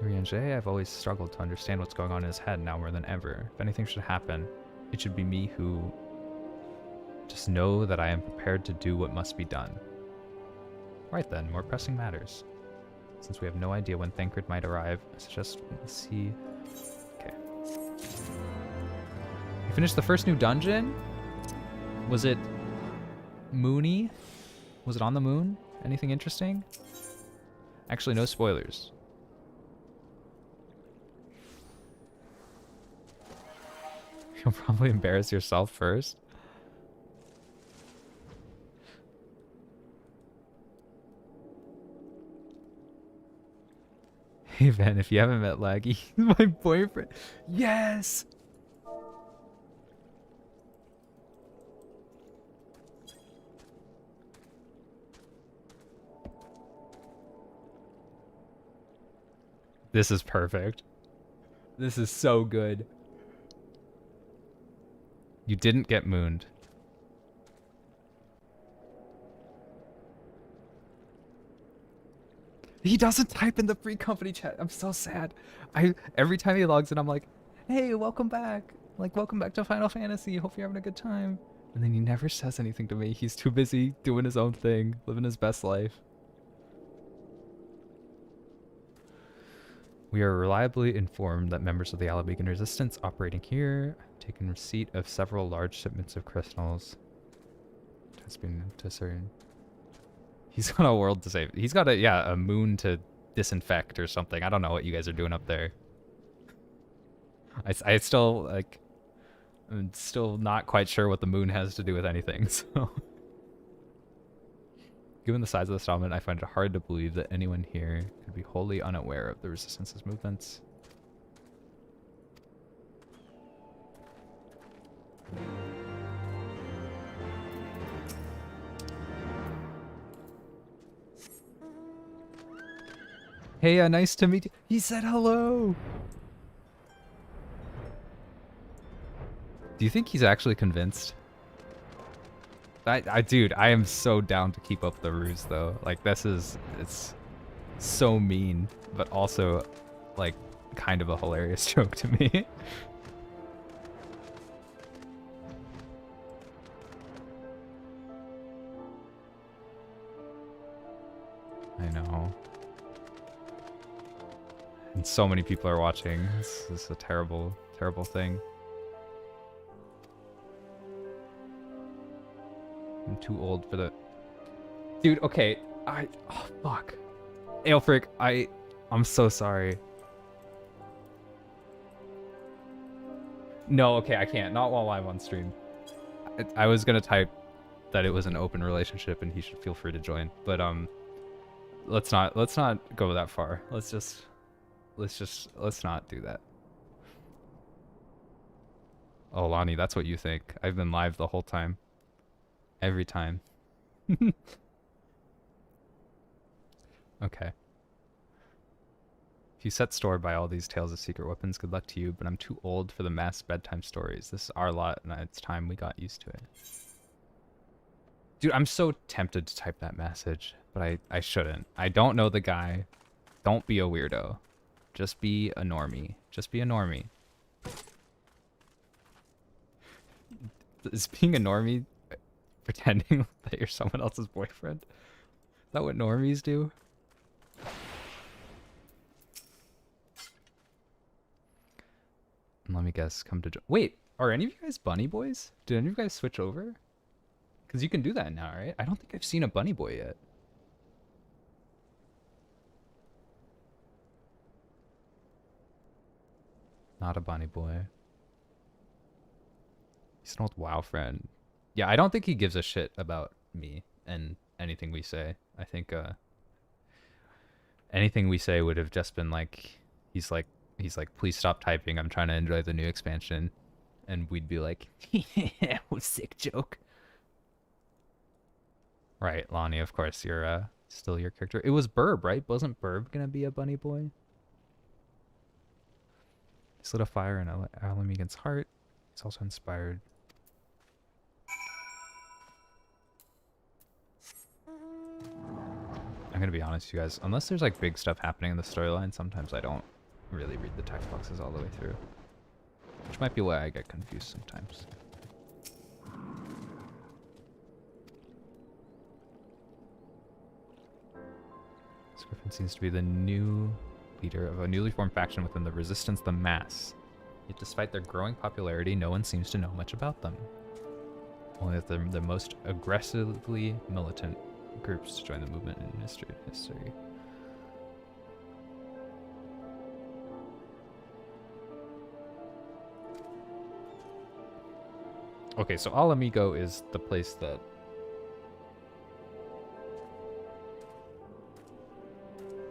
Urianger, I've always struggled to understand what's going on in his head now more than ever. If anything should happen, it should be me who... Just know that I am prepared to do what must be done. Right then, more pressing matters. Since we have no idea when Thancred might arrive, I suggest we see... Okay. You finished the first new dungeon? Was it... Moony? Was it on the moon? Anything interesting? Actually, no spoilers. You'll probably embarrass yourself first. Hey Van, if you haven't met Laggy, he's my boyfriend. Yes! This is perfect. This is so good. You didn't get mooned. He doesn't type in the Free Company chat. I'm so sad. Every time he logs in, I'm like, hey, welcome back. Like, welcome back to Final Fantasy. Hope you're having a good time. And then he never says anything to me. He's too busy doing his own thing, living his best life. We are reliably informed that members of the Alabegan Resistance operating here have taken receipt of several large shipments of crystals. Has been discerned. He's got a world to save. He's got a moon to disinfect or something. I don't know what you guys are doing up there. I still, like, I'm still not quite sure what the moon has to do with anything, so. Given the size of the settlement, I find it hard to believe that anyone here could be wholly unaware of the Resistance's movements. Hey, nice to meet you. He said hello. Do you think he's actually convinced? Dude, I am so down to keep up the ruse though. Like it's so mean, but also like kind of a hilarious joke to me. I know. And so many people are watching. This is a terrible, terrible thing. I'm too old for the... Dude, okay. Oh, fuck. Aelfric, I'm so sorry. No, okay, I can't. Not while live on stream. I was gonna type that it was an open relationship and he should feel free to join. But, let's not go that far. Let's not do that. Oh, Lonnie, that's what you think. I've been live the whole time. Every time. Okay. If you set store by all these tales of secret weapons, good luck to you, but I'm too old for the mass bedtime stories. This is our lot, and it's time we got used to it. Dude, I'm so tempted to type that message, but I shouldn't. I don't know the guy. Don't be a weirdo. Just be a normie. Just be a normie. Is being a normie pretending that you're someone else's boyfriend? Is that what normies do? Let me guess, come to... Wait, are any of you guys bunny boys? Did any of you guys switch over? Because you can do that now, right? I don't think I've seen a bunny boy yet. Not a bunny boy. He's an old WoW friend. Yeah, I don't think he gives a shit about me and anything we say. I think anything we say would have just been like, he's like, please stop typing. I'm trying to enjoy the new expansion. And we'd be like, yeah, sick joke. Right, Lonnie, of course, you're still your character. It was Burb, right? Wasn't Burb gonna be a bunny boy? He's lit a fire in Alamegan's heart. He's also inspired. I'm gonna be honest with you guys, unless there's like big stuff happening in the storyline, sometimes I don't really read the text boxes all the way through. Which might be why I get confused sometimes. This Griffin seems to be the new leader of a newly formed faction within the Resistance, the Mass. Yet despite their growing popularity, no one seems to know much about them. Only that they're the most aggressively militant groups to join the movement in history. Okay, so Alamigo is the place that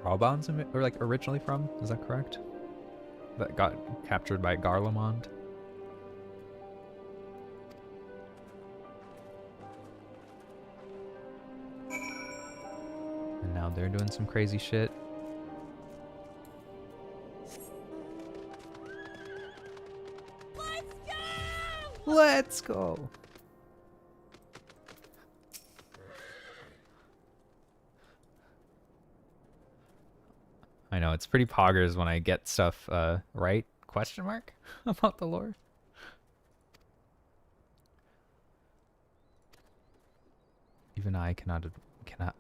Rawbon's originally from, is that correct? That got captured by Garlemald. And now they're doing some crazy shit. Let's go! I know, it's pretty poggers when I get stuff right, question mark, about the lore. Even I cannot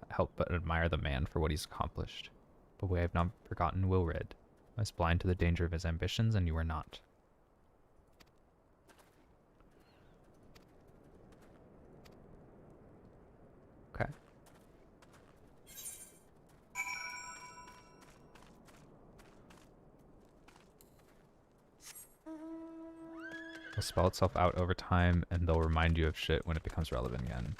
help but admire the man for what he's accomplished. But we have not forgotten Wilred, I was blind to the danger of his ambitions, and you were not. Okay. It'll spell itself out over time, and they'll remind you of shit when it becomes relevant again.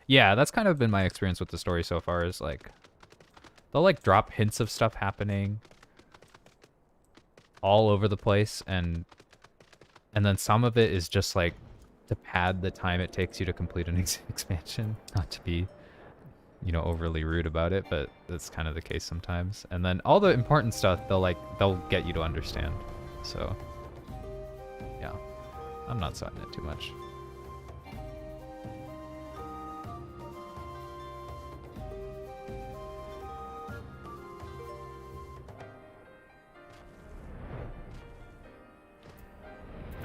Yeah, that's kind of been my experience with the story so far, is like, they'll like drop hints of stuff happening all over the place, and then some of it is just like to pad the time it takes you to complete an expansion. Not to be, you know, overly rude about it, but that's kind of the case sometimes. And then all the important stuff, they'll get you to understand. So, yeah, I'm not sweating it too much.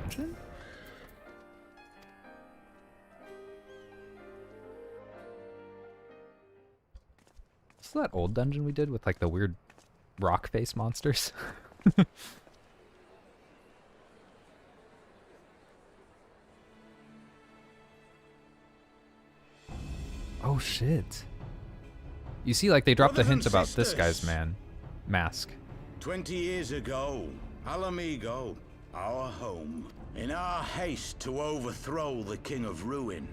Dungeon? Is that old dungeon we did with like the weird rock face monsters? Oh shit. You see, like, they dropped the hint about this guy's mask. 20 years ago, Alamigo, our home, in our haste to overthrow the King of Ruin,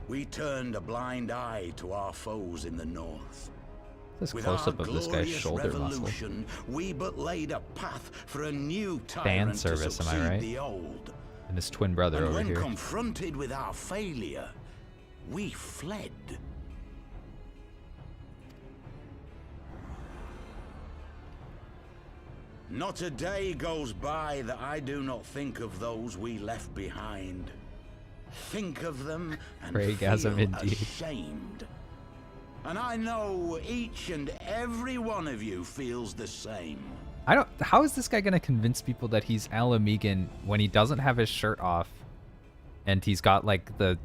we turned a blind eye to our foes in the north. This close-up of this guy's shoulder muscle. We but laid a path for a new Fan tyrant service, to am I right? the old. And his twin brother And over when here. confronted with our failure, we fled. Not a day goes by that I do not think of those we left behind. Think of them and Craigasm feel indeed. ashamed. And I know each and every one of you feels the same. How is this guy gonna convince people that he's Alamegan when he doesn't have his shirt off, and he's got like the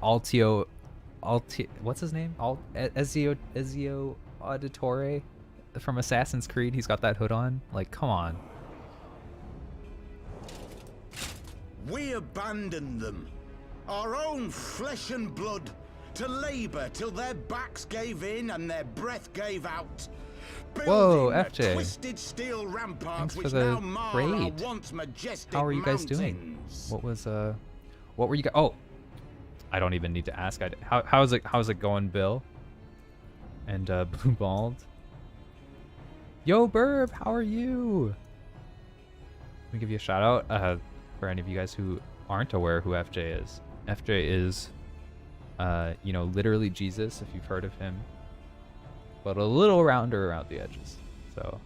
Altio, what's his name? Ezio Auditore from Assassin's Creed. He's got that hood on. Like, come on. We abandoned them, our own flesh and blood, to labor till their backs gave in and their breath gave out. Whoa, Building FJ. the twisted steel ramparts Thanks for which the now mar our raid. once majestic How are you guys doing? mountains. What were you guys? Oh, I don't even need to ask. How's it going, Bill? And Blue Bald. Yo, Burb, how are you? Let me give you a shout out for any of you guys who aren't aware who FJ is. FJ is, you know, literally Jesus, if you've heard of him, but a little rounder around the edges. So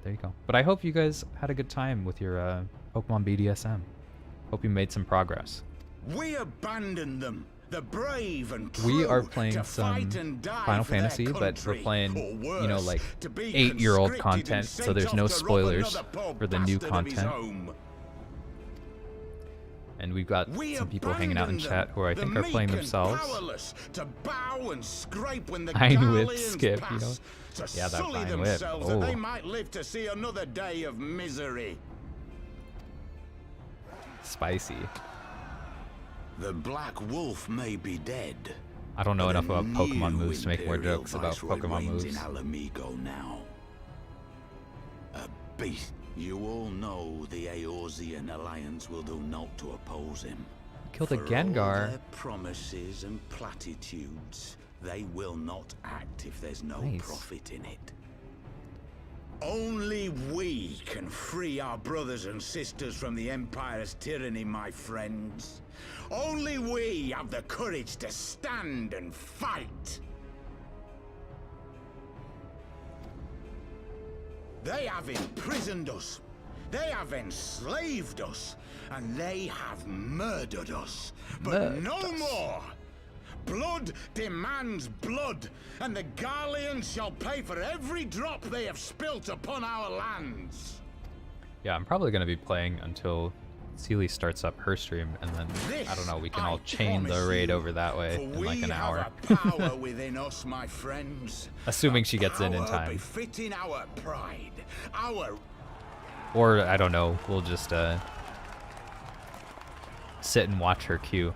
there you go. But I hope you guys had a good time with your Pokemon BDSM. Hope you made some progress. We abandoned them, the brave and We are true, playing to some fight and die Final for their Fantasy, but we're country, playing, or you know, worse, like to be 8-year-old conscripted content, and so sent there's off no to rob spoilers another poor for the new bastard of his content. home. And we've got We some people hanging out in abandoned chat who I them, think the are playing meek and themselves. powerless, to bow and scrape when the Vine Whip galleons skip, you know? pass, to Yeah, that sully Vine Whip. themselves that they Oh. might live to see another day of misery. Spicy. The Black Wolf may be dead. I don't know but enough a about Pokemon new moves to make more Imperial jokes about Viceroy Pokemon reigns moves. in Alamigo now. A beast. You all know the Eorzean Alliance will do naught to oppose him. Killed a For all Gengar. their promises and platitudes, they will not act if there's no Nice. profit in it. Only we can free our brothers and sisters from the Empire's tyranny, my friends. Only we have the courage to stand and fight. They have imprisoned us. They have enslaved us. And they have murdered us. But no more! Blood demands blood, and the Garleans shall pay for every drop they have spilt upon our lands. Yeah, I'm probably going to be playing until Seely starts up her stream, and then, I don't know, we can I all chain the raid promise over that way for in like we an hour. have a power within us, my friends. Assuming A she gets in power time. befitting our pride, our... Or, I don't know, we'll just sit and watch her queue.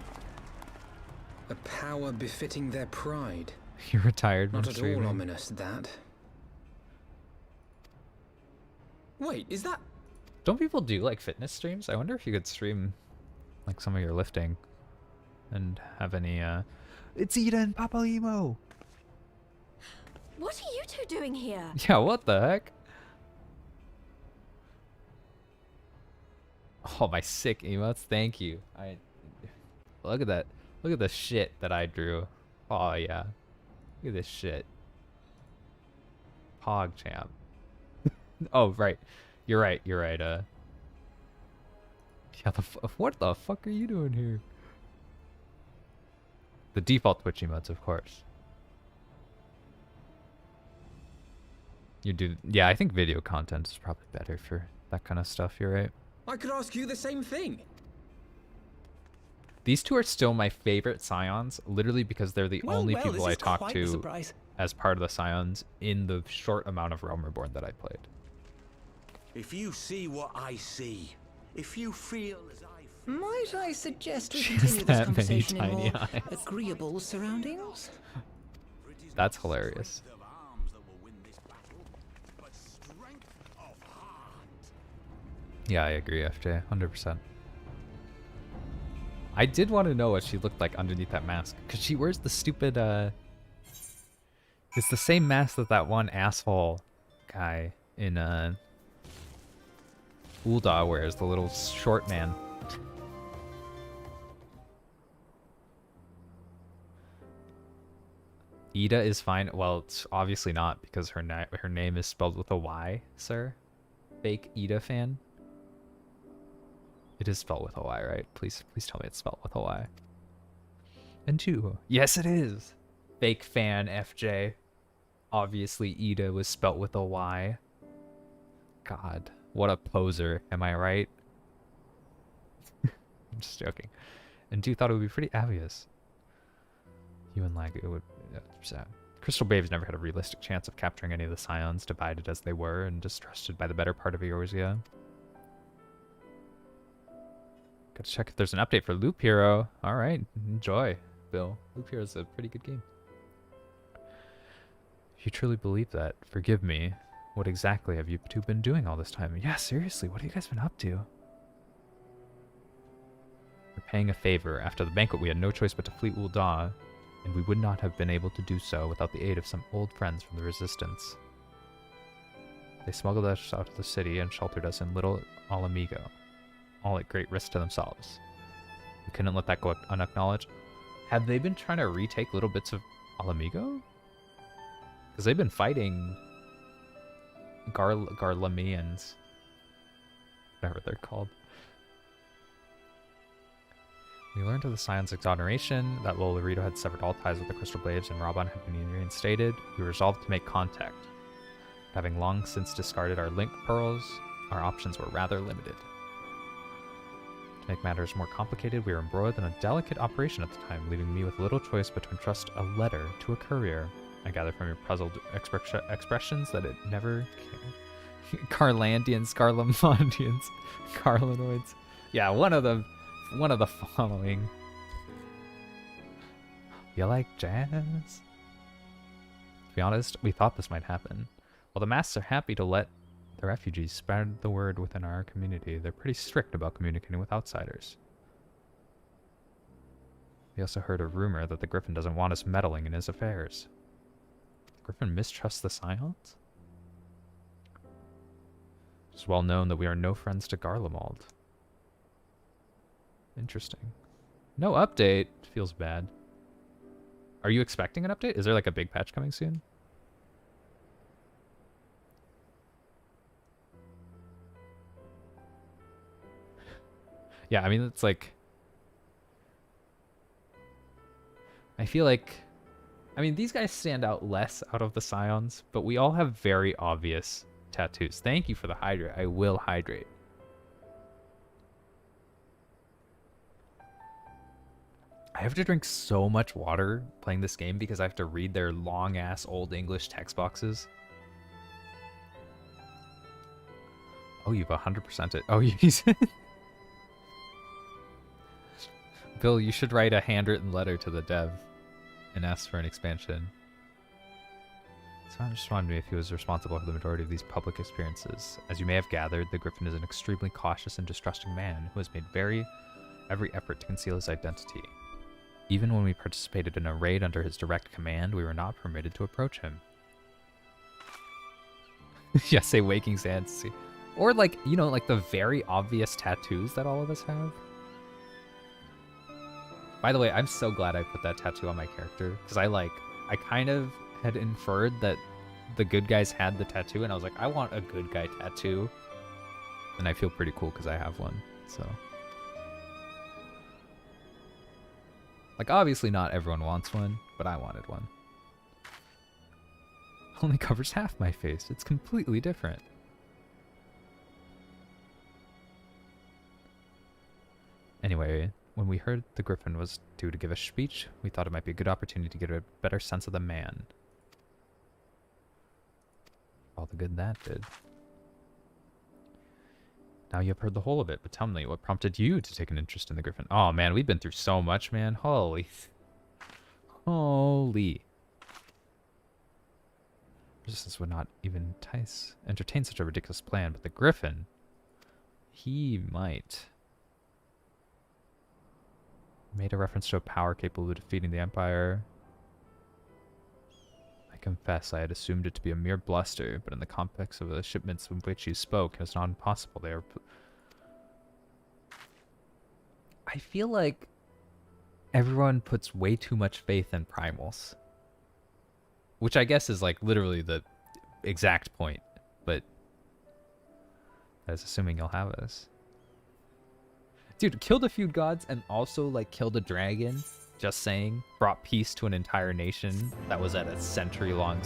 A power befitting their pride. You're retired from Not at streaming. all ominous, that. Wait, is that... Don't people do like fitness streams? I wonder if you could stream like some of your lifting and have any It's Ida and Papa Limo. What are you two doing here? Yeah, what the heck? Oh, my sick emotes. Thank you. Look at that. Look at the shit that I drew. Oh yeah. Look at this shit. Pog champ. Oh, right. You're right. You're right. Yeah, what the fuck are you doing here? The default Twitch emotes, of course. You do. Yeah, I think video content is probably better for that kind of stuff. You're right. I could ask you the same thing. These two are still my favorite Scions, literally because they're the only people I talk to as part of the Scions in the short amount of Realm Reborn that I played. If you see what I see, if you feel as I feel... Might I suggest we She has continue this that many conversation in tiny more eyes. agreeable surroundings? That's hilarious. Yeah, I agree, FJ, 100%. I did want to know what she looked like underneath that mask, because she wears the stupid, it's the same mask that one asshole guy in, Ulda wears, the little short man. Ida is fine. Well, it's obviously not, because her name is spelled with a Y, sir. Fake Ida fan. It is spelled with a Y, right? Please tell me it's spelled with a Y. And two. Yes, it is. Fake fan FJ. Obviously, Ida was spelt with a Y. God, what a poser. Am I right? I'm just joking. And two thought it would be pretty obvious. You and Lag, it would... sad. Crystal Babe's never had a realistic chance of capturing any of the Scions, divided as they were and distrusted by the better part of Eorzea. Gotta check if there's an update for Loop Hero. Alright, enjoy, Bill. Loop Hero is a pretty good game. If you truly believe that, forgive me. What exactly have you two been doing all this time? Yeah, seriously, what have you guys been up to? We're paying a favor. After the banquet, we had no choice but to flee Ul'dah, and we would not have been able to do so without the aid of some old friends from the Resistance. They smuggled us out of the city and sheltered us in Little Alamigo, all at great risk to themselves. We couldn't let that go unacknowledged. Have they been trying to retake little bits of Alamigo? Because they've been fighting Garlamians, whatever they're called. We learned of the Scion's exoneration, that Lolorito had severed all ties with the Crystal Blades and Raban had been reinstated. We resolved to make contact. Having long since discarded our link pearls, our options were rather limited. To make matters more complicated, we were embroiled in a delicate operation at the time, leaving me with little choice but to entrust a letter to a courier. I gather from your puzzled expressions that it never came. Carlandians, Carlamondians, Carlinoids. Yeah, one of the following. You like jazz? To be honest, we thought this might happen. While the masks are happy to let the refugees spread the word within our community, they're pretty strict about communicating with outsiders. We also heard a rumor that the Griffin doesn't want us meddling in his affairs. The Griffin mistrusts the Scions? It's well known that we are no friends to Garlemald. Interesting. No update. Feels bad. Are you expecting an update? Is there like a big patch coming soon? Yeah, I mean, it's like... I feel like... I mean, these guys stand out less out of the Scions, but we all have very obvious tattoos. Thank you for the hydrate. I will hydrate. I have to drink so much water playing this game because I have to read their long-ass Old English text boxes. Oh, you've 100%ed it. Oh, he's... Bill, you should write a handwritten letter to the dev and ask for an expansion. Someone just reminded me if he was responsible for the majority of these public experiences. As you may have gathered, the Griffin is an extremely cautious and distrusting man who has made every effort to conceal his identity. Even when we participated in a raid under his direct command, we were not permitted to approach him. Yeah, say waking fantasy. Or like, you know, like the very obvious tattoos that all of us have. By the way, I'm so glad I put that tattoo on my character, because I kind of had inferred that the good guys had the tattoo, and I was like, I want a good guy tattoo. And I feel pretty cool because I have one, so. Like, obviously not everyone wants one, but I wanted one. Only covers half my face. It's completely different. Anyway, when we heard the Griffin was due to give a speech, we thought it might be a good opportunity to get a better sense of the man. All the good that did. Now you have heard the whole of it, but tell me, what prompted you to take an interest in the Griffin? Oh man, we've been through so much, man. Holy. Resistance would not even entertain such a ridiculous plan, but the Griffin, he might. Made a reference to a power capable of defeating the Empire. I confess I had assumed it to be a mere bluster, but in the context of the shipments from which you spoke, it was not impossible. They are... I feel like everyone puts way too much faith in primals. Which I guess is like literally the exact point, but that's assuming you'll have us. Dude, killed a few gods and also like killed a dragon. Just saying, brought peace to an entire nation that was at a centuries-long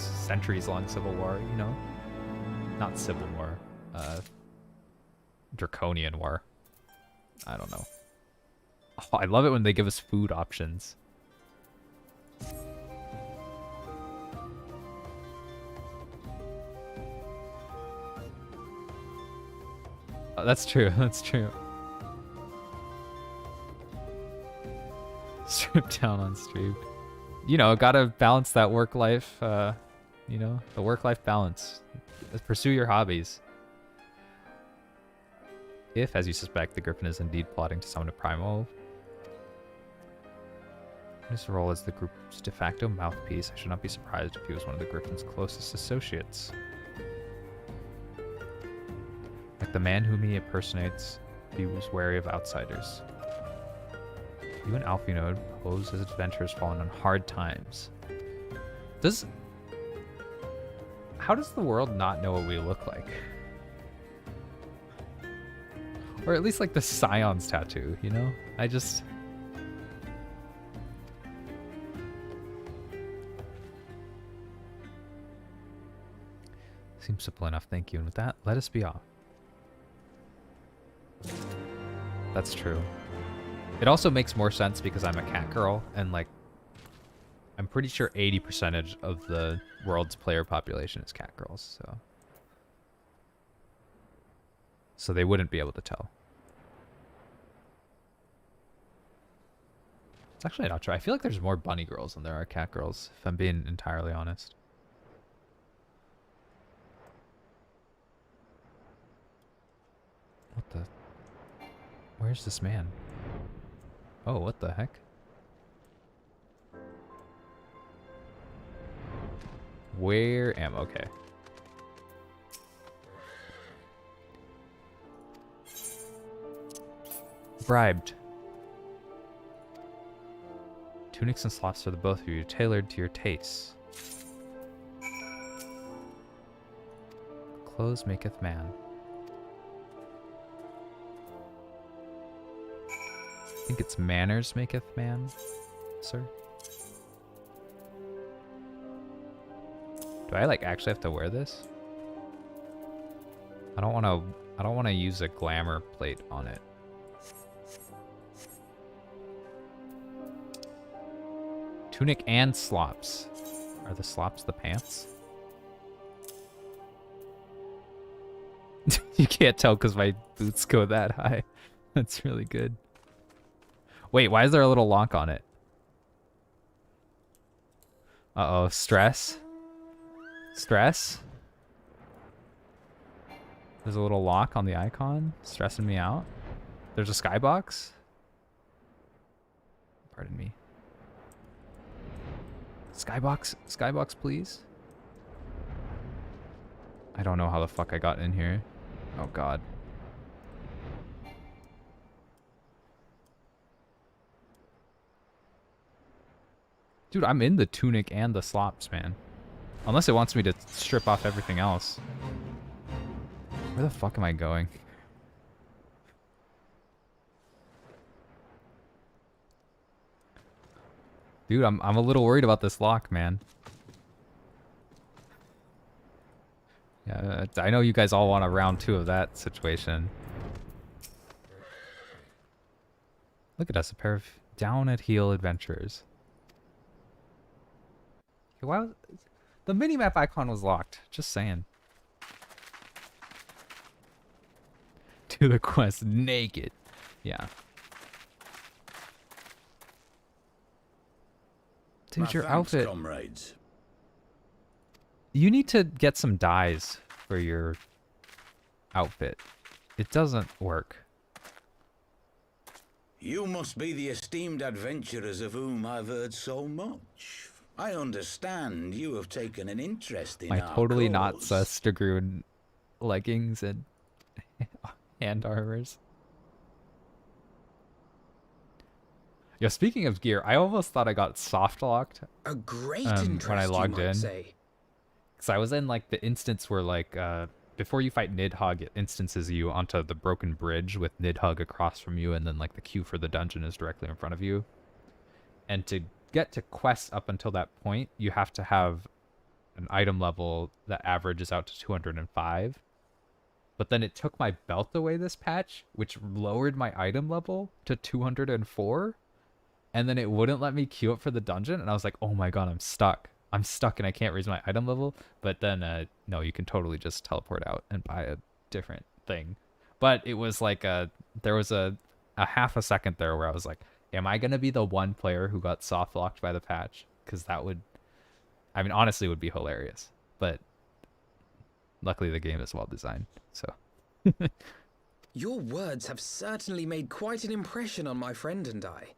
civil war. You know, not civil war, draconian war. I don't know. Oh, I love it when they give us food options. Oh, that's true. That's true. Strip down on stream. You know, gotta balance that work-life, you know, the work-life balance. Pursue your hobbies. If, as you suspect, the Griffin is indeed plotting to summon a primal, his role as the group's de facto mouthpiece, I should not be surprised if he was one of the Griffin's closest associates. Like the man whom he impersonates, he was wary of outsiders. You and Alphino pose as adventurers fallen on hard times. How does the world not know what we look like? Or at least like the Scion's tattoo, you know? Seems simple enough, thank you. And with that, let us be off. That's true. It also makes more sense because I'm a cat girl, and like, I'm pretty sure 80% of the world's player population is cat girls, so they wouldn't be able to tell. It's actually not true. I feel like there's more bunny girls than there are cat girls, if I'm being entirely honest. What the? Where's this man? Oh, what the heck? Where am I? Okay. Bribed. Tunics and sloths for the both of you, tailored to your tastes. Clothes maketh man. I think it's manners maketh man, sir. Do I like actually have to wear this? I don't want to use a glamour plate on it. Tunic and slops. Are the slops the pants? You can't tell because my boots go that high. That's really good. Wait, why is there a little lock on it? Uh-oh, stress? Stress? There's a little lock on the icon, stressing me out. There's a skybox? Pardon me. Skybox, skybox, please. I don't know how the fuck I got in here. Oh god. Dude, I'm in the tunic and the slops, man. Unless it wants me to strip off everything else. Where the fuck am I going? Dude, I'm a little worried about this lock, man. Yeah, I know you guys all want a round 2 of that situation. Look at us, a pair of down at heel adventurers. Okay, why was the minimap icon was locked? Just saying. To the quest naked. Yeah. Dude, your outfit. Comrades. You need to get some dyes for your outfit. It doesn't work. You must be the esteemed adventurers of whom I've heard so much. I understand you have taken an interest in My our totally not cause. sus Dragoon leggings and hand armors. Yo, speaking of gear, I almost thought I got soft locked. A great when I logged in. Say. Because I was in like the instance where like before you fight Nidhogg, it instances you onto the broken bridge with Nidhogg across from you, and then like the queue for the dungeon is directly in front of you. And to get to quests up until that point, you have to have an item level that averages out to 205. But then it took my belt away this patch, which lowered my item level to 204. And then it wouldn't let me queue up for the dungeon. And I was like, oh my god, I'm stuck. I'm stuck and I can't raise my item level. But then, no, you can totally just teleport out and buy a different thing. But it was like, there was a half a second there where I was like, am I going to be the one player who got soft locked by the patch? Because that would, I mean, honestly, it would be hilarious. But luckily the game is well designed, so. Your words have certainly made quite an impression on my friend and I.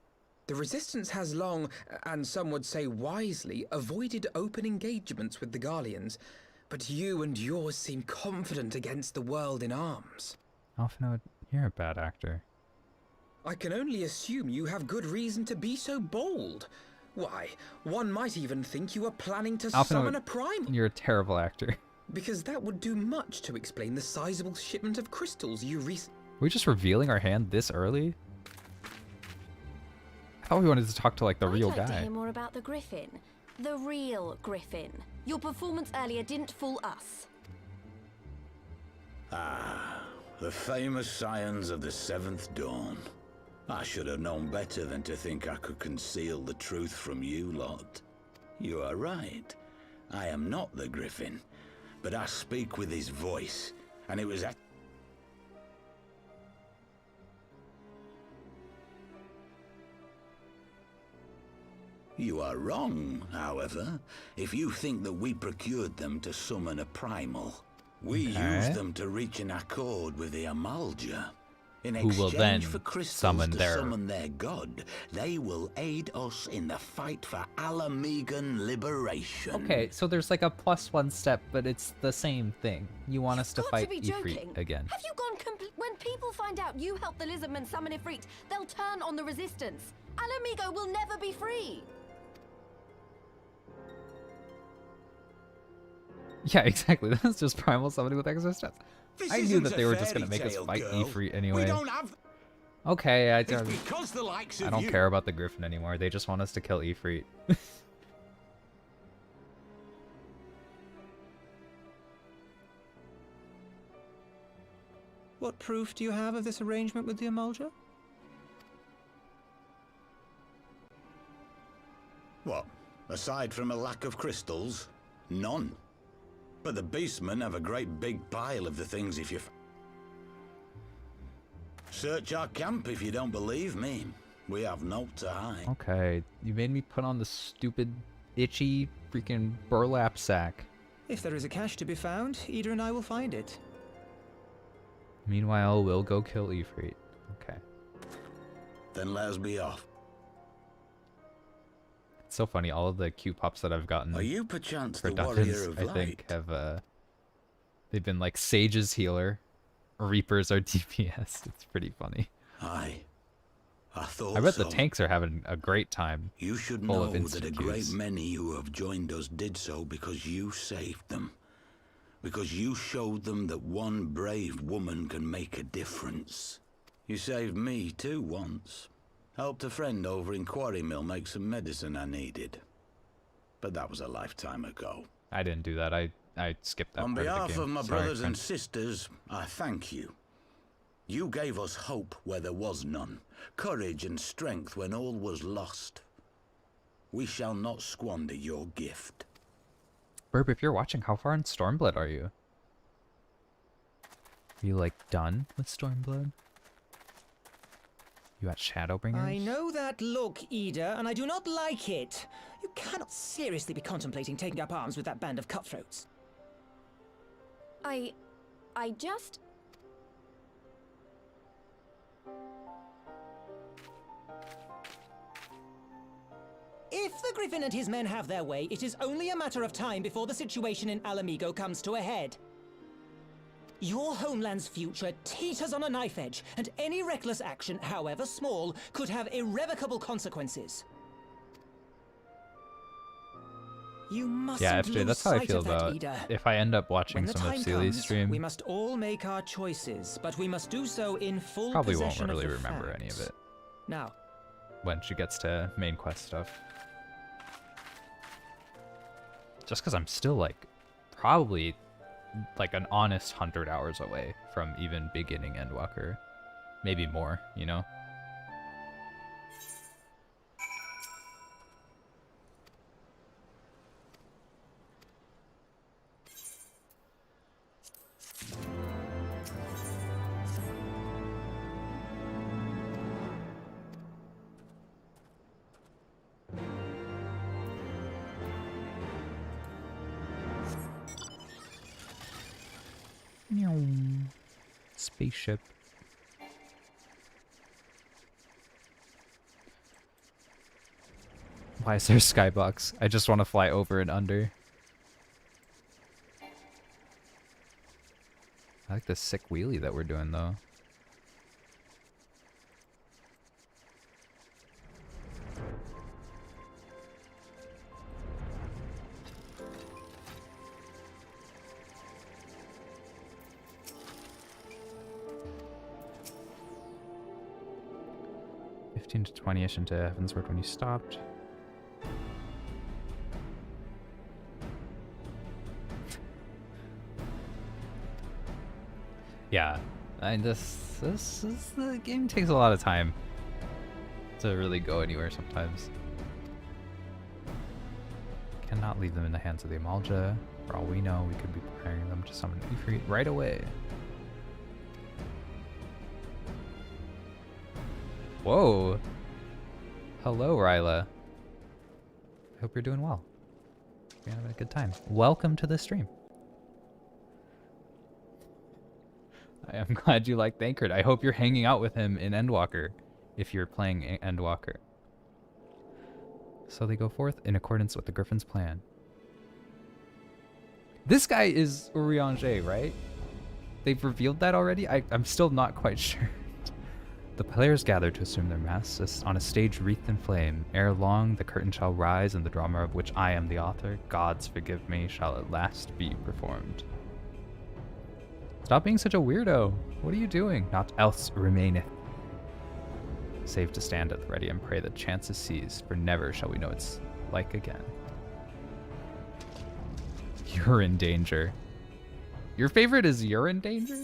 The Resistance has long, and some would say wisely, avoided open engagements with the Garleans, but you and yours seem confident against the world in arms. Alphinaud, you're a bad actor. I can only assume you have good reason to be so bold. Why, one might even think you are planning to summon a primal. You're a terrible actor. Because that would do much to explain the sizable shipment of crystals you Are we just revealing our hand this early? I thought we wanted to talk to like the real I'd like guy. to hear more about the Griffin. The real Griffin. Your performance earlier didn't fool us. Ah, the famous scions of the Seventh Dawn. I should have known better than to think I could conceal the truth from you lot. You are right. I am not the Griffin, but I speak with his voice, and it was at... You are wrong, however, if you think that we procured them to summon a primal. We used them to reach an accord with the Amalja. In Who will then exchange for crystals summon to summon their god, they will aid us in the fight for Alamegan liberation. Okay, so there's like a +1 step, but it's the same thing. You want us to Got fight to be Ifrit joking. again. Have you gone when people find out you helped the Lizardmen summon Ifrit, they'll turn on the Resistance. Alamigo will never be free. Yeah, exactly. That's just primal summoning with extra steps. This I knew isn't that a they were just going to fairy make us tale, fight girl. Ifrit anyway. We don't have... Okay, I It's don't, because the likes of I don't you... care about the Griffin anymore. They just want us to kill Ifrit. What proof do you have of this arrangement with the Amalja? What? Aside from a lack of crystals, none. But the beastmen have a great big pile of the things if you... Search our camp if you don't believe me. We have naught to hide. Okay, you made me put on the stupid, itchy, freaking burlap sack. If there is a cache to be found, Ida and I will find it. Meanwhile, we'll go kill Ifrit. Okay. Then let us be off. It's so funny, all of the Q pops that I've gotten Are you perchance for the warrior dungeons, of I light? think, have they've been like Sage's healer, Reapers are DPS. It's pretty funny. Aye. I thought I bet so. the tanks are having a great time. You should full know of that a instant great queues. many who have joined us did so because you saved them. Because you showed them that one brave woman can make a difference. You saved me too once. Helped a friend over in Quarry Mill make some medicine I needed. But that was a lifetime ago. I didn't do that. I skipped that On part behalf of the game. of my Sorry, brothers and friend. sisters, I thank you. You gave us hope where there was none, courage and strength when all was lost. We shall not squander your gift. Burp, if you're watching, how far in Stormblood are you? Are you like done with Stormblood? You at Shadowbringers? I know that look, Ida, and I do not like it. You cannot seriously be contemplating taking up arms with that band of cutthroats. I just... If the Griffin and his men have their way, it is only a matter of time before the situation in Alamigo comes to a head. Your homeland's future teeters on a knife edge, and any reckless action, however small, could have irrevocable consequences. You mustn't Yeah, FJ, lose that's how I sight feel of that, about Ida. if I end up watching When the some of time Seely's comes, stream. we must all make our choices, but we must do so in full Probably won't possession really of the remember any of facts. it Now, when she gets to main quest stuff. Just because I'm still like probably like an honest 100 hours away from even beginning Endwalker. Maybe more, you know? Spaceship. Why is there a skybox? I just want to fly over and under. I like the sick wheelie that we're doing though. To 20ish into Heavensward when you stopped. Yeah, and this the game takes a lot of time to really go anywhere sometimes. Cannot leave them in the hands of the Amalja. For all we know, we could be preparing them to summon Ifrit right away. Whoa. Hello, Ryla. I hope you're doing well. You're having a good time. Welcome to the stream. I am glad you like Thancred. I hope you're hanging out with him in Endwalker, if you're playing Endwalker. So they go forth in accordance with the Griffin's plan. This guy is Urianger, right? They've revealed that already? I'm still not quite sure. The players gather to assume their masks on a stage wreathed in flame. Ere long, the curtain shall rise, and the drama of which I am the author, Gods forgive me, shall at last be performed. Stop being such a weirdo. What are you doing? Naught else remaineth, save to stand at the ready and pray that chance is seized, for never shall we know its like again. You're in danger. Your favorite is you're in danger?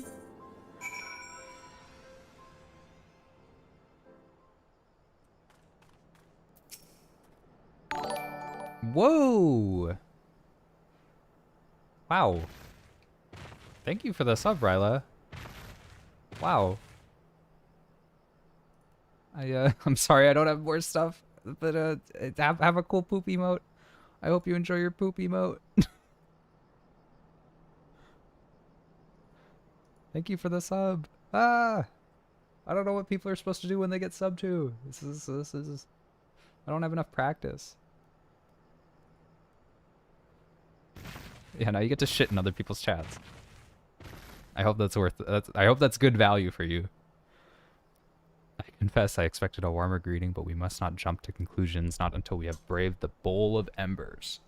Whoa! Wow. Thank you for the sub, Ryla. Wow. I'm sorry I don't have more stuff, but have a cool poop emote. I hope you enjoy your poop emote. Thank you for the sub. I don't know what people are supposed to do when they get sub to. This is I don't have enough practice. Yeah, now you get to shit in other people's chats. I hope that's I hope that's good value for you. I confess I expected a warmer greeting, but we must not jump to conclusions, not until we have braved the bowl of embers.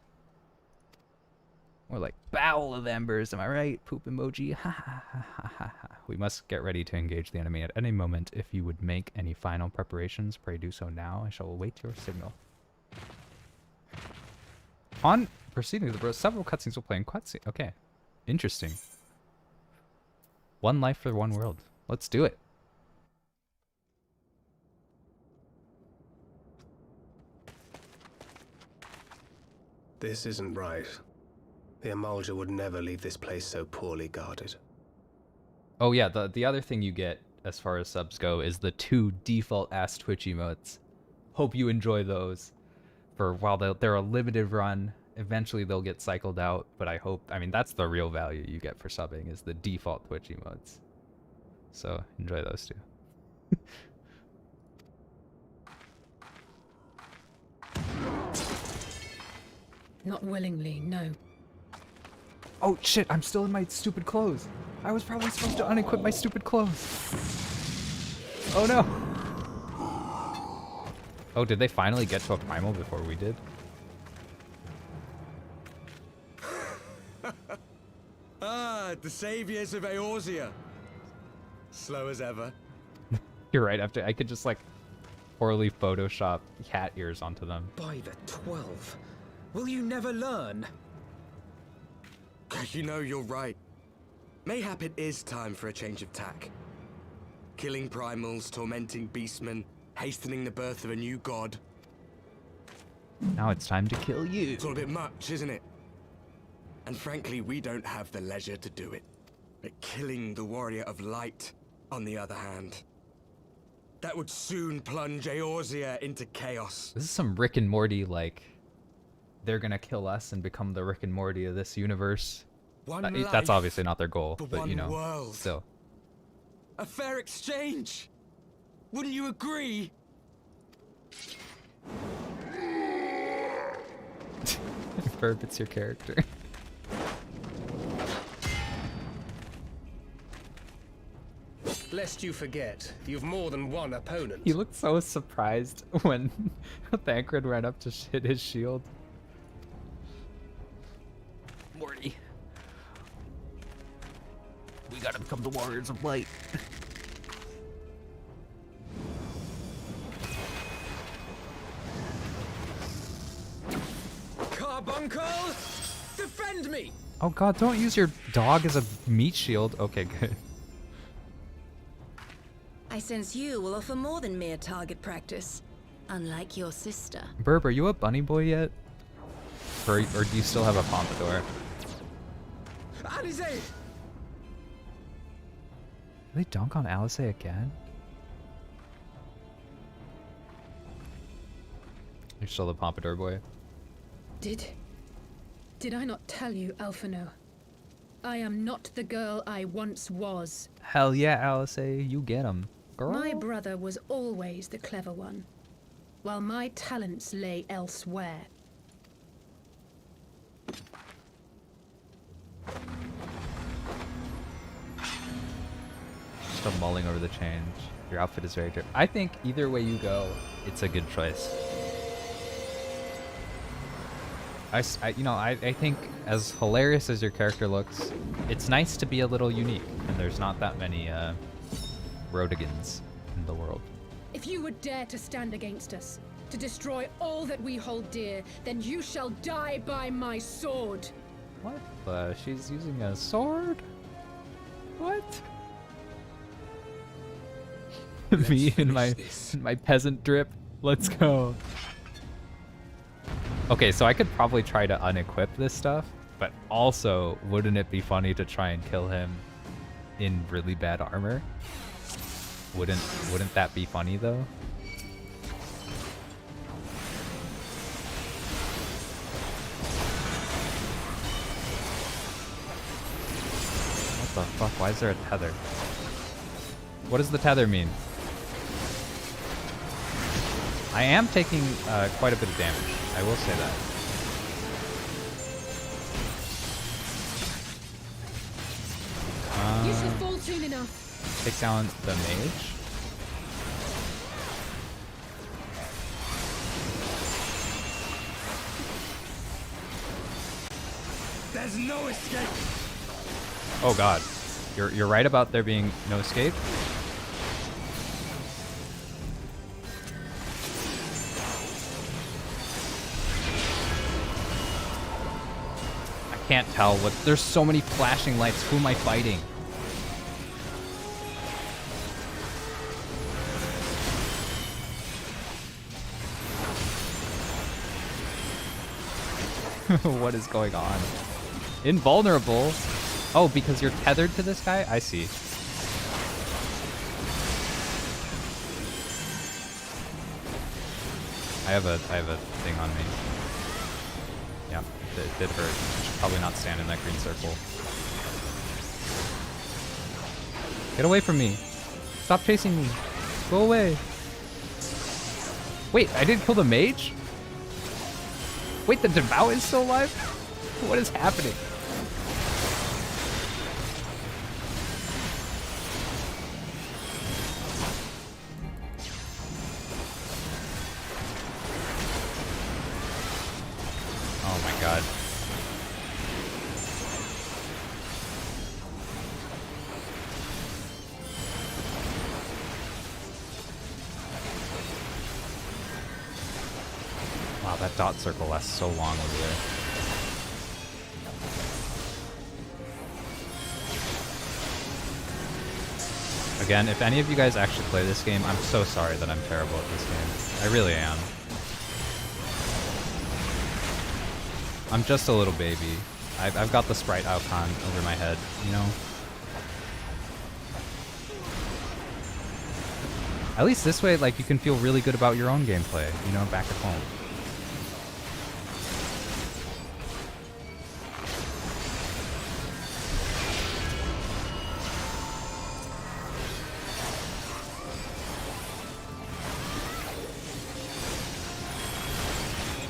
Or like bowl of embers, am I right? Poop emoji. Ha ha ha ha ha ha. We must get ready to engage the enemy at any moment. If you would make any final preparations, pray do so now. I shall await your signal. On proceeding to the bros, several cutscenes will play in cutscene. Okay. Interesting. One life for one world. Let's do it. This isn't right. The Emulger would never leave this place so poorly guarded. Oh yeah, the other thing you get as far as subs go is the 2 default ass Twitch emotes. Hope you enjoy those. For while they're a limited run, eventually they'll get cycled out, but I mean that's the real value you get for subbing is the default Twitch emotes. So enjoy those too. Not willingly, no. Oh shit, I'm still in my stupid clothes. I was probably supposed to unequip my stupid clothes. Oh no. Oh, did they finally get to a primal before we did? Ah, the saviors of Eorzea. Slow as ever. You're right, I could just like poorly Photoshop cat ears onto them. By the 12. Will you never learn? You know, you're right. Mayhap it is time for a change of tack. Killing primals, tormenting beastmen, hastening the birth of a new god. Now it's time to kill you. It's all a bit much, isn't it? And frankly, we don't have the leisure to do it. But killing the warrior of light, on the other hand, that would soon plunge Eorzea into chaos. This is some Rick and Morty, like, they're gonna kill us and become the Rick and Morty of this universe. That's obviously not their goal, but you know, world. Still. A fair exchange! Wouldn't you agree? Verb, it's your character. Lest you forget, you've more than one opponent. He looked so surprised when Thancred ran up to hit his shield. Morty. We gotta become the warriors of light. Carbuncle! Defend me! Oh god, don't use your dog as a meat shield. Okay, good. I sense you will offer more than mere target practice, unlike your sister. Burb, are you a bunny boy yet? Or do you still have a pompadour? Alice! Did they dunk on Alice again? You're still the pompadour boy? Did I not tell you, Alphino? I am not the girl I once was. Hell yeah, Alice, you get him. Girl. My brother was always the clever one, while my talents lay elsewhere. Still mulling over the change. Your outfit is very good. I think either way you go, it's a good choice. I think as hilarious as your character looks, it's nice to be a little unique, and there's not that many Rodigans in the world. If you would dare to stand against us, to destroy all that we hold dear, then you shall die by my sword. What? She's using a sword? What? Me in my peasant drip. Let's go. Okay, so I could probably try to unequip this stuff, but also, wouldn't it be funny to try and kill him in really bad armor? Wouldn't that be funny though? What the fuck? Why is there a tether? What does the tether mean? I am taking quite a bit of damage. I will say that. You should fall soon enough. Take down the mage. There's no escape. Oh god. You're right about there being no escape. I can't tell what. There's so many flashing lights. Who am I fighting? What is going on? Invulnerable? Oh, because you're tethered to this guy? I see. I have a thing on me. Yeah, it did hurt. I should probably not stand in that green circle. Get away from me. Stop chasing me. Go away. Wait, I didn't kill the mage? Wait, the Devout is still alive? What is happening? Oh my god. Wow, that dot circle lasts so long over there. Again, if any of you guys actually play this game, I'm so sorry that I'm terrible at this game. I really am. I'm just a little baby. I've got the sprite icon over my head, you know? At least this way, like, you can feel really good about your own gameplay, you know, back at home.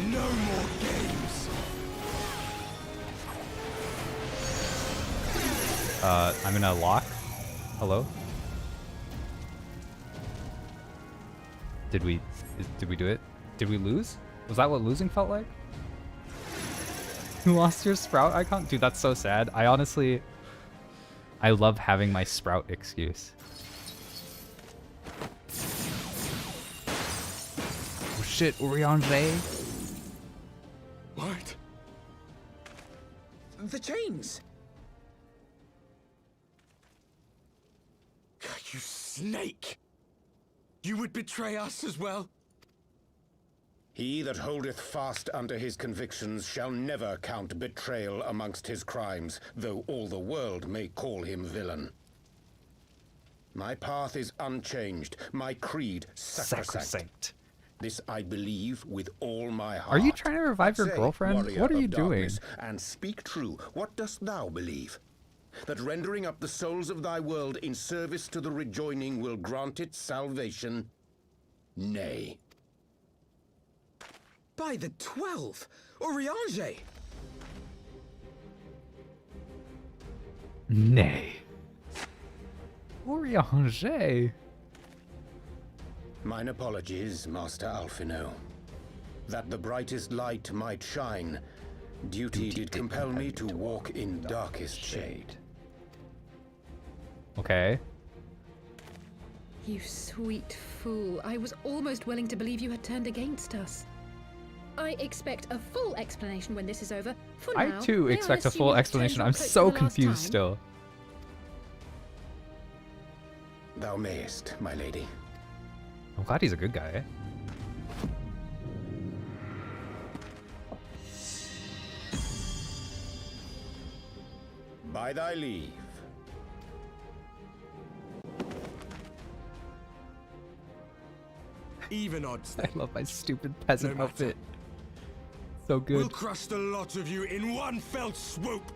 No more games. I'm in a lock. Hello? Did we do it? Did we lose? Was that what losing felt like? You lost your sprout icon? Dude, that's so sad. I love having my sprout excuse. Oh shit, Urianger. What? The chains! You snake! You would betray us as well? He that holdeth fast unto his convictions shall never count betrayal amongst his crimes, though all the world may call him villain. My path is unchanged, my creed sacrosanct. This I believe with all my heart. Are you trying to revive your Say, girlfriend? warrior What are of you doing? darkness, and speak true. What dost thou believe? That rendering up the souls of thy world in service to the rejoining will grant it salvation? Nay. By the 12! Urianger! Nay. Urianger. Mine apologies, Master Alphino. That the brightest light might shine, duty did compel me to walk in darkest shade. Okay. You sweet fool. I was almost willing to believe you had turned against us. I expect a full explanation when this is over. For I now, too may expect a assume full you have explanation. turned I'm your coat so for the last confused time? still. Thou mayest, my lady. I'm glad he's a good guy. By thy leave. Even odds. I love my stupid peasant No matter. outfit. So good. We'll crush the lot of you in one fell swoop.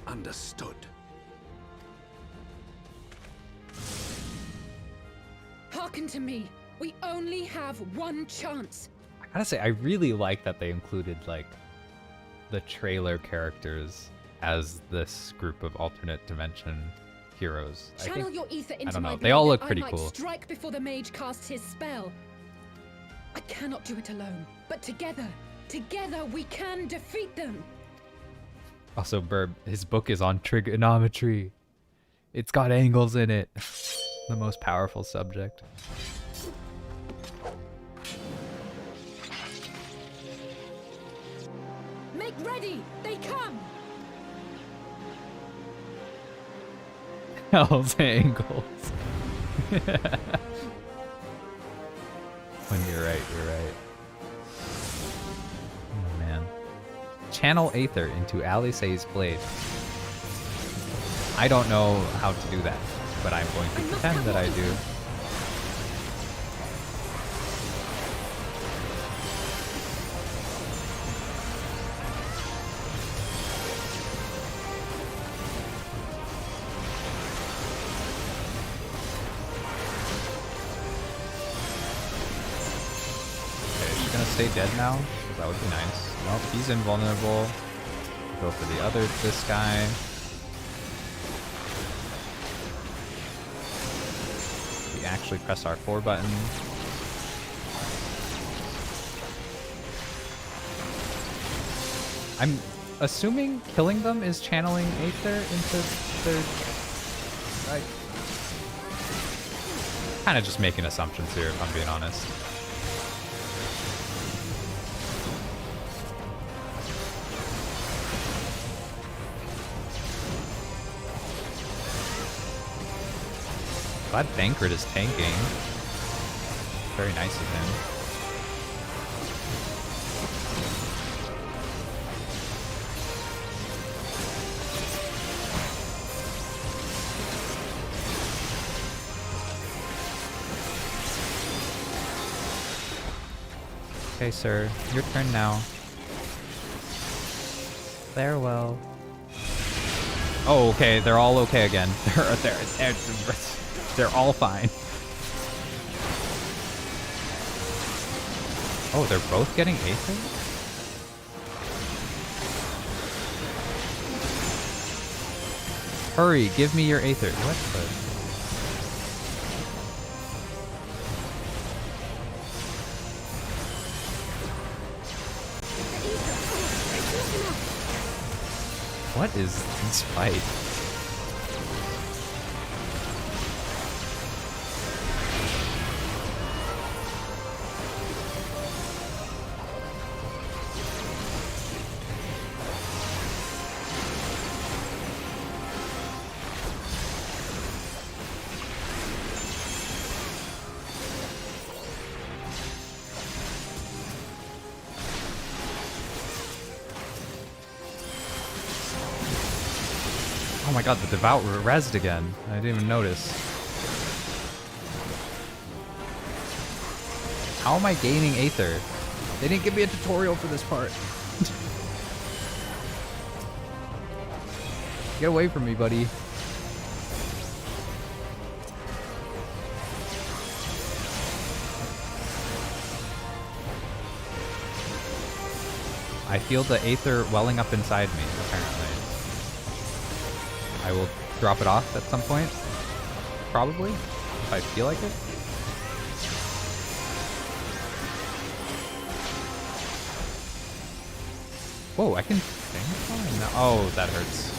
Understood. Hearken to me. We only have one chance. I gotta say, I really like that they included like the trailer characters as this group of alternate dimension heroes. Channel your ether into don't know, my they all blood look that pretty I might cool. strike before the mage casts his spell. I cannot do it alone, but together we can defeat them. Also, Burb, his book is on trigonometry. It's got angles in it. The most powerful subject. Make ready! They come! Hell's angles. When you're right, you're right. Oh man. Channel Aether into Alice's blade. I don't know how to do that, but I'm going to pretend that I do. Stay dead now? That would be nice. Nope, he's invulnerable. Go for the other, this guy. We actually press our 4 button. I'm assuming killing them is channeling Aether into their... like... kind of just making assumptions here, if I'm being honest. Glad Bankert is tanking. Very nice of him. Okay, sir. Your turn now. Farewell. Oh, okay. They're all okay again. They're all fine. Oh, they're both getting Aether? Hurry, give me your Aether. What the? What is this fight? Oh my god, the Devout rezzed again. I didn't even notice. How am I gaining Aether? They didn't give me a tutorial for this part. Get away from me, buddy. I feel the Aether welling up inside me, apparently. I will drop it off at some point. Probably. If I feel like it. Whoa, I can think? Oh, that hurts.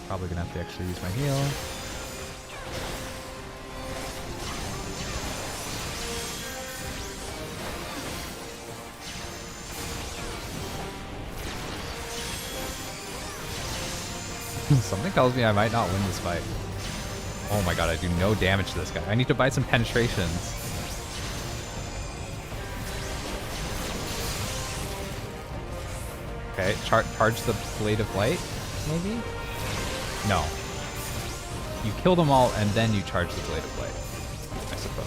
Probably gonna have to actually use my heal. Something tells me I might not win this fight. Oh my god, I do no damage to this guy. I need to buy some penetrations. Okay, charge the Blade of Light, maybe? No. You kill them all and then you charge the Blade of Light, I suppose.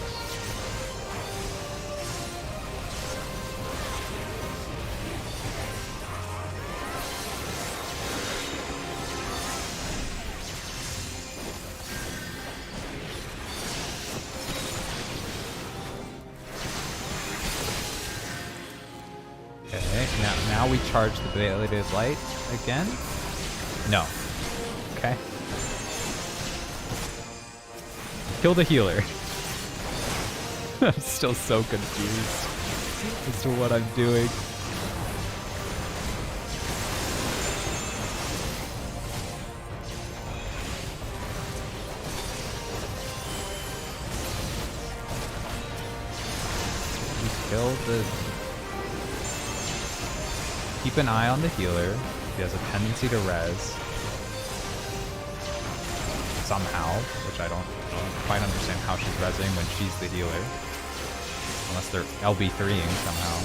Okay, now we charge the Blade of Light again? No. Okay. Kill the healer. I'm still so confused as to what I'm doing. You kill the... Keep an eye on the healer. He has a tendency to res. Somehow, which I don't quite understand how she's rezzing when she's the healer. Unless they're LB3ing somehow.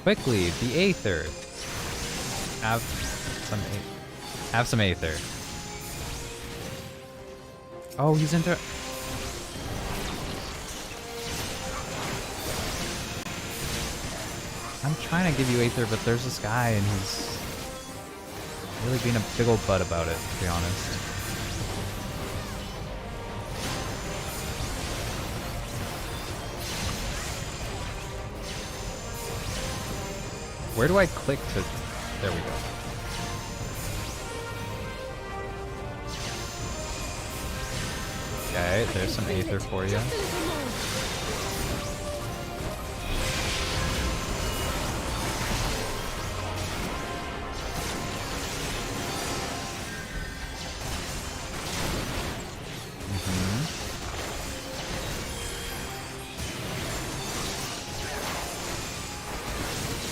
Quickly, the Aether. Have some Aether. Oh, he's into... I'm trying to give you Aether, but there's this guy and he's really being a big old butt about it, to be honest. Where do I click to... There we go. Okay, there's some Aether for you.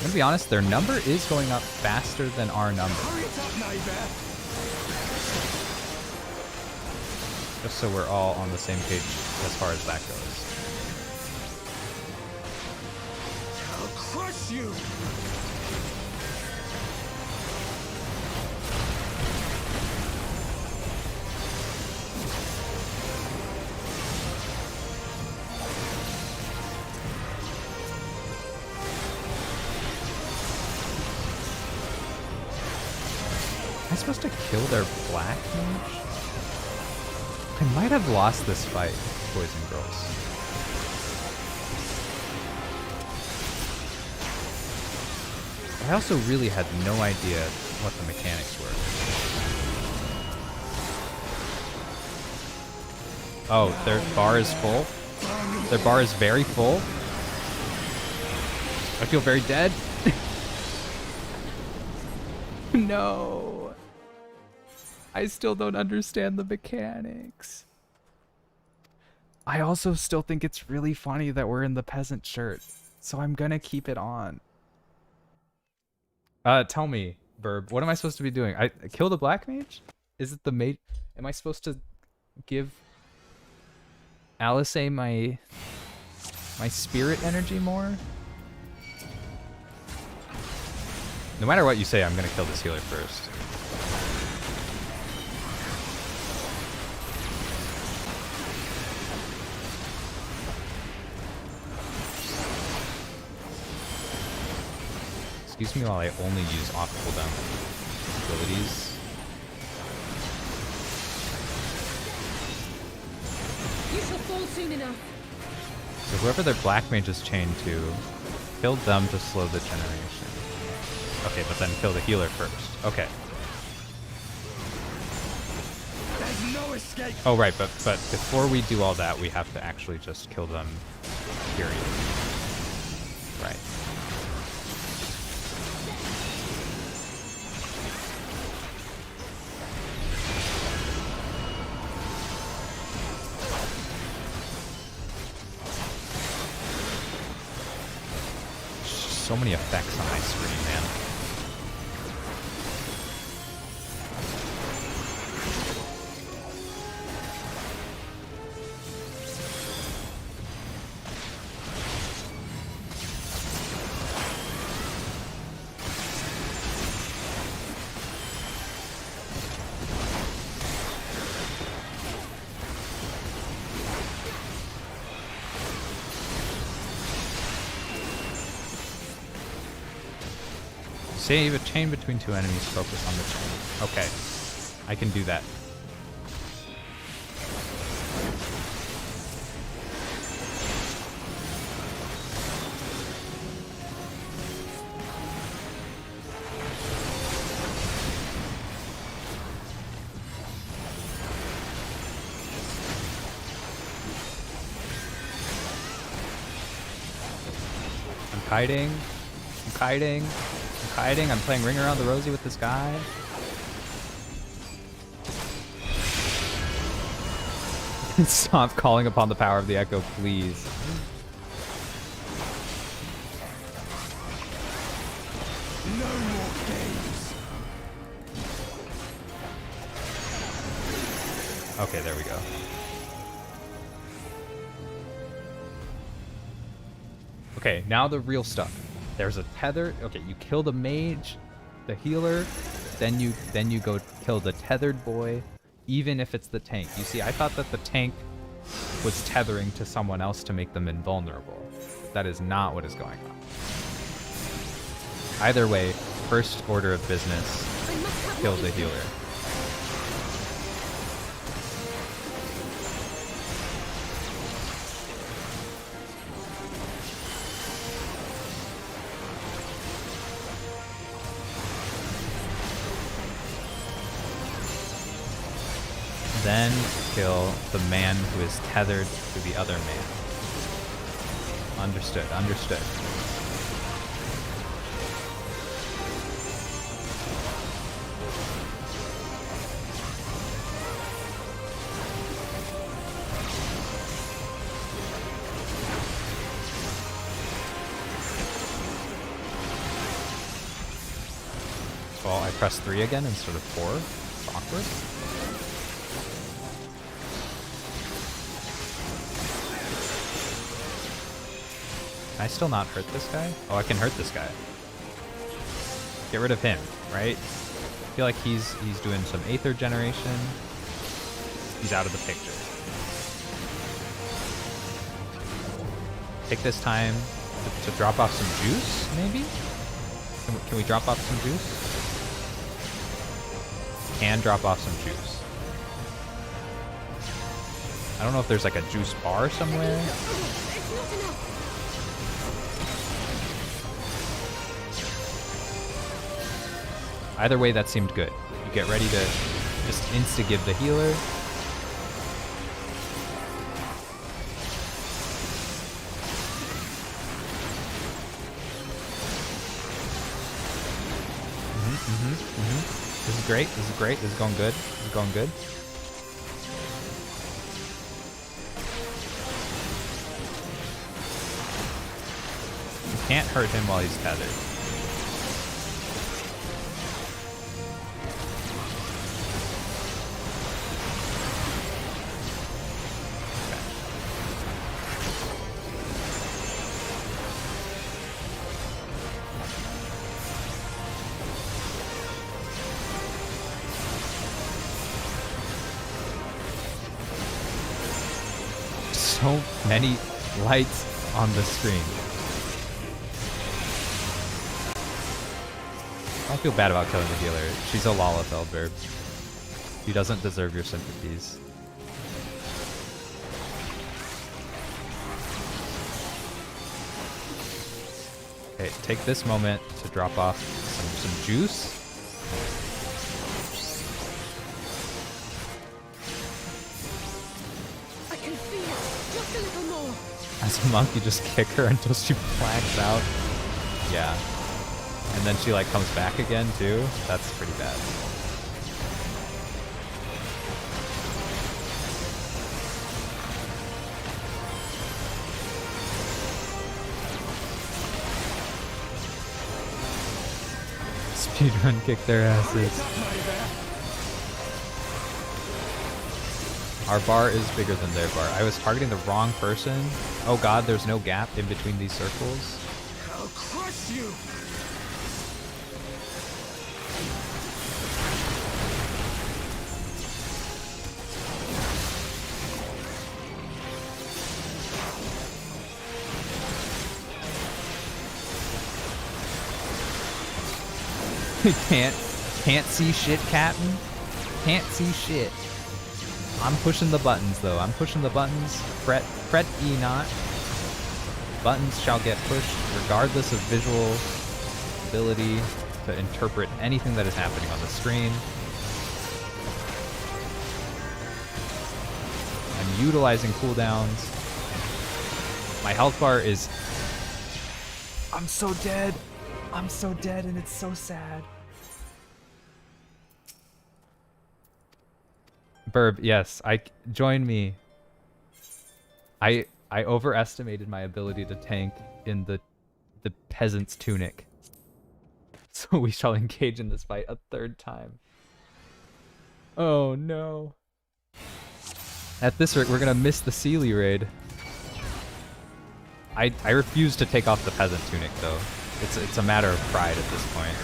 To be honest, their number is going up faster than our number. Just so we're all on the same page as far as that goes. I'll crush you! Am I supposed to kill their black mage? I might have lost this fight, boys and girls. I also really had no idea what the mechanics were. Oh, their bar is full? Their bar is very full? I feel very dead. No. I still don't understand the mechanics. I also still think it's really funny that we're in the peasant shirt, so I'm gonna keep it on. Tell me, Verb, what am I supposed to be doing? I kill the black mage? Is it the mage? Am I supposed to give Alice my spirit energy more? No matter what you say, I'm gonna kill this healer first. Excuse me while I only use off cooldown abilities. You shall fall soon enough. So whoever their black mage is chained to, kill them to slow the generation. Okay, but then kill the healer first. Okay. There's no escape. Oh right, but before we do all that, we have to actually just kill them. Period. Right. So many effects on my screen, man. Save a chain between two enemies, focus on the chain. Okay, I can do that. I'm kiting. I'm kiting. I'm kiting. I'm playing Ring Around the Rosie with this guy. Stop calling upon the power of the echo, please. No more games. Okay, there we go. Okay, now the real stuff. There's a tether. Okay, you kill the mage, the healer, then you go kill the tethered boy, even if it's the tank. You see, I thought that the tank was tethering to someone else to make them invulnerable. That is not what is going on. Either way, first order of business, kill the healer. Then kill the man who is tethered to the other man. Understood, understood. Well, I press 3 again instead of 4. It's awkward. Can I still not hurt this guy? Oh, I can hurt this guy. Get rid of him, right? I feel like he's doing some aether generation. He's out of the picture. Take this time to drop off some juice, maybe? Can we drop off some juice? Can drop off some juice. I don't know if there's like a juice bar somewhere. Either way, that seemed good. You get ready to just insta-give the healer. This is great. This is great. This is going good. This is going good. You can't hurt him while he's tethered. So many lights on the screen. I don't feel bad about killing the healer. She's a Lalafell verb. She doesn't deserve your sympathies. Okay, take this moment to drop off some juice. As a monk, you just kick her until she blacks out. Yeah. And then she like comes back again too. That's pretty bad. Speedrun kick their asses. Our bar is bigger than their bar. I was targeting the wrong person. Oh god, there's no gap in between these circles. I'll crush you. Can't see shit, Captain. Can't see shit. I'm pushing the buttons though. I'm pushing the buttons. Fret ye not. Buttons shall get pushed regardless of visual ability to interpret anything that is happening on the screen. I'm utilizing cooldowns. My health bar is... I'm so dead. I'm so dead and it's so sad. Burb, yes, join me. I overestimated my ability to tank in the peasant's tunic. So we shall engage in this fight a third time. Oh no. At this rate, we're gonna miss the Sealy raid. I refuse to take off the peasant tunic though. It's a matter of pride at this point.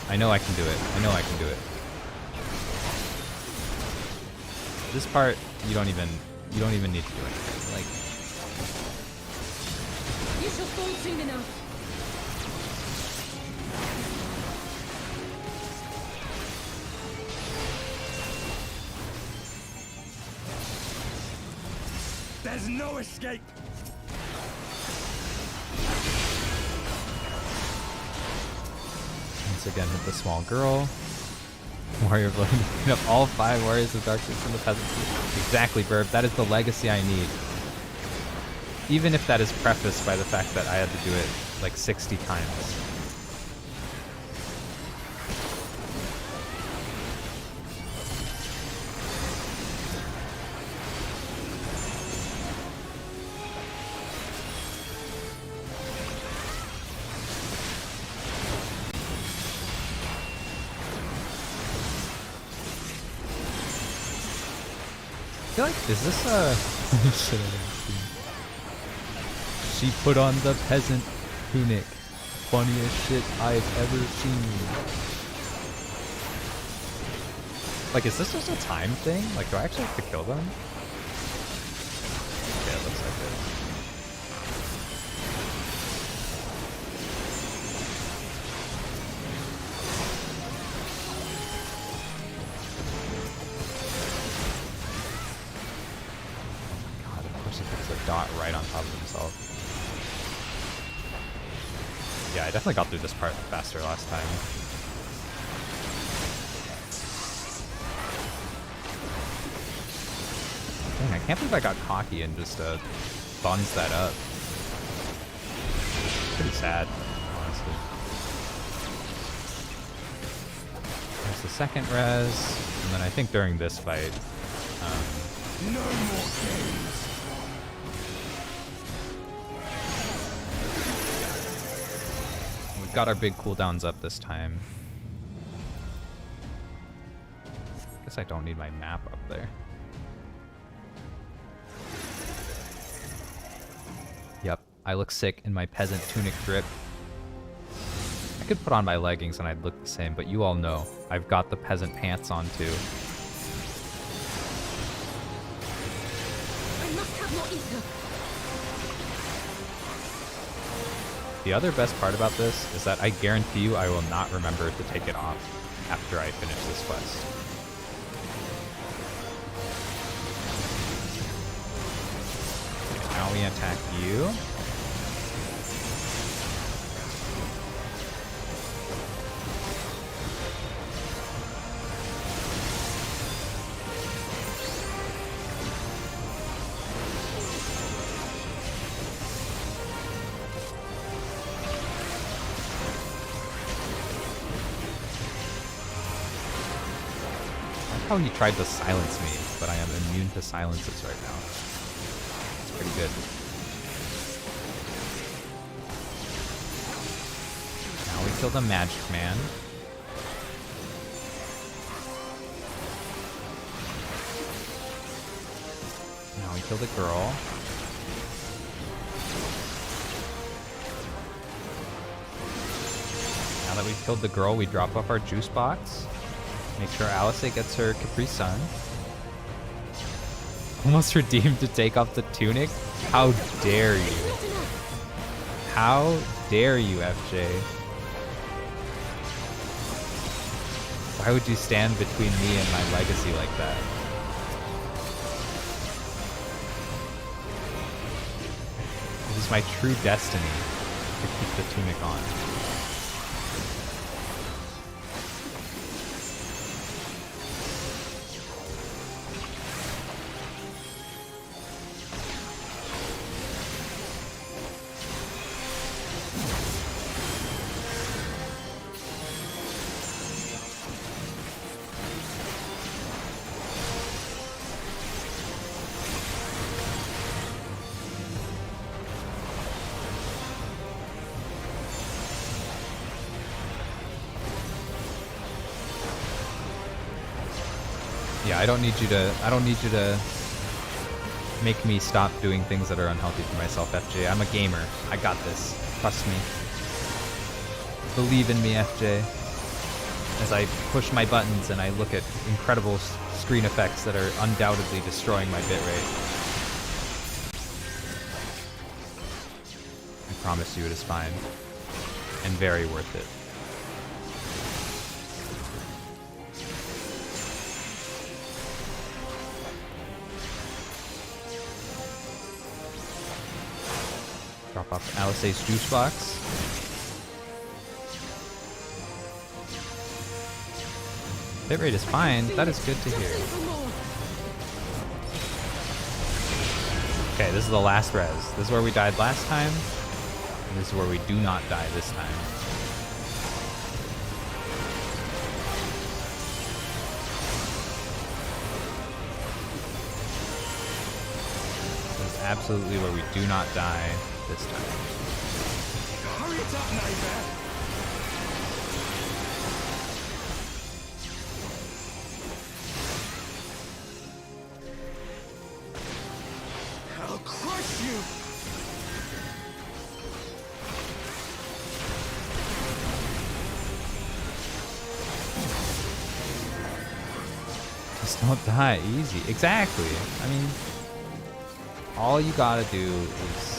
I know I can do it. I know I can do it. This part, you don't even need to do anything. Like, You shall fall soon enough. There's no escape. once again hit the small girl. Warrior Blood, picking up all 5 Warriors of Darkness from the peasantry. Exactly, Burb. That is the legacy I need. Even if that is prefaced by the fact that I had to do it like 60 times. I feel like, is this shit I've never seen. She put on the peasant tunic. Funniest shit I've ever seen. Like, is this just a time thing? Like, do I actually have to kill them? Yeah, it looks like it. Dot right on top of himself. Yeah, I definitely got through this part faster last time. Dang, I can't believe I got cocky and just buns that up. Pretty sad, honestly. There's the second res, and then I think during this fight, no more games. got our big cooldowns up this time. Guess I don't need my map up there. Yep, I look sick in my peasant tunic drip. I could put on my leggings and I'd look the same, but you all know I've got the peasant pants on too. I must have more ether. The other best part about this is that I guarantee you I will not remember to take it off after I finish this quest. Now we attack you. How he tried to silence me, but I am immune to silences right now. It's pretty good. Now we kill the magic man. Now we kill the girl. Now that we've killed the girl, we drop off our juice box. Make sure Alice gets her Capri Sun. Almost redeemed to take off the tunic? How dare you? How dare you, FJ? Why would you stand between me and my legacy like that? It is my true destiny to keep the tunic on. Yeah, I don't need you to make me stop doing things that are unhealthy for myself, FJ. I'm a gamer. I got this. Trust me. Believe in me, FJ. As I push my buttons and I look at incredible screen effects that are undoubtedly destroying my bitrate. I promise you it is fine. And very worth it. Drop off Alice's juice box. Bitrate is fine. That is good to hear. Okay, this is the last res. This is where we died last time. And this is where we do not die this time. This is absolutely where we do not die this time. Hurry it up, neighbor! I'll crush you! Just don't die easy. Exactly. I mean, all you gotta do is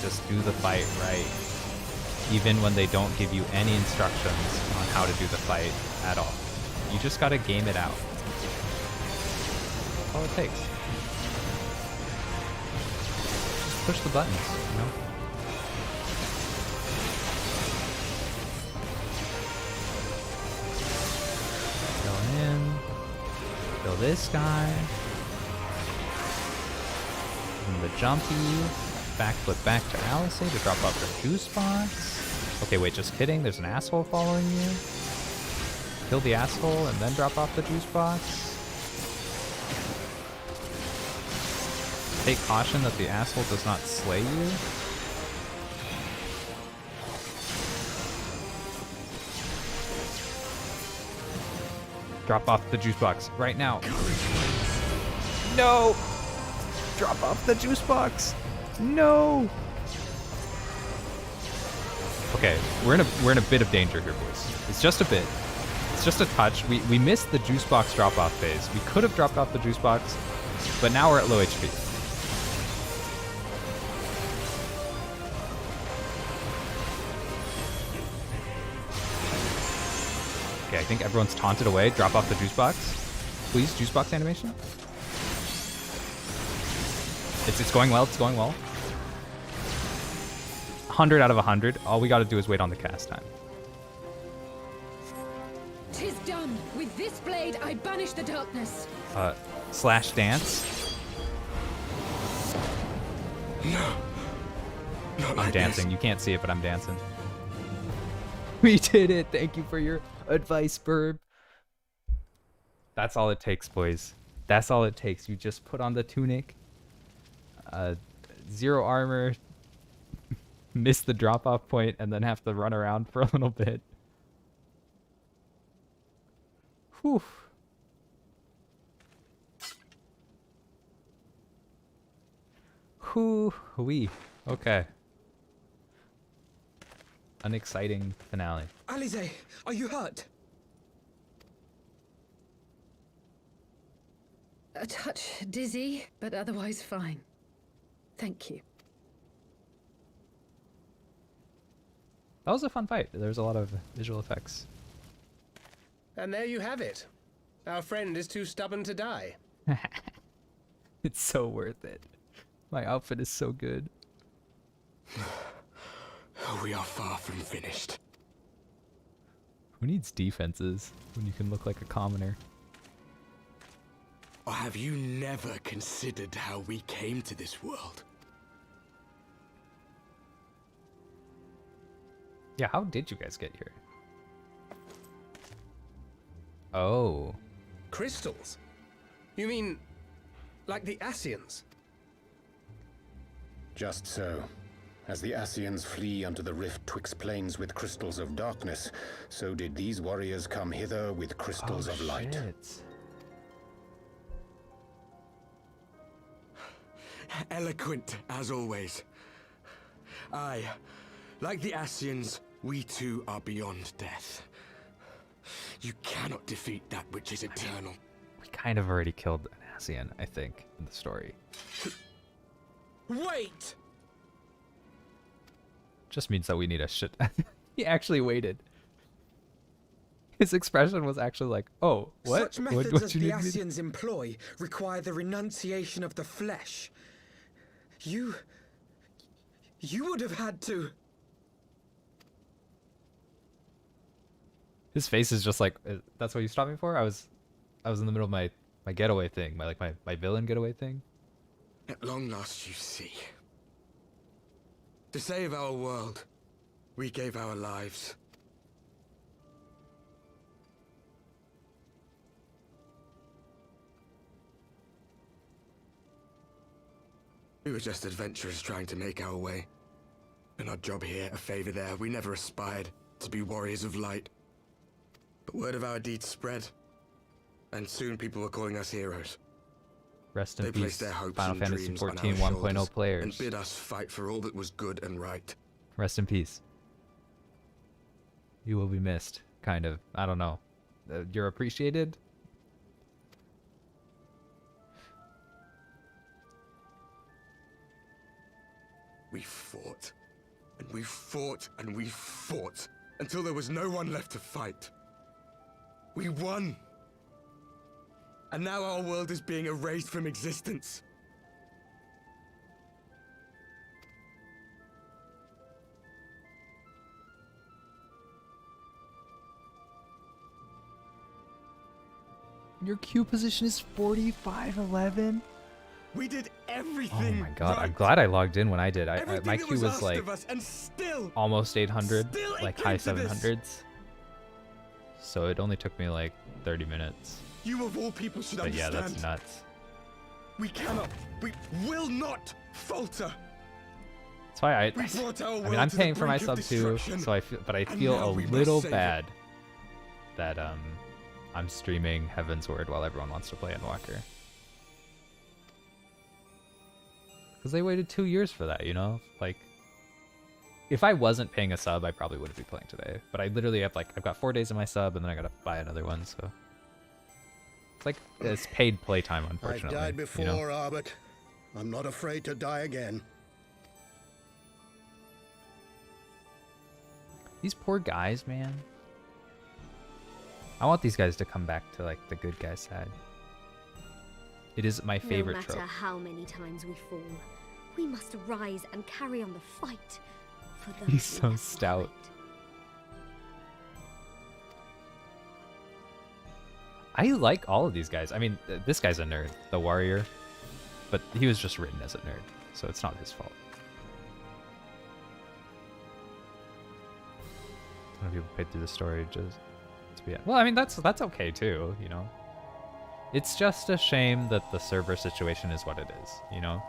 just do the fight right, even when they don't give you any instructions on how to do the fight at all. You just gotta game it out. That's all it takes. Just push the buttons, you know? Go in, kill this guy, and the jumpy. Backflip back to Alice to drop off her juice box. Okay, wait, just kidding. There's an asshole following you. Kill the asshole and then drop off the juice box. Take caution that the asshole does not slay you. Drop off the juice box right now. No! Drop off the juice box. No. Okay, we're in a bit of danger here, boys. It's just a bit. It's just a touch. We missed the juice box drop off phase. We could have dropped off the juice box, but now we're at low HP. Okay, I think everyone's taunted away. Drop off the juice box. Please, juice box animation. It's going well. It's going well. 100 out of 100. All we gotta do is wait on the cast time. 'Tis done. With this blade, I banish the darkness. Slash dance. No. Not I'm like dancing. this. You can't see it, but I'm dancing. We did it. Thank you for your advice, Burb. That's all it takes, boys. That's all it takes. You just put on the tunic. 0 armor. Miss the drop-off point and then have to run around for a little bit. Whew. Whoo-wee. Okay. An exciting finale. Alize, are you hurt? A touch dizzy, but otherwise fine. Thank you. That was a fun fight. There was a lot of visual effects. And there you have it. Our friend is too stubborn to die. It's so worth it. My outfit is so good. We are far from finished. Who needs defenses when you can look like a commoner? Or have you never considered how we came to this world? Yeah, how did you guys get here? Oh. Crystals? You mean, like the Ascians? Just so. As the Ascians flee unto the rift twixt planes with crystals of darkness, so did these warriors come hither with crystals of light. Shit. Eloquent, as always. Aye, like the Ascians, we too are beyond death. You cannot defeat that which is eternal. We kind of already killed an Ascian, I think, in the story. Wait! Just means that we need a shit. He actually waited. His expression was actually like, "Oh, what? Such methods what as you the need me to-" Ascians employ require the renunciation of the flesh. You would have had to. His face is just like, "That's what you stopped me for?" I was in the middle of my getaway thing, my villain getaway thing. At long last, you see. To save our world, we gave our lives. We were just adventurers trying to make our way. An odd job here, a favor there. We never aspired to be warriors of light. But word of our deeds spread, and soon people were calling us heroes. Rest in They peace, placed their hopes Final and Fantasy dreams 14 on our 1.0 shoulders players. and bid us fight for all that was good and right. Rest in peace. You will be missed, kind of. I don't know. You're appreciated? We fought, and we fought, and we fought, until there was no one left to fight. We won. And now our world is being erased from existence. Your Q position is 4511. We did Oh everything. my god, right. I'm glad I logged in when I did. Everything My that Q was asked like of us, and still, almost 800, still it like high came to this. 700s. So it only took me like 30 minutes. You of all people should But yeah, understand. that's nuts. We cannot, we will not falter. That's why We brought our I mean, world I'm to the paying for my brink of sub too, destruction, so but I and feel now a we must little save it. bad that I'm streaming Heavensward while everyone wants to play Endwalker. Because they waited 2 years for that, you know? Like, if I wasn't paying a sub, I probably wouldn't be playing today. But I literally have, like, I've got 4 days in my sub, and then I gotta buy another one, so... It's like, it's paid playtime, unfortunately. I've died before, you know? Arbet. I'm not afraid to die again. These poor guys, man. I want these guys to come back to, like, the good guy side. It is my favorite No matter trope. how many times we fall, we must rise and carry on the fight for those He's we so left stout. behind. I like all of these guys. I mean, this guy's a nerd, the warrior, but he was just written as a nerd, so it's not his fault. A ton of people paid through the story just to be. Well, I mean, that's okay too, you know. It's just a shame that the server situation is what it is, you know.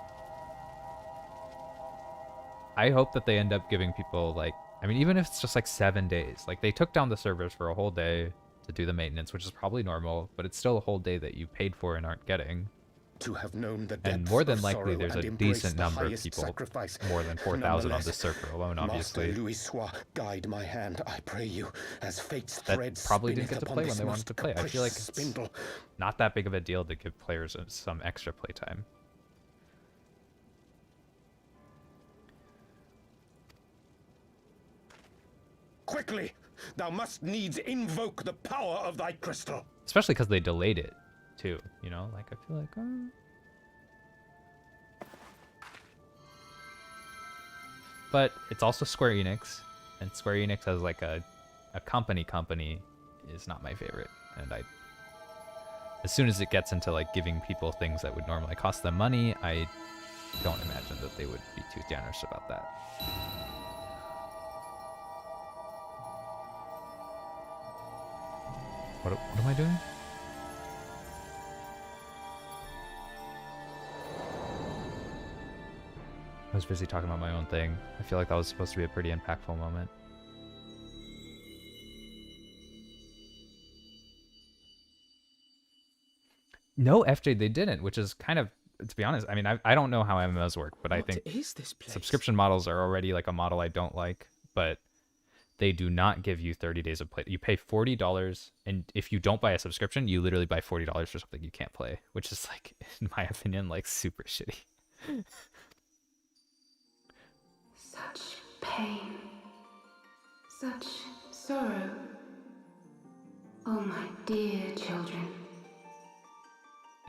I hope that they end up giving people like, I mean, even if it's just like 7 days, like they took down the servers for a whole day to do the maintenance, which is probably normal, but it's still a whole day that you paid for and aren't getting. to have known the And depth more than of likely, sorrow there's and a embraced decent the number of highest people, sacrifice. more than 4,000 on Nonetheless, this server alone, Master obviously, Louis Soir, guide my hand, I pray you, as fate's that threads probably didn't spinneth get to upon play when this they wanted most to play. I feel like capricious it's spindle. not that big of a deal to give players some extra playtime. Quickly! Thou must needs invoke the power of thy crystal. Especially because they delayed it, too. You know, like I feel like. But it's also Square Enix, and Square Enix as like a company is not my favorite. And as soon as it gets into like giving people things that would normally cost them money, I don't imagine that they would be too generous about that. What am I doing? I was busy talking about my own thing. I feel like that was supposed to be a pretty impactful moment. No, FJ, they didn't, which is kind of, to be honest, I mean, I don't know how MMOs work, but I think is this place? subscription models are already like a model I don't like, but they do not give you 30 days of play. You pay $40, and if you don't buy a subscription, you literally buy $40 for something you can't play, which is like, in my opinion, like super shitty. Such pain. Such sorrow. Oh, my dear children.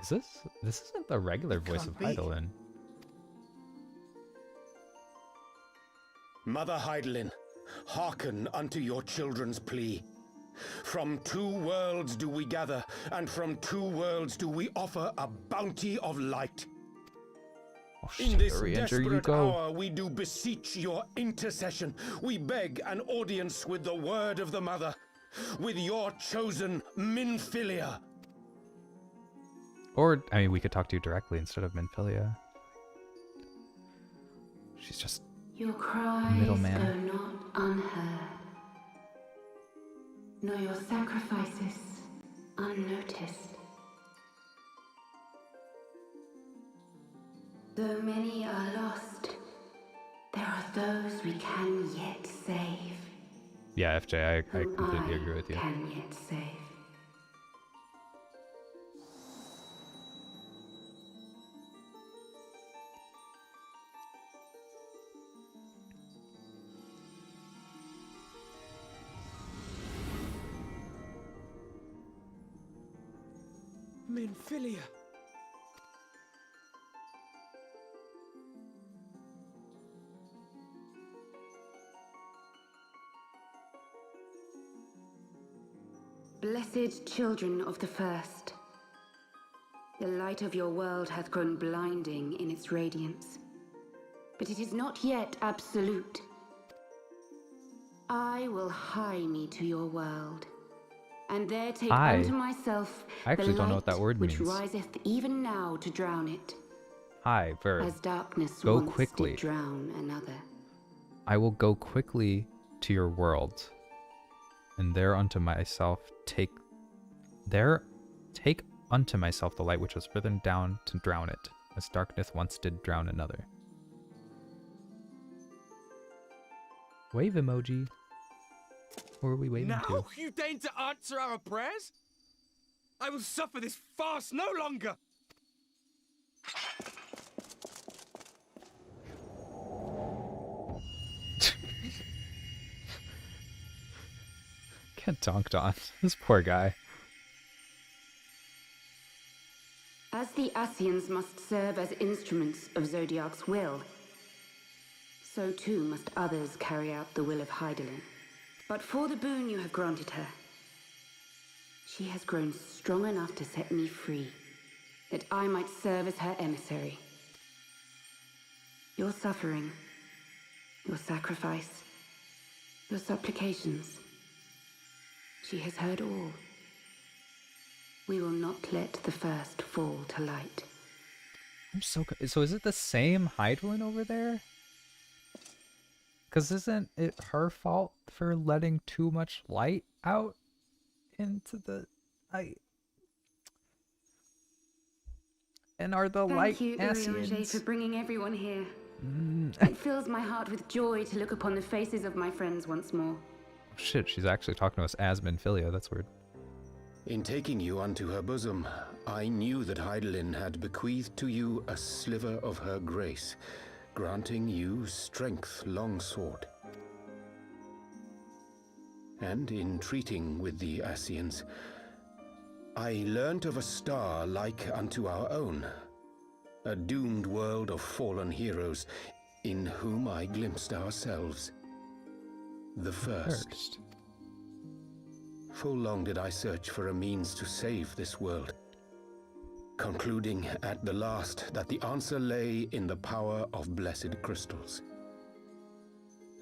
This isn't the regular voice of Heidelin. Mother Heidelin, hearken unto your children's plea. From two worlds do we gather, and from two worlds do we offer a bounty of light. Oh, In this re-enter you desperate go. hour we do beseech your intercession. We beg an audience with the word of the mother, with your chosen Minfilia. Or, I mean, we could talk to you directly instead of Minfilia. She's just Your cries middleman. go not unheard, nor your sacrifices unnoticed. Though many are lost, there are those we can yet save. Yeah, FJ, I Who completely agree with you. Can yet save. Minfilia. Blessed children of the first, the light of your world hath grown blinding in its radiance, but it is not yet absolute. I will hie me to your world, and there take Hie? unto myself I actually the don't know what that light word which means. riseth even now to drown it, Hi, verb. as darkness Go once quickly. did drown another. I will go quickly to your world, and there unto myself take unto myself the light which was risen down to drown it, as darkness once did drown another. Wave emoji. Who are we waving Now to? you deign to answer our prayers? I will suffer this farce no longer. Get donked on. This poor guy. As the Ascians must serve as instruments of Zodiac's will, so too must others carry out the will of Heidelin. But for the boon you have granted her, she has grown strong enough to set me free, that I might serve as her emissary. Your suffering, your sacrifice, your supplications, she has heard all. We will not let the first fall to light. I'm so is it the same Heidelin over there? Because isn't it her fault for letting too much light out into the... and are the light Thank you, Urianger, Asians. for bringing everyone here. It fills my heart with joy to look upon the faces of my friends once more. Oh, shit, she's actually talking to us as Minfilia. That's weird. In taking you unto her bosom, I knew that Heidelin had bequeathed to you a sliver of her grace, granting you strength longsword. And in treating with the Asians, I learnt of a star like unto our own, a doomed world of fallen heroes, in whom I glimpsed ourselves. The first. Full long did I search for a means to save this world, concluding at the last that the answer lay in the power of blessed crystals.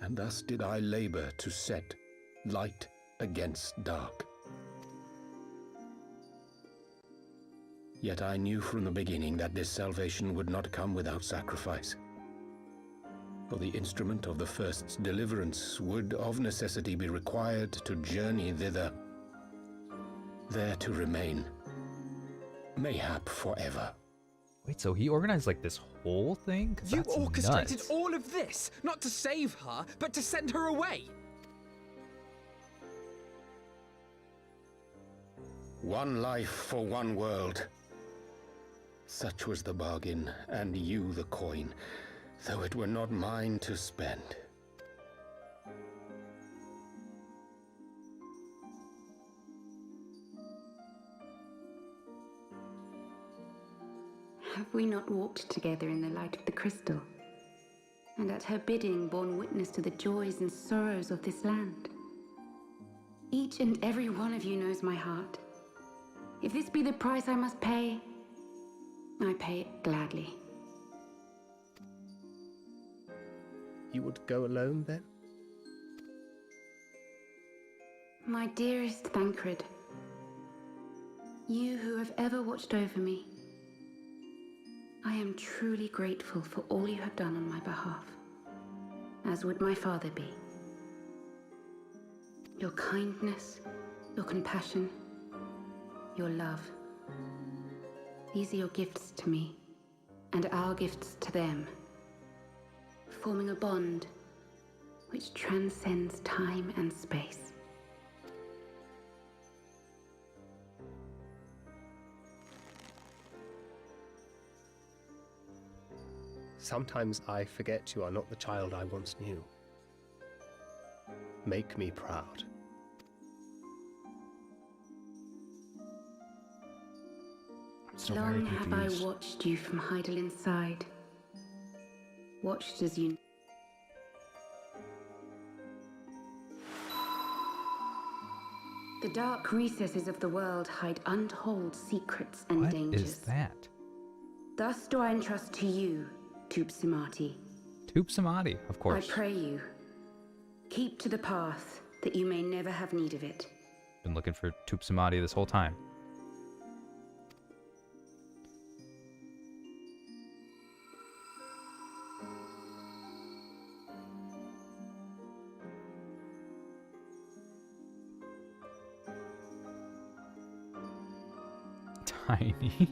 And thus did I labor to set light against dark. Yet I knew from the beginning that this salvation would not come without sacrifice. For the instrument of the first's deliverance would of necessity be required to journey thither, there to remain, mayhap forever. Wait, so he organized like this whole thing? 'Cause You that's orchestrated nuts. all of this, not to save her, but to send her away. One life for one world. Such was the bargain, and you the coin, though it were not mine to spend. Have we not walked together in the light of the crystal, and at her bidding borne witness to the joys and sorrows of this land? Each and every one of you knows my heart. If this be the price I must pay, I pay it gladly. You would go alone, then? My dearest Thancred, you who have ever watched over me, I am truly grateful for all you have done on my behalf, as would my father be. Your kindness, your compassion, your love. These are your gifts to me, and our gifts to them, forming a bond which transcends time and space. Sometimes I forget you are not the child I once knew. Make me proud. Long have I watched you from Heidelin's side. Watched as you... The dark recesses of the world hide untold secrets and What dangers. is that? Thus do I entrust to you, Tube Samati. Tube Samati, of course. I pray you, keep to the path that you may never have need of it. Been looking for Tube Samati this whole time. Tiny.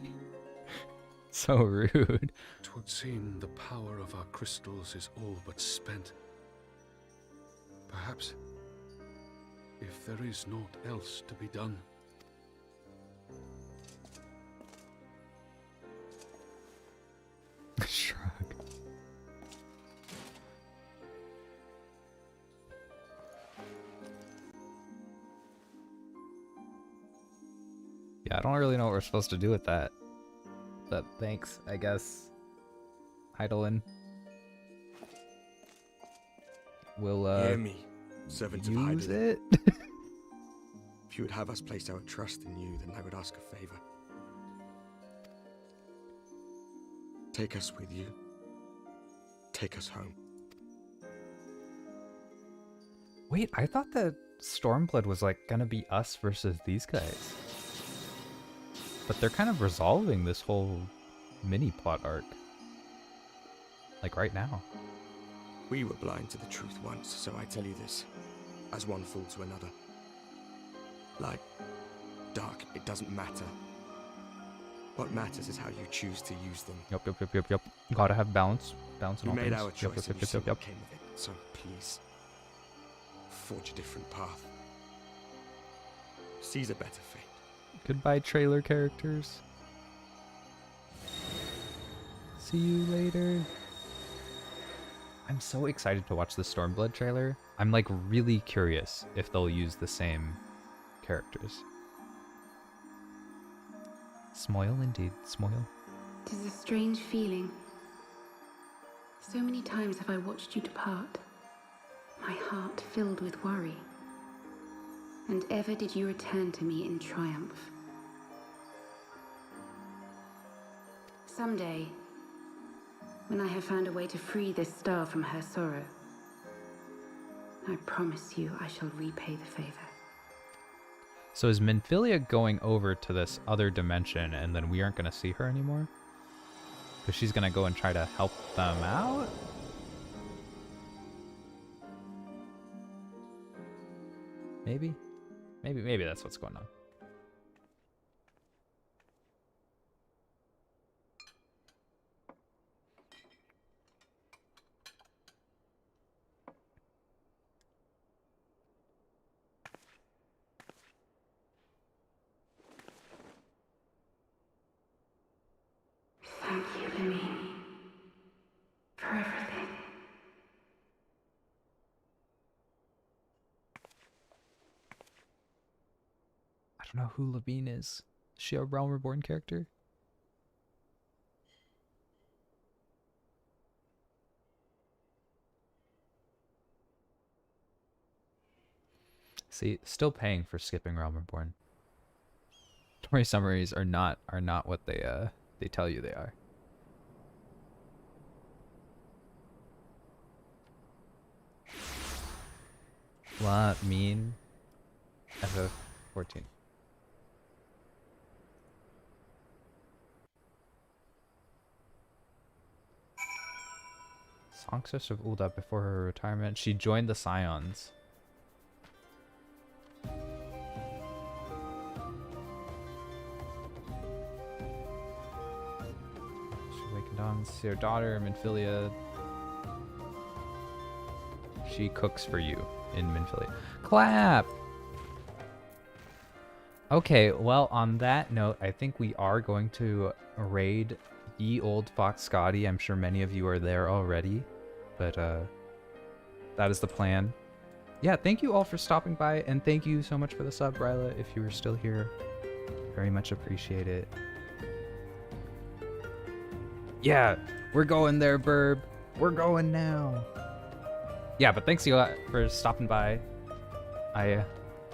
So rude. 'Twould seem the power of our crystals is all but spent. Perhaps, if there is naught else to be done. Shrug. Yeah, I don't really know what we're supposed to do with that. But thanks, I guess. Heidelin. We'll, Hear me, servants of use Heidelin. it? If you would have us place our trust in you, then I would ask a favor. Take us with you. Take us home. Wait, I thought that Stormblood was like gonna be us versus these guys. But they're kind of resolving this whole mini plot arc. Like right now. We were blind to the truth once, so I tell you this, as one fool to another. Light, dark, it doesn't matter. What matters is how you choose to use them. Yep. Gotta have balance. Balance in We all made things. our choice and you see Yep. what came of it. So please, forge a different path. Seize a better fate. Goodbye, trailer characters. See you later. I'm so excited to watch the Stormblood trailer. I'm like really curious if they'll use the same characters. Smoil indeed, Smoil. 'Tis a strange feeling. So many times have I watched you depart, my heart filled with worry. And ever did you return to me in triumph. Someday, when I have found a way to free this star from her sorrow, I promise you I shall repay the favor. So is Minfilia going over to this other dimension and then we aren't going to see her anymore? Because she's going to go and try to help them out? Maybe? Maybe that's what's going on. Thank you, Lemine, for everything. I don't know who Levine is. Is she a Realm Reborn character? See, still paying for skipping Realm Reborn. Story summaries are not what they tell you they are. What mean? FF14. Songstress of Ulda before her retirement. She joined the Scions. She awakened on see her daughter, Minfilia. She cooks for you in Minfilia. Clap! Okay, well, on that note, I think we are going to raid Ye Old Fox Scotty. I'm sure many of you are there already, but that is the plan. Yeah, thank you all for stopping by, and thank you so much for the sub, Ryla, if you were still here. Very much appreciate it. Yeah, we're going there, Burb. We're going now. Yeah, but thanks you for stopping by.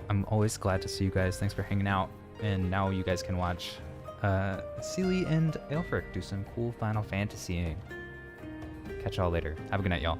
I'm always glad to see you guys. Thanks for hanging out. And now you guys can watch Seely and Aelfric do some cool Final Fantasying. Catch y'all later. Have a good night, y'all.